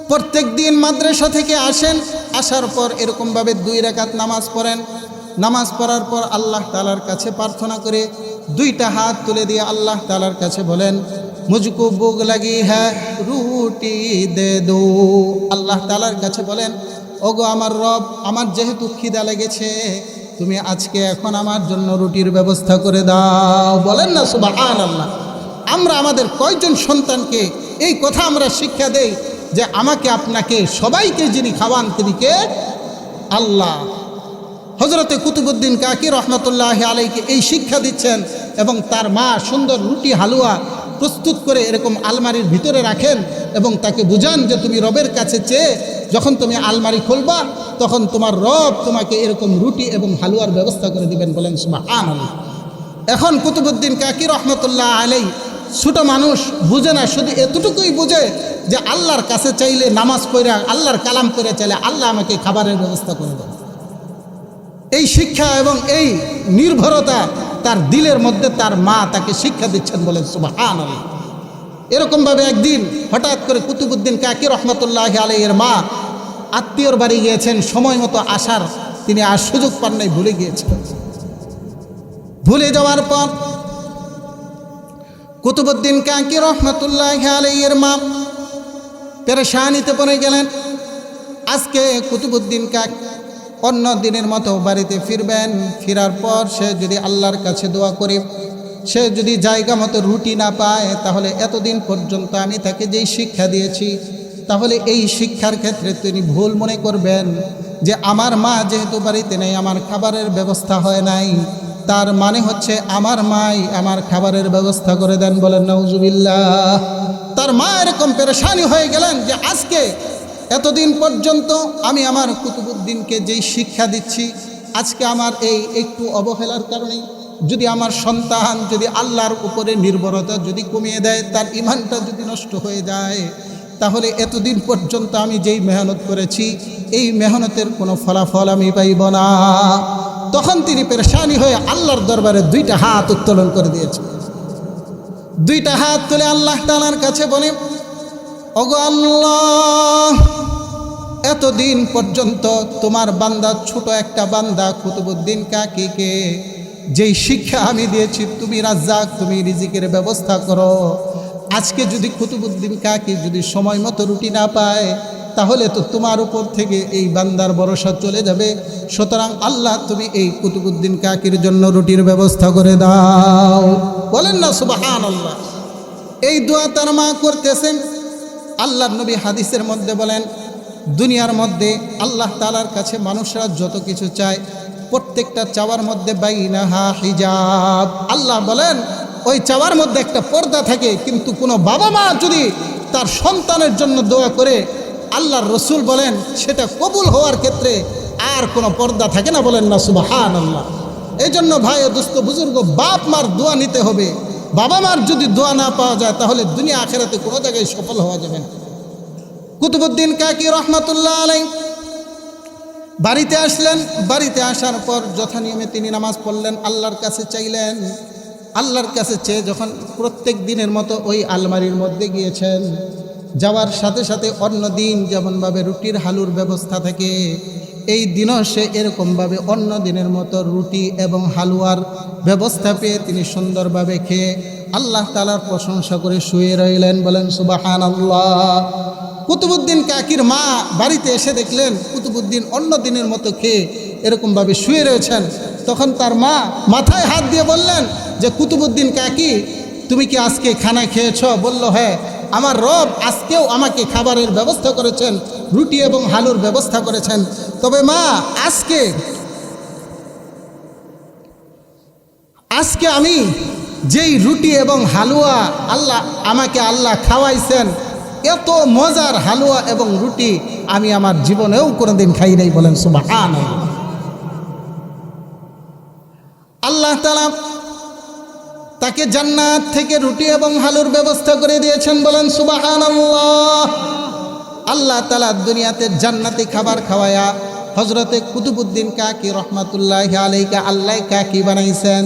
প্রত্যেক দিন মাদ্রাসা থেকে আসেন, আসার পর এরকমভাবে 2 রাকাত নামাজ পড়েন। নামাজ পড়ার পর আল্লাহ তাআলার কাছে প্রার্থনা করে 2টা হাত তুলে দিয়ে আল্লাহ তাআলার কাছে বলেন, মুঝকো ভুখ লাগি হ্যাঁ রুটি দে দো। আল্লাহ তাআলার কাছে বলেন, ওগো আমার রব, আমার যেহেতু খিদা লেগেছে, তুমি আজকে এখন আমার জন্য রুটির ব্যবস্থা করে দাও। বলেন না সুবহানাল্লাহ। আমরা আমাদের কয়জন সন্তানকে এই কথা আমরা শিক্ষা দেই যে আমাকে আপনাকে সবাইকে যিনি খাওয়ান তিনি কে? আল্লাহ। হযরতে কুতুবউদ্দিন কাকি রহমতুল্লাহ আলাইহিকে এই শিক্ষা দিচ্ছেন, এবং তার মা সুন্দর রুটি হালুয়া প্রস্তুত করে এরকম আলমারির ভিতরে রাখেন এবং তাকে বুঝান যে তুমি রবের কাছে চেয়ে যখন তুমি আলমারি খুলবা, তখন তোমার রব তোমাকে এরকম রুটি এবং হালুয়ার ব্যবস্থা করে দিবেন। বলেন সুবহানাল্লাহ। এখন কুতুবউদ্দিন কাকি রহমতুল্লাহ আলাইহি ছোট মানুষ, বুঝে না, শুধু এতটুকুই বুঝে যে আল্লাহর কাছে চাইলে, নামাজ পড়া আল্লাহর কালাম করে চাইলে আল্লাহ আমাকে খাবারের ব্যবস্থা করে দেন। এই শিক্ষা এবং এই নির্ভরতা তার দিলের মধ্যে তার মা তাকে শিক্ষা দিচ্ছেন। বলেন সুবহানাল্লাহ। এরকমভাবে একদিন হঠাৎ করে কুতুবউদ্দিন কাকি রহমতুল্লাহ আলাইহির মা আত্মীয়র বাড়ি গিয়েছেন, সময় মতো আসার তিনি আর সুযোগ পান নাই, ভুলে গিয়েছেন। ভুলে যাওয়ার পর কুতুবউদ্দিন কাকি রহমতুল্লাহ আলাইহির মা পেরেশানিতে পড়ে গেলেন। আজকে কুতুবউদ্দিন কাকি অন্য দিনের মতো বাড়িতে ফিরবেন, ফেরার পর সে যদি আল্লাহর কাছে দোয়া করে, সে যদি জায়গা মতো রুটি না পায়, তাহলে এতদিন পর্যন্ত আমি তাকে যেই শিক্ষা দিয়েছি, তাহলে এই শিক্ষার ক্ষেত্রে তিনি ভুল মনে করবেন যে আমার মা যেহেতু বাড়িতে নেই, আমার খাবারের ব্যবস্থা হয় নাই, তার মানে হচ্ছে আমার মাই আমার খাবারের ব্যবস্থা করে দেন। বলেন নাউজুবিল্লাহ। তার মা এরকম পেরেশানি হয়ে গেলেন যে আজকে এতদিন পর্যন্ত আমি আমার কুতুবউদ্দিনকে যেই শিক্ষা দিচ্ছি, আজকে আমার এই একটু অবহেলার কারণে যদি আমার সন্তান যদি আল্লাহর উপরে নির্ভরতা যদি কমিয়ে দেয়, তার ঈমানটা যদি নষ্ট হয়ে যায়, তাহলে এতদিন পর্যন্ত আমি যেই মেহনত করেছি, এই মেহনতের কোনো ফলাফল আমি পাইব না। তখন তিনি পেরেশানি হয়ে আল্লাহর দরবারে 2টা হাত উত্তোলন করে দিয়েছেন। 2টা হাত তুলে আল্লাহ তাআলার কাছে বলে, ওগো আল্লাহ, এতদিন পর্যন্ত তোমার বান্দা, ছোট একটা বান্দা কুতুবউদ্দিন কাকিকে যেই শিক্ষা আমি দিয়েছি, তুমি রাজ্জাক, তুমি রিজিকের ব্যবস্থা করো, আজকে যদি কুতুবউদ্দিন কাকি যদি সময় মতো রুটি না পায়, তাহলে তো তোমার উপর থেকে এই বান্দার ভরসা চলে যাবে। সুতরাং আল্লাহ তুমি এই কুতুবউদ্দিন কাকির জন্য রুটির ব্যবস্থা করে দাও। বলেন না সুবহানাল্লাহ। এই দোয়া তার মা করতেছেন। আল্লাহর নবী হাদিসের মধ্যে বলেন, দুনিয়ার মধ্যে আল্লাহ তাআলার কাছে মানুষরা যত কিছু চায়, প্রত্যেকটা চাওয়ার মধ্যে বাইনাহা হিজাব। আল্লাহ বলেন ওই চাওয়ার মধ্যে একটা পর্দা থাকে, কিন্তু কোনো বাবা মা যদি তার সন্তানের জন্য দোয়া করে, আল্লাহর রসুল বলেন সেটা কবুল হওয়ার ক্ষেত্রে আর কোনো পর্দা থাকে না, বলেন না সুবহানাল্লাহ। এই জন্য ভাই ও দোস্ত বুজুর্গ, বাপ মার দোয়া নিতে হবে। বাবা মার যদি দোয়া না পাওয়া যায় তাহলে দুনিয়া আখেরাতে কোনো জায়গায় সফল হওয়া যাবে না। কুতুবউদ্দিন কাকি রহমাতুল্লাহ আলাইহি বাড়িতে আসলেন। বাড়িতে আসার পর যথানিয়মে তিনি নামাজ পড়লেন, আল্লাহর কাছে চাইলেন। আল্লাহর কাছে চেয়ে যখন প্রত্যেক দিনের মতো ওই আলমারির মধ্যে গিয়েছেন, যাওয়ার সাথে সাথে অন্য দিন যেমনভাবে রুটির হালুর ব্যবস্থা থাকে, এই দিনও সে এরকমভাবে অন্য দিনের মতো রুটি এবং হালুয়ার ব্যবস্থা পেয়ে তিনি সুন্দরভাবে খেয়ে আল্লাহ তাআলার প্রশংসা করে শুয়ে রইলেন, বলেন সুবহানাল্লাহ। কুতুবউদ্দিন কাকির মা বাড়িতে এসে দেখলেন কুতুবউদ্দিন অন্য দিনের মতো খেয়ে এরকমভাবে শুয়ে রয়েছেন। তখন তার মা মাথায় হাত দিয়ে বললেন যে, কুতুবউদ্দিন কাকি, তুমি কি আজকে খানা খেয়েছ? বলল, হ্যাঁ, আমার রব আজকেও আমাকে খাবারের ব্যবস্থা করেছেন, রুটি এবং হালুর ব্যবস্থা করেছেন। তবে মা, আজকে আমি যেই রুটি এবং হালুয়া আমাকে আল্লাহ খাওয়াইছেন, এত মজার হালুয়া এবং রুটি আমি আমার জীবনেও কোনোদিন খাই নাই, বলেন সুবহানাল্লাহ। আল্লাহ তাআলা তাকে জান্নাত থেকে রুটি এবং হালুর ব্যবস্থা করে দিয়েছেন, বলেন সুবহানাল্লাহ। আল্লাহ তাআলা দুনিয়াতে জান্নাতি খাবার খাওয়ায়া হযরতে কুতুবউদ্দিন কাকি রহমাতুল্লাহি আলাইহি আল্লাহ কাকি বানাইছেন।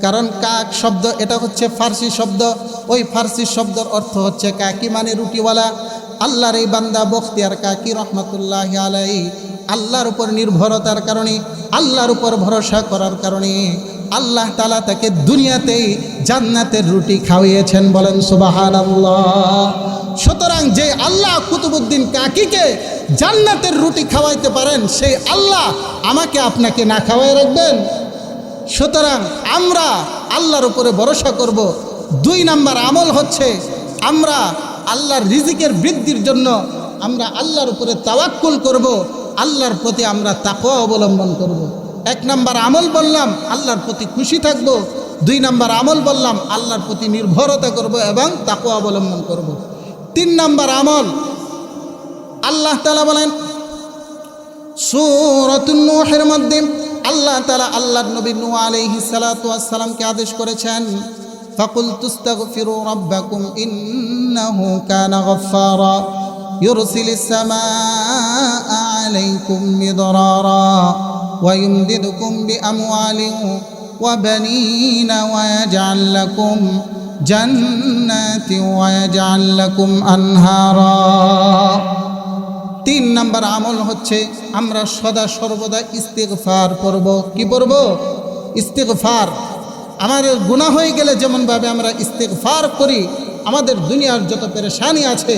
কারণ কাক শব্দ এটা হচ্ছে ফার্সি শব্দ, ওই ফার্সি শব্দের অর্থ হচ্ছে কাকি মানে রুটিওয়ালা। আল্লাহর এই বান্দা বখতিয়ার কাকি রহমাতুল্লাহি আলাইহি আল্লাহর উপর নির্ভরতার কারণে, আল্লাহর উপর ভরসা করার কারণে আল্লাহ তাআলা তাকে দুনিয়াতেই জান্নাতের রুটি খাওয়িয়েছেন, বলেন সুবহানাল্লাহ। সুতরাং যে আল্লাহ কুতুবউদ্দিন কাকিকে জান্নাতের রুটি খাওয়াইতে পারেন, সেই আল্লাহ আমাকে আপনাকে না খাওয়াই রাখবেন? সুতরাং আমরা আল্লাহর উপরে ভরসা করব। 2 নাম্বার আমল হচ্ছে আমরা আল্লাহর রিজিকের বৃদ্ধির জন্য আমরা আল্লাহর উপরে তাওয়াক্কুল করব, আল্লাহর প্রতি আমরা তাকওয়া অবলম্বন করব। 1 নাম্বার আমল বললাম আল্লাহর প্রতি খুশি থাকব, 2 নাম্বার আমল বললাম আল্লাহর প্রতি নির্ভরতা করব এবং তাকওয়া অবলম্বন করব। 3 নাম্বার আমল আল্লাহ তাআলা বলেন সূরাতুন নূহের মধ্যে, আল্লাহ তাআলা আল্লাহর নবী নূহ আলাইহিস সালাতু ওয়াস সালামকে আদেশ করেছেন, ফাকুলতু ইস্তাগফিরু রাব্বাকুম ইন্নাহু কানা গাফফারা ইউরসিলিস সামাআ আলাইকুম মিদরারা ওয়া ইউমদিদুকুম বিআমওয়ালিন ওয়া বানিনা ওয়া ইয়াজআল লাকুম জান্নাতিন ওয়া ইয়াজআল লাকুম আনহারা। 3 নাম্বার আমল হচ্ছে আমরা সদা সর্বদা ইস্তিগফার পড়ব। কি পড়ব? ইস্তিগফার। আমাদের গুনাহ হয়ে গেলে যেমনভাবে আমরা ইস্তিগফার করি, আমাদের দুনিয়ার যত পেরেশানি আছে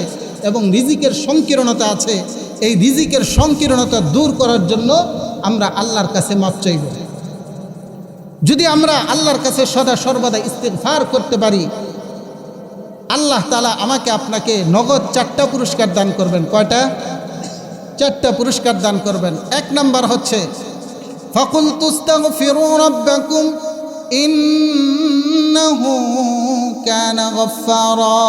এবং রিজিকের সংকীর্ণতা আছে, এই রিজিকের সংকীর্ণতা দূর করার জন্য আমরা আল্লাহর কাছে মাপ চাইব। যদি আমরা আল্লাহর কাছে সদা সর্বদা ইস্তিগফার করতে পারি, আল্লাহ তাআলা আমাকে আপনাকে নগদ 4টা পুরস্কার দান করবেন। কয়টা? 4টা পুরস্কার দান করবেন। 1 নাম্বার হচ্ছে ফাকুলতু ইস্তাগফিরু রাব্বাকুম ইন্নাহু কানা গাফফারা।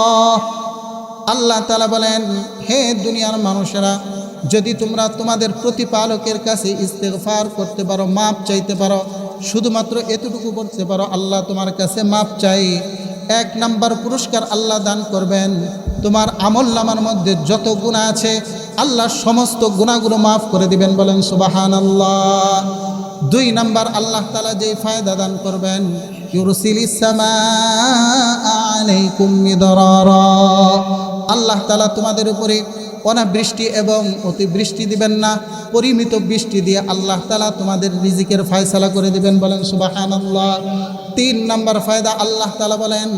আল্লাহ তাআলা বলেন, হে দুনিয়ার মানুষেরা, যদি তোমরা তোমাদের প্রতিপালকের কাছে ইস্তিগফার করতে পারো, মাপ চাইতে পারো, শুধুমাত্র এতটুকু করতে পারো, আল্লাহ তোমার কাছে মাপ চাই, 1 নাম্বার পুরস্কার আল্লাহ দান করবেন, তোমার আমলনামার মধ্যে যত গুনাহ আছে আল্লাহ সমস্ত গুনাহগুলো মাফ করে দিবেন, বলেন সুবহানাল্লাহ। 2 নাম্বার আল্লাহ তাআলা যেই ফায়দা দান করবেন, ইউরসিলিস সামাআ আলাইকুম মিদরারা। আল্লাহ তাআলা তোমাদের উপরে অনাবৃষ্টি এবং অতিবৃষ্টি দিবেন না, পরিমিত বৃষ্টি দিয়ে আল্লাহ তাআলা তোমাদের রিজিকের ফয়সালা করে দিবেন, বলেন সুবহানাল্লাহ। 3 নাম্বার ফায়দা আল্লাহ তাআলা বলেন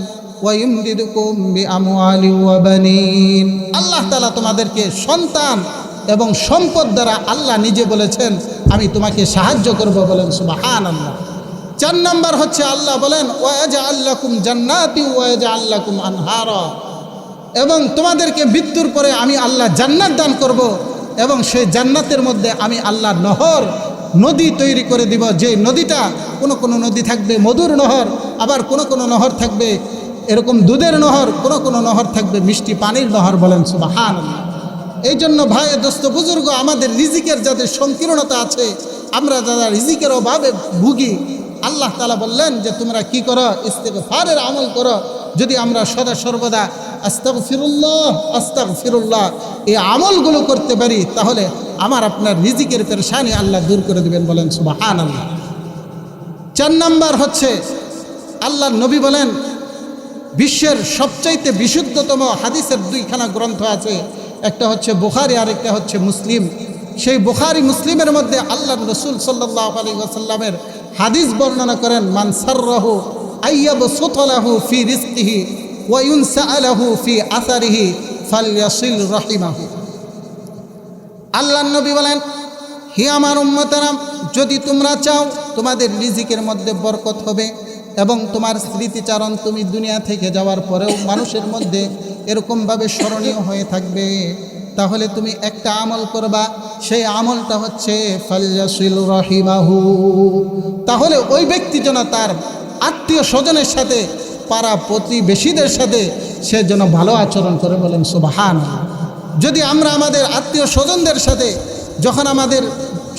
ওয়ায়ুমদিদুকুম বিআমওয়ালিন ওয়া বানিন। আল্লাহ তাআলা তোমাদেরকে সন্তান এবং সম্পদ দ্বারা আল্লাহ নিজে বলেছেন আমি তোমাকে সাহায্য করব, বলেন সুবহানাল্লাহ। 4 নাম্বার হচ্ছে আল্লাহ বলেন ওয়ায়াজআল লাকুম জান্নাতি ওয়ায়াজআল লাকুম আনহারা, এবং তোমাদেরকে মৃত্যুর পরে আমি আল্লাহ জান্নাত দান করব এবং সেই জান্নাতের মধ্যে আমি আল্লাহ নহর নদী তৈরি করে দিব, যে নদীটা কোনো কোনো নদী থাকবে মধুর নহর, আবার কোনো কোনো নহর থাকবে এরকম দুধের নহর, কোনো কোনো নহর থাকবে মিষ্টি পানির নহর। বলেন সুবহানাল্লাহ। এই জন্য ভাই দোস্ত বুজুর্গ, আমাদের রিজিকের যাদের সংকীর্ণতা আছে, আমরা যারা রিজিকের অভাবে ভুগি, আল্লাহ তাআলা বললেন যে তোমরা কি করো, ইস্তিগফারের আমল করো। যদি আমরা সদা সর্বদা আস্তাগফিরুল্লাহ আস্তাগফিরুল্লাহ এই আমলগুলো করতে পারি, তাহলে আমার আপনার রিজিকের পেরেশানি আল্লাহ দূর করে দেবেন। বলেন সুবহানাল্লাহ। 4 নাম্বার হচ্ছে, আল্লাহর নবী বলেন বিশ্বের সবচাইতে বিশুদ্ধতম হাদিসের 2খানা গ্রন্থ আছে, একটা হচ্ছে বুখারী আর একটা হচ্ছে মুসলিম। সেই বুখারী মুসলিমের মধ্যে আল্লাহর রাসূল সাল্লাল্লাহু আলাইহি ওয়াসাল্লামের হাদিস বর্ণনা করেন, মান সাররাহু আইয়াবসুতা লাহু ফি রিজকিহি ওয়া ইউনসাআলাহু ফি আসারিহি ফালইয়াসিল রাহিমাহু। আল্লাহর নবী বলেন, হে আমার উম্মতেরা, যদি তোমরা চাও তোমাদের রিজিকের মধ্যে বরকত হবে এবং তোমার স্মৃতিচারণ তুমি দুনিয়া থেকে যাওয়ার পরেও মানুষের মধ্যে এরকমভাবে স্মরণীয় হয়ে থাকবে, তাহলে তুমি একটা আমল করবা, সেই আমলটা হচ্ছে ফালইয়াসিল রাহিমাহু। তাহলে ওই ব্যক্তি যেন তার আত্মীয় স্বজনের সাথে, পাড়া প্রতিবেশীদের সাথে সে যেন ভালো আচরণ করে। বলেন সুবহানাল্লাহ। যদি আমরা আমাদের আত্মীয় স্বজনদের সাথে, যখন আমাদের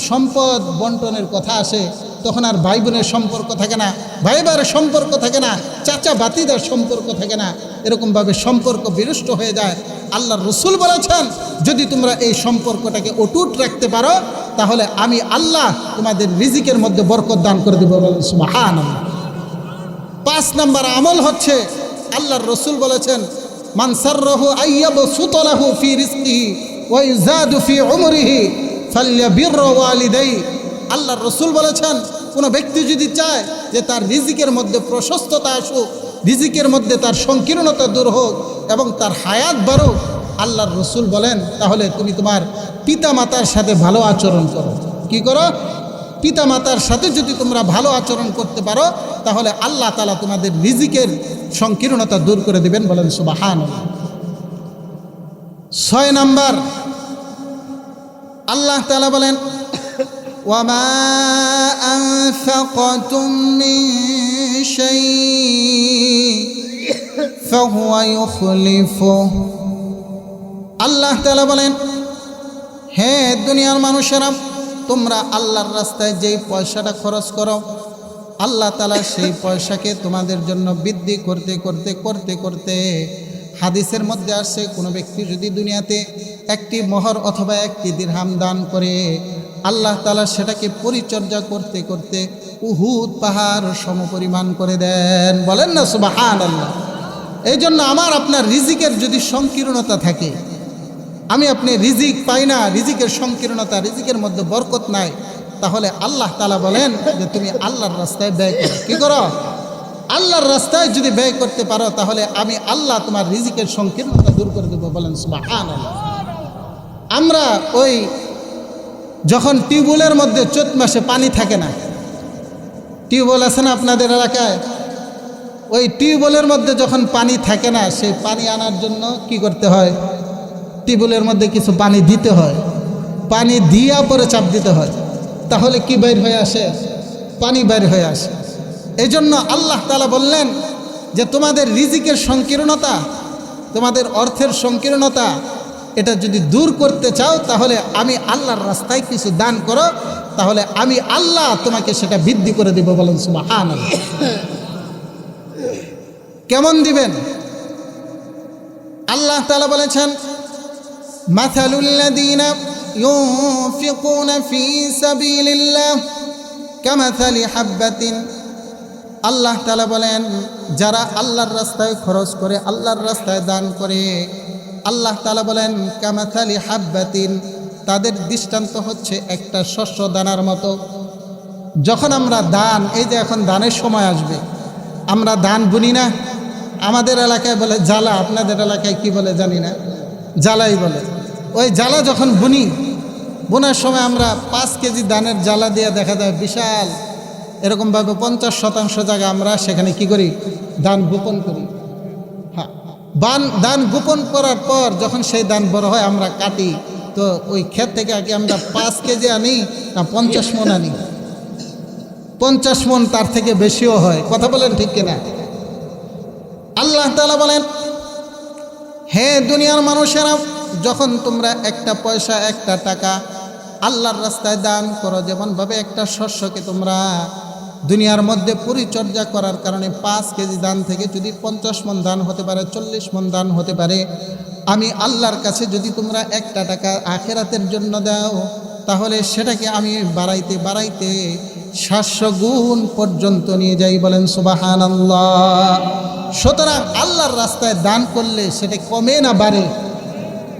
সম্পদ বন্টনের কথা আসে, তখন আর ভাই বোনের সম্পর্ক থাকে না, ভাই ভাইয়ের সম্পর্ক থাকে না, চাচা বাতিদের সম্পর্ক থাকে না, এরকমভাবে সম্পর্ক বিনষ্ট হয়ে যায়। আল্লাহর রাসূল বলেছেন, যদি তোমরা এই সম্পর্কটাকে অটুট রাখতে পারো, তাহলে আমি আল্লাহ তোমাদের রিজিকের মধ্যে বরকত দান করে দেব। বলেন সুবহানাল্লাহ। 5 নাম্বার আমল হচ্ছে, আল্লাহর রাসূল বলেছেন, মান সাররাহু আইয়াবসুতা লাহু ফি রিজকিহি ওয়া ইউযাদু ফি উমরিহি ফালইয়াবির ওয়ালিদাইহি। আল্লাহর রাসূল বলেছেন, কোনো ব্যক্তি যদি চায় যে তার রিজিকের মধ্যে প্রশস্ততা আসুক, রিজিকের মধ্যে তার সংকীর্ণতা দূর হোক এবং তার হায়াত বাড়ুক, আল্লাহর রাসূল বলেন, তাহলে তুমি তোমার পিতা মাতার সাথে ভালো আচরণ করো। কি করো? পিতা মাতার সাথে যদি তোমরা ভালো আচরণ করতে পারো, তাহলে আল্লাহ তাআলা তোমাদের রিজিকের সংকীর্ণতা দূর করে দিবেন। বলেন সুবহানাল্লাহ। 6 নাম্বার, আল্লাহ তাআলা বলেন, ওয়ামা আনফাকতুম মিন শাইইন ফাহুয়া ইউখলিফুহু। আল্লাহ তাআলা বলেন, হে দুনিয়ার মানুষেরা, তোমরা আল্লাহর রাস্তায় যেই পয়সাটা খরচ করো, আল্লাহ তাআলা সেই পয়সাকে তোমাদের জন্য বৃদ্ধি করতে করতে করতে করতে, হাদিসের মধ্যে আসছে, কোনো ব্যক্তি যদি দুনিয়াতে একটি মোহর অথবা একটি দিরহাম দান করে, আল্লাহ তাআলা সেটাকে পরিচর্যা করতে করতে উহুদ পাহাড় সমপরিমাণ করে দেন। বলেন না সুবহানাল্লাহ। এই জন্য আমার আপনার রিজিকের যদি সংকীর্ণতা থাকে, আমি আপনি রিজিক পাই না, রিজিকের সংকীর্ণতা, রিজিকের মধ্যে বরকত নাই, তাহলে আল্লাহ তাআলা বলেন যে তুমি আল্লাহর রাস্তায় ব্যয় করো। কি করো? আল্লাহর রাস্তায় যদি ব্যয় করতে পারো, তাহলে আমি আল্লাহ তোমার রিজিকের সংকীর্ণতা দূর করে দেবো। বলেন সুবহানাল্লাহ। আমরা ওই যখন টিউবওয়েলের মধ্যে চৈত মাসে পানি থাকে না, টিউবওয়েল আছে না আপনাদের এলাকায়, ওই টিউবওয়েলের মধ্যে যখন পানি থাকে না, সেই পানি আনার জন্য কি করতে হয়? টিউবওয়েলের মধ্যে কিছু পানি দিতে হয়, পানি দিয়া পরে চাপ দিতে হয়, তাহলে কি বের হয়ে আসে? পানি বের হয়ে আসে। এই জন্য আল্লাহ তাআলা বললেন যে তোমাদের রিজিকের সংকীর্ণতা, তোমাদের অর্থের সংকীর্ণতা, এটা যদি দূর করতে চাও, তাহলে আমি আল্লাহর রাস্তায় কিছু দান করো, তাহলে আমি আল্লাহ তোমাকে সেটা বৃদ্ধি করে দিব। বলেন সুবহানাল্লাহ। কেমন দিবেন? আল্লাহ তাআলা বলেছেন, মাসালুল্লাযীনা ইউনফিকুনা ফী সাবিলিল্লাহ কামাসালি হাব্বাতিন। আল্লাহ তাআলা বলেন, যারা আল্লাহর রাস্তায় খরচ করে, আল্লাহর রাস্তায় দান করে, আল্লাহ তাআলা বলেন কামাসালি হাব্বাতিন, তাদের দৃষ্টান্ত হচ্ছে একটা শস্য দানার মতো। যখন আমরা দান, এই যে এখন দানের সময় আসবে, আমরা দান বুনি না, আমাদের এলাকায় বলে জ্বালা, আপনাদের এলাকায় কি বলে জানি না, জ্বালাই বলে। ওই জ্বালা যখন বুনি, বোনার সময় আমরা 5 কেজি ধানের জ্বালা দিয়ে দেখা যায় বিশাল এরকমভাবে 50% জায়গা আমরা সেখানে কি করি? ধান গোপন করি। হ্যাঁ, ধান গোপন করার পর যখন সেই ধান বড় হয়, আমরা কাটি, তো ওই ক্ষেত থেকে আগে আমরা 5 কেজি আনি না 50 মণ আনি? 50 মণ, তার থেকে বেশিও হয়। কথা বলেন ঠিক কিনা? আল্লাহ তাআলা বলেন, হে দুনিয়ার মানুষেরা, যখন তোমরা একটা পয়সা, একটা টাকা আল্লাহর রাস্তায় দান করো, যেমনভাবে একটা শস্যকে তোমরা দুনিয়ার মধ্যে পরিচর্যা করার কারণে 5 কেজি দান থেকে যদি 50 মণ দান হতে পারে, 40 মণ দান হতে পারে, আমি আল্লাহর কাছে যদি তোমরা একটা টাকা আখিরাতের জন্য দাও, তাহলে সেটাকে আমি বাড়াইতে বাড়াইতে 700 গুণ পর্যন্ত নিয়ে যাই। বলেন সুবহানাল্লাহ। সুতরাং আল্লাহর রাস্তায় দান করলে সেটা কমে না বাড়ে?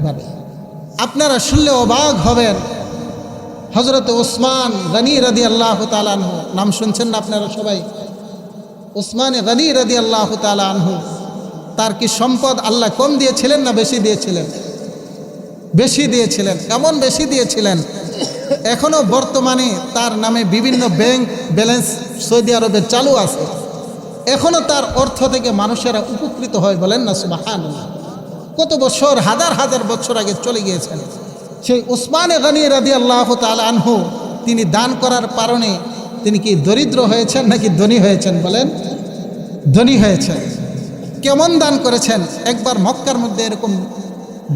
বাড়ে। আপনারা শুনলে অবাক হবেন, হযরত ওসমান গনি রাদিয়াল্লাহু তাআলা আনহু, নাম শুনছেন না আপনারা সবাই? ওসমান গনি রাদিয়াল্লাহু তাআলা আনহু, তার কি সম্পদ আল্লাহ কম দিয়েছিলেন না বেশি দিয়েছিলেন? বেশি দিয়েছিলেন। কেমন বেশি দিয়েছিলেন? এখনও বর্তমানে তার নামে বিভিন্ন ব্যাংক ব্যালেন্স সৌদি আরবে চালু আছে। এখনও তার অর্থ থেকে মানুষেরা উপকৃত হয়। বলেন না সুবহানাল্লাহ। কত বছর, হাজার হাজার বছর আগে চলে গিয়েছেন। সেই ওসমান গনি রাদিয়াল্লাহু তাআলা আনহু, তিনি দান করার কারণে তিনি কি দরিদ্র হয়েছেন নাকি ধনী হয়েছেন? বলেন, ধনী হয়েছেন। কেমন দান করেছেন? একবার মক্কার মধ্যে এরকম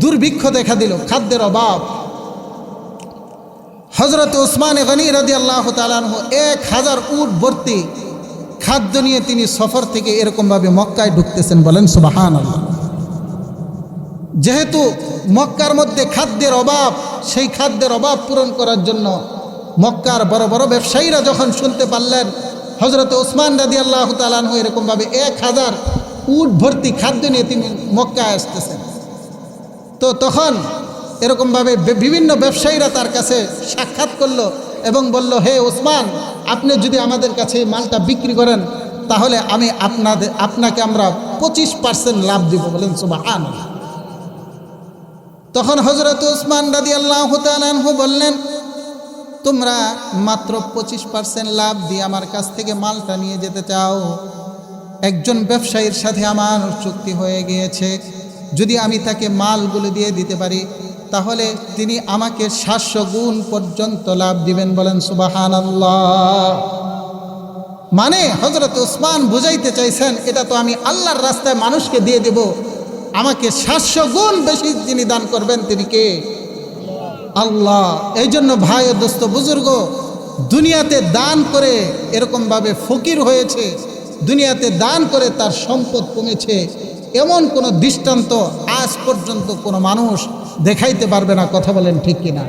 দুর্ভিক্ষ দেখা দিল, খাদ্যের অভাব। হযরত ওসমান গনি রাদিয়াল্লাহু তাআলা আনহু 1000 উট ভর্তি খাদ্য নিয়ে তিনি সফর থেকে এরকমভাবে মক্কায় ঢুকতেছেন। বলেন সুবহানাল্লাহ। যেহেতু মক্কার মধ্যে খাদ্যের অভাব, সেই খাদ্যের অভাব পূরণ করার জন্য মক্কার বড় বড় ব্যবসায়ীরা যখন শুনতে পারলেন হযরত ওসমান রাদিয়াল্লাহু তাআলা আনহু এরকমভাবে 1000 উট ভর্তি খাদ্য নিয়ে তিনি মক্কায় আসতেছেন, তো তখন এরকমভাবে বিভিন্ন ব্যবসায়ীরা তার কাছে সাক্ষাৎ করলো এবং বলল, হে ওসমান, আপনি যদি আমাদের কাছে এই মালটা বিক্রি করেন, তাহলে আমি আপনাকে আমরা 25% লাভ দিব। বলেন সুবহানাল্লাহ। তখন হযরত ওসমান রাদিয়াল্লাহু তাআলা আনহু বললেন, তোমরা মাত্র 25% লাভ দিয়ে আমার কাছ থেকে মালটা নিয়ে যেতে চাও? একজন ব্যবসায়ীর সাথে আমার চুক্তি হয়ে গিয়েছে, যদি আমি তাকে মালগুলো দিয়ে দিতে পারি, তাহলে তিনি আমাকে 700 গুণ পর্যন্ত লাভ দিবেন। বলেন সুবহানাল্লাহ। মানে হযরত ওসমান বুঝাইতে চাইছেন, এটা তো আমি আল্লাহর রাস্তায় মানুষকে দিয়ে দেব, আমাকে 700 গুণ বেশি যিনি দান করবেন তিনি কে? আল্লাহ। এই জন্য ভাই ও দোস্ত বুজুর্গ, দুনিয়াতে দান করে এরকমভাবে ফকির হয়েছে, দুনিয়াতে দান করে তার সম্পদ কমেছে, এমন কোনো দৃষ্টান্ত আজ পর্যন্ত কোনো মানুষ দেখাইতে পারবে না। কথা বলেন ঠিক কিনা?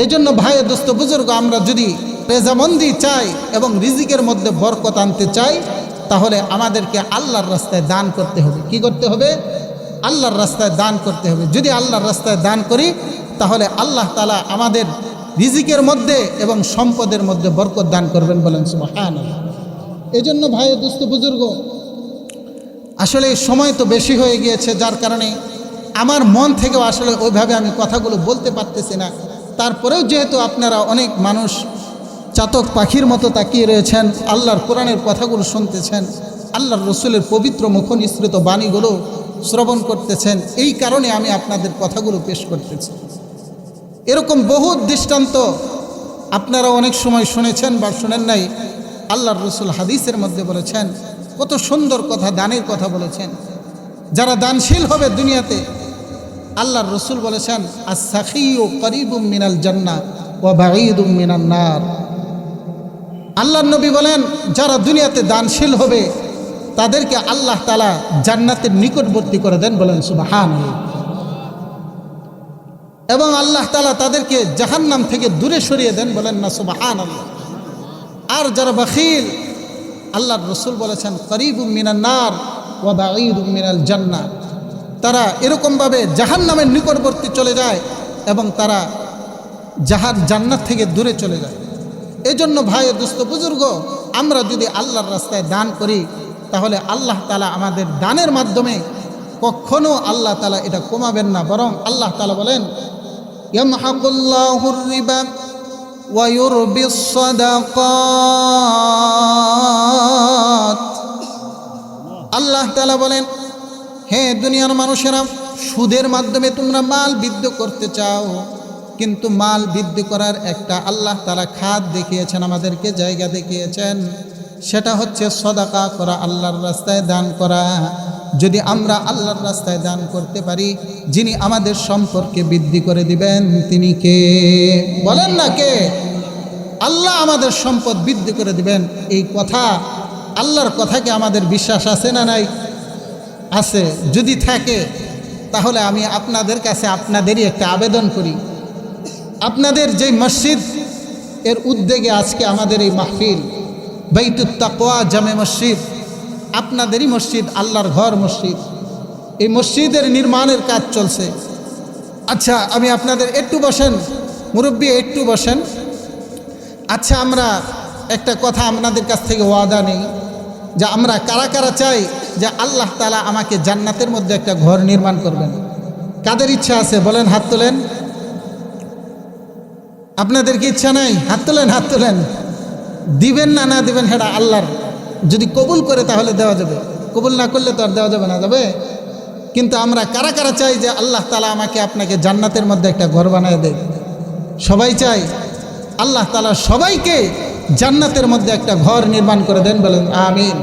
এই জন্য ভাই ও দোস্ত বুজুর্গ, আমরা যদি রেজামন্দি চাই এবং রিজিকের মধ্যে বরকত আনতে চাই, তাহলে আমাদেরকে আল্লাহর রাস্তায় দান করতে হবে। কি করতে হবে? আল্লাহর রাস্তায় দান করতে হবে। যদি আল্লাহর রাস্তায় দান করি, তাহলে আল্লাহ তাআলা আমাদের রিজিকের মধ্যে এবং সম্পদের মধ্যে বরকত দান করবেন। বলেন সুবহানাল্লাহ। এই জন্য ভাই ও দোস্ত বুজুর্গ, আসলে সময় তো বেশি হয়ে গিয়েছে, যার কারণে আমার মন থেকেও আসলে ওইভাবে আমি কথাগুলো বলতে পারতেছি না। তারপরেও যেহেতু আপনারা অনেক মানুষ চাতক পাখির মতো তাকিয়ে রয়েছেন, আল্লাহর কোরআনের কথাগুলো শুনতেছেন, আল্লাহর রসুলের পবিত্র মুখ নিঃসৃত বাণীগুলো শ্রবণ করতেছেন, এই কারণে আমি আপনাদের কথাগুলো পেশ করতেছি। এরকম বহু দৃষ্টান্ত আপনারা অনেক সময় শুনেছেন বা শুনেন নাই। আল্লাহর রসুল হাদিসের মধ্যে বলেছেন, কত সুন্দর কথা, দানের কথা বলেছেন। যারা দানশীল হবে দুনিয়াতে, আল্লাহর রসুল বলেছেন, আস-সাখিয়্যু করিবুম মিনাল জান্নাহ ওয়া বাঈদুম মিনান নার। আল্লাহর নবী বলেন, যারা দুনিয়াতে দানশীল হবে তাদেরকে আল্লাহ তাআলা জান্নাতের নিকটবর্তী করে দেন। বলেন সুবহানাল্লাহ। এবং আল্লাহ তাআলা তাদেরকে জাহান্নাম থেকে দূরে সরিয়ে দেন। বলেন না সুবহানাল্লাহ। আর যারা বখিল, আল্লাহর রসুল বলেছেন, করিবুম মিনান নার ওয়া বাঈদুম মিনাল জান্নাহ। তারা এরকমভাবে জাহান্নামের নিকটবর্তী চলে যায় এবং তারা জান্নাত থেকে দূরে চলে যায়। এই জন্য ভাই ও দোস্ত বুজুর্গ, আমরা যদি আল্লাহর রাস্তায় দান করি, তাহলে আল্লাহ তাআলা আমাদের দানের মাধ্যমে কখনো আল্লাহ তাআলা এটা কমাবেন না, বরং আল্লাহ তাআলা বলেন, ইয়ামহাকুল্লাহুর রিবা ওয়া ইউরবিস সাদাকাত। আল্লাহ তাআলা বলেন, হ্যাঁ, দুনিয়ার মানুষেরা সুদের মাধ্যমে তোমরা মাল বৃদ্ধি করতে চাও, কিন্তু মাল বৃদ্ধি করার একটা আল্লাহ তাআলা খাত দেখিয়েছেন, আমাদেরকে জায়গা দেখিয়েছেন। সেটা হচ্ছে সদাকা করা, আল্লাহর রাস্তায় দান করা। যদি আমরা আল্লাহর রাস্তায় দান করতে পারি, যিনি আমাদের সম্পর্কে বৃদ্ধি করে দিবেন তিনি কে? বলেন না কে? আল্লাহ আমাদের সম্পদ বৃদ্ধি করে দিবেন। এই কথা, আল্লাহর কথাকে আমাদের বিশ্বাস আছে না নাই? আছে। যদি থাকে তাহলে আমি আপনাদের কাছে আপনাদেরই একটা আবেদন করি। আপনাদের যে মসজিদ এর উদ্যোগে আজকে আমাদের এই মাহফিল, বাইতুত তাকওয়া জামে মসজিদ, আপনাদেরই মসজিদ, আল্লাহর ঘর মসজিদ। এই মসজিদের নির্মাণের কাজ চলছে। আচ্ছা, আমি আপনাদের একটু বসেন, মুরব্বী একটু বসেন। আচ্ছা, আমরা একটা কথা আপনাদের কাছ থেকে ওয়াদা নেই যে আমরা কারা কারা চাই যে আল্লাহ তাআলা আমাকে জান্নাতের মধ্যে একটা ঘর নির্মাণ করবেন? কাদের ইচ্ছা আছে বলেন, হাত তোলেন। আপনাদের কি ইচ্ছা নাই? হাত তোলেন, হাত তোলেন। দিবেন না না দিবেন সেটা আল্লাহর, যদি কবুল করে তাহলে দেওয়া যাবে, কবুল না করলে তো আর দেওয়া যাবে না, যাবে। কিন্তু আমরা কারা কারা চাই যে আল্লাহ তাআলা আমাকে আপনাকে জান্নাতের মধ্যে একটা ঘর বানিয়ে দেয়? সবাই চাই। আল্লাহ তাআলা সবাইকে জান্নাতের মধ্যে একটা ঘর নির্মাণ করে দেন, বলেন আমিন।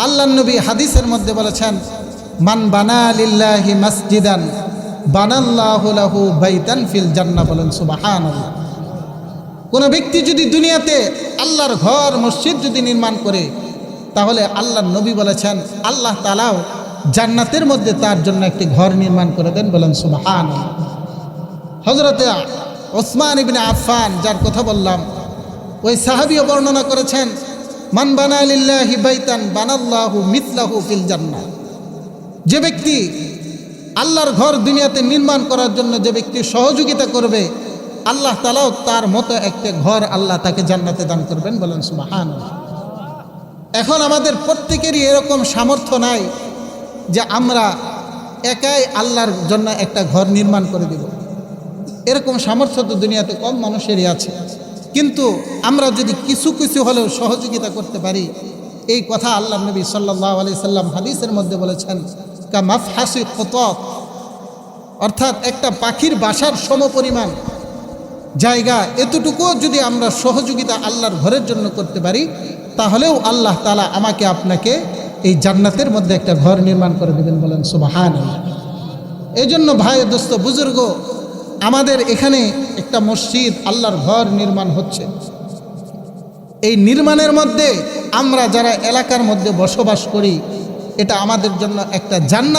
আল্লাহর নবী হাদিসের মধ্যে বলেছেন, মান বানা লিল্লাহি মসজিদান বানাল্লাহু লাহু বাইতান ফিল জান্নাহ, বলেন সুবহানাল্লাহ। কোন ব্যক্তি যদি দুনিয়াতে আল্লাহর ঘর মসজিদ যদি নির্মাণ করে, তাহলে আল্লাহর নবী বলেছেন আল্লাহ তাআলাও জান্নাতের মধ্যে তার জন্য একটি ঘর নির্মাণ করে দেন, বলেন সুবহানাল্লাহ। হযরতে ওসমান ইবনে আফফান, যার কথা বললাম, ওই সাহাবীও বর্ণনা করেছেন, মান বানা লিল্লাহি বাইতান বানাল্লাহু মিথলাহু ফিল জান্নাহ। যে ব্যক্তি আল্লাহর ঘর দুনিয়াতে নির্মাণ করার জন্য যে ব্যক্তি সহযোগিতা করবে, আল্লাহ তাআলাও তার মতো একটা ঘর আল্লাহ তাকে জান্নাতে দান করবেন, বলেন সুবহানাল্লাহ। এখন আমাদের প্রত্যেকেরই এরকম সামর্থ্য নাই যে আমরা একাই আল্লাহর জন্য একটা ঘর নির্মাণ করে দিব। এরকম সামর্থ্য তো দুনিয়াতে কম মানুষেরই আছে। কিন্তু আমরা যদি কিছু কিছু হলেও সহযোগিতা করতে পারি, এই কথা আল্লাহ নবী সাল্লাল্লাহু আলাইহি সাল্লাম হাদিসের মধ্যে বলেছেন, কা মাফহাসি খুতাত, অর্থাৎ একটা পাখির বাসার সমপরিমাণ জায়গা, এতটুকুও যদি আমরা সহযোগিতা আল্লাহর ঘরের জন্য করতে পারি, তাহলেও আল্লাহ তাআলা আমাকে আপনাকে এই জান্নাতের মধ্যে একটা ঘর নির্মাণ করে দেবেন, বলেন সুবহানাল্লাহ। এই জন্য ভাই, দোস্ত, বুজুর্গ, আমাদের এখানে একটা মসজিদ, আল্লাহর ঘর নির্মাণ হচ্ছে। এই নির্মাণের মধ্যে আমরা যারা এলাকার মধ্যে বসবাস করি, এটা আমাদের জন্য একটা জান্নাত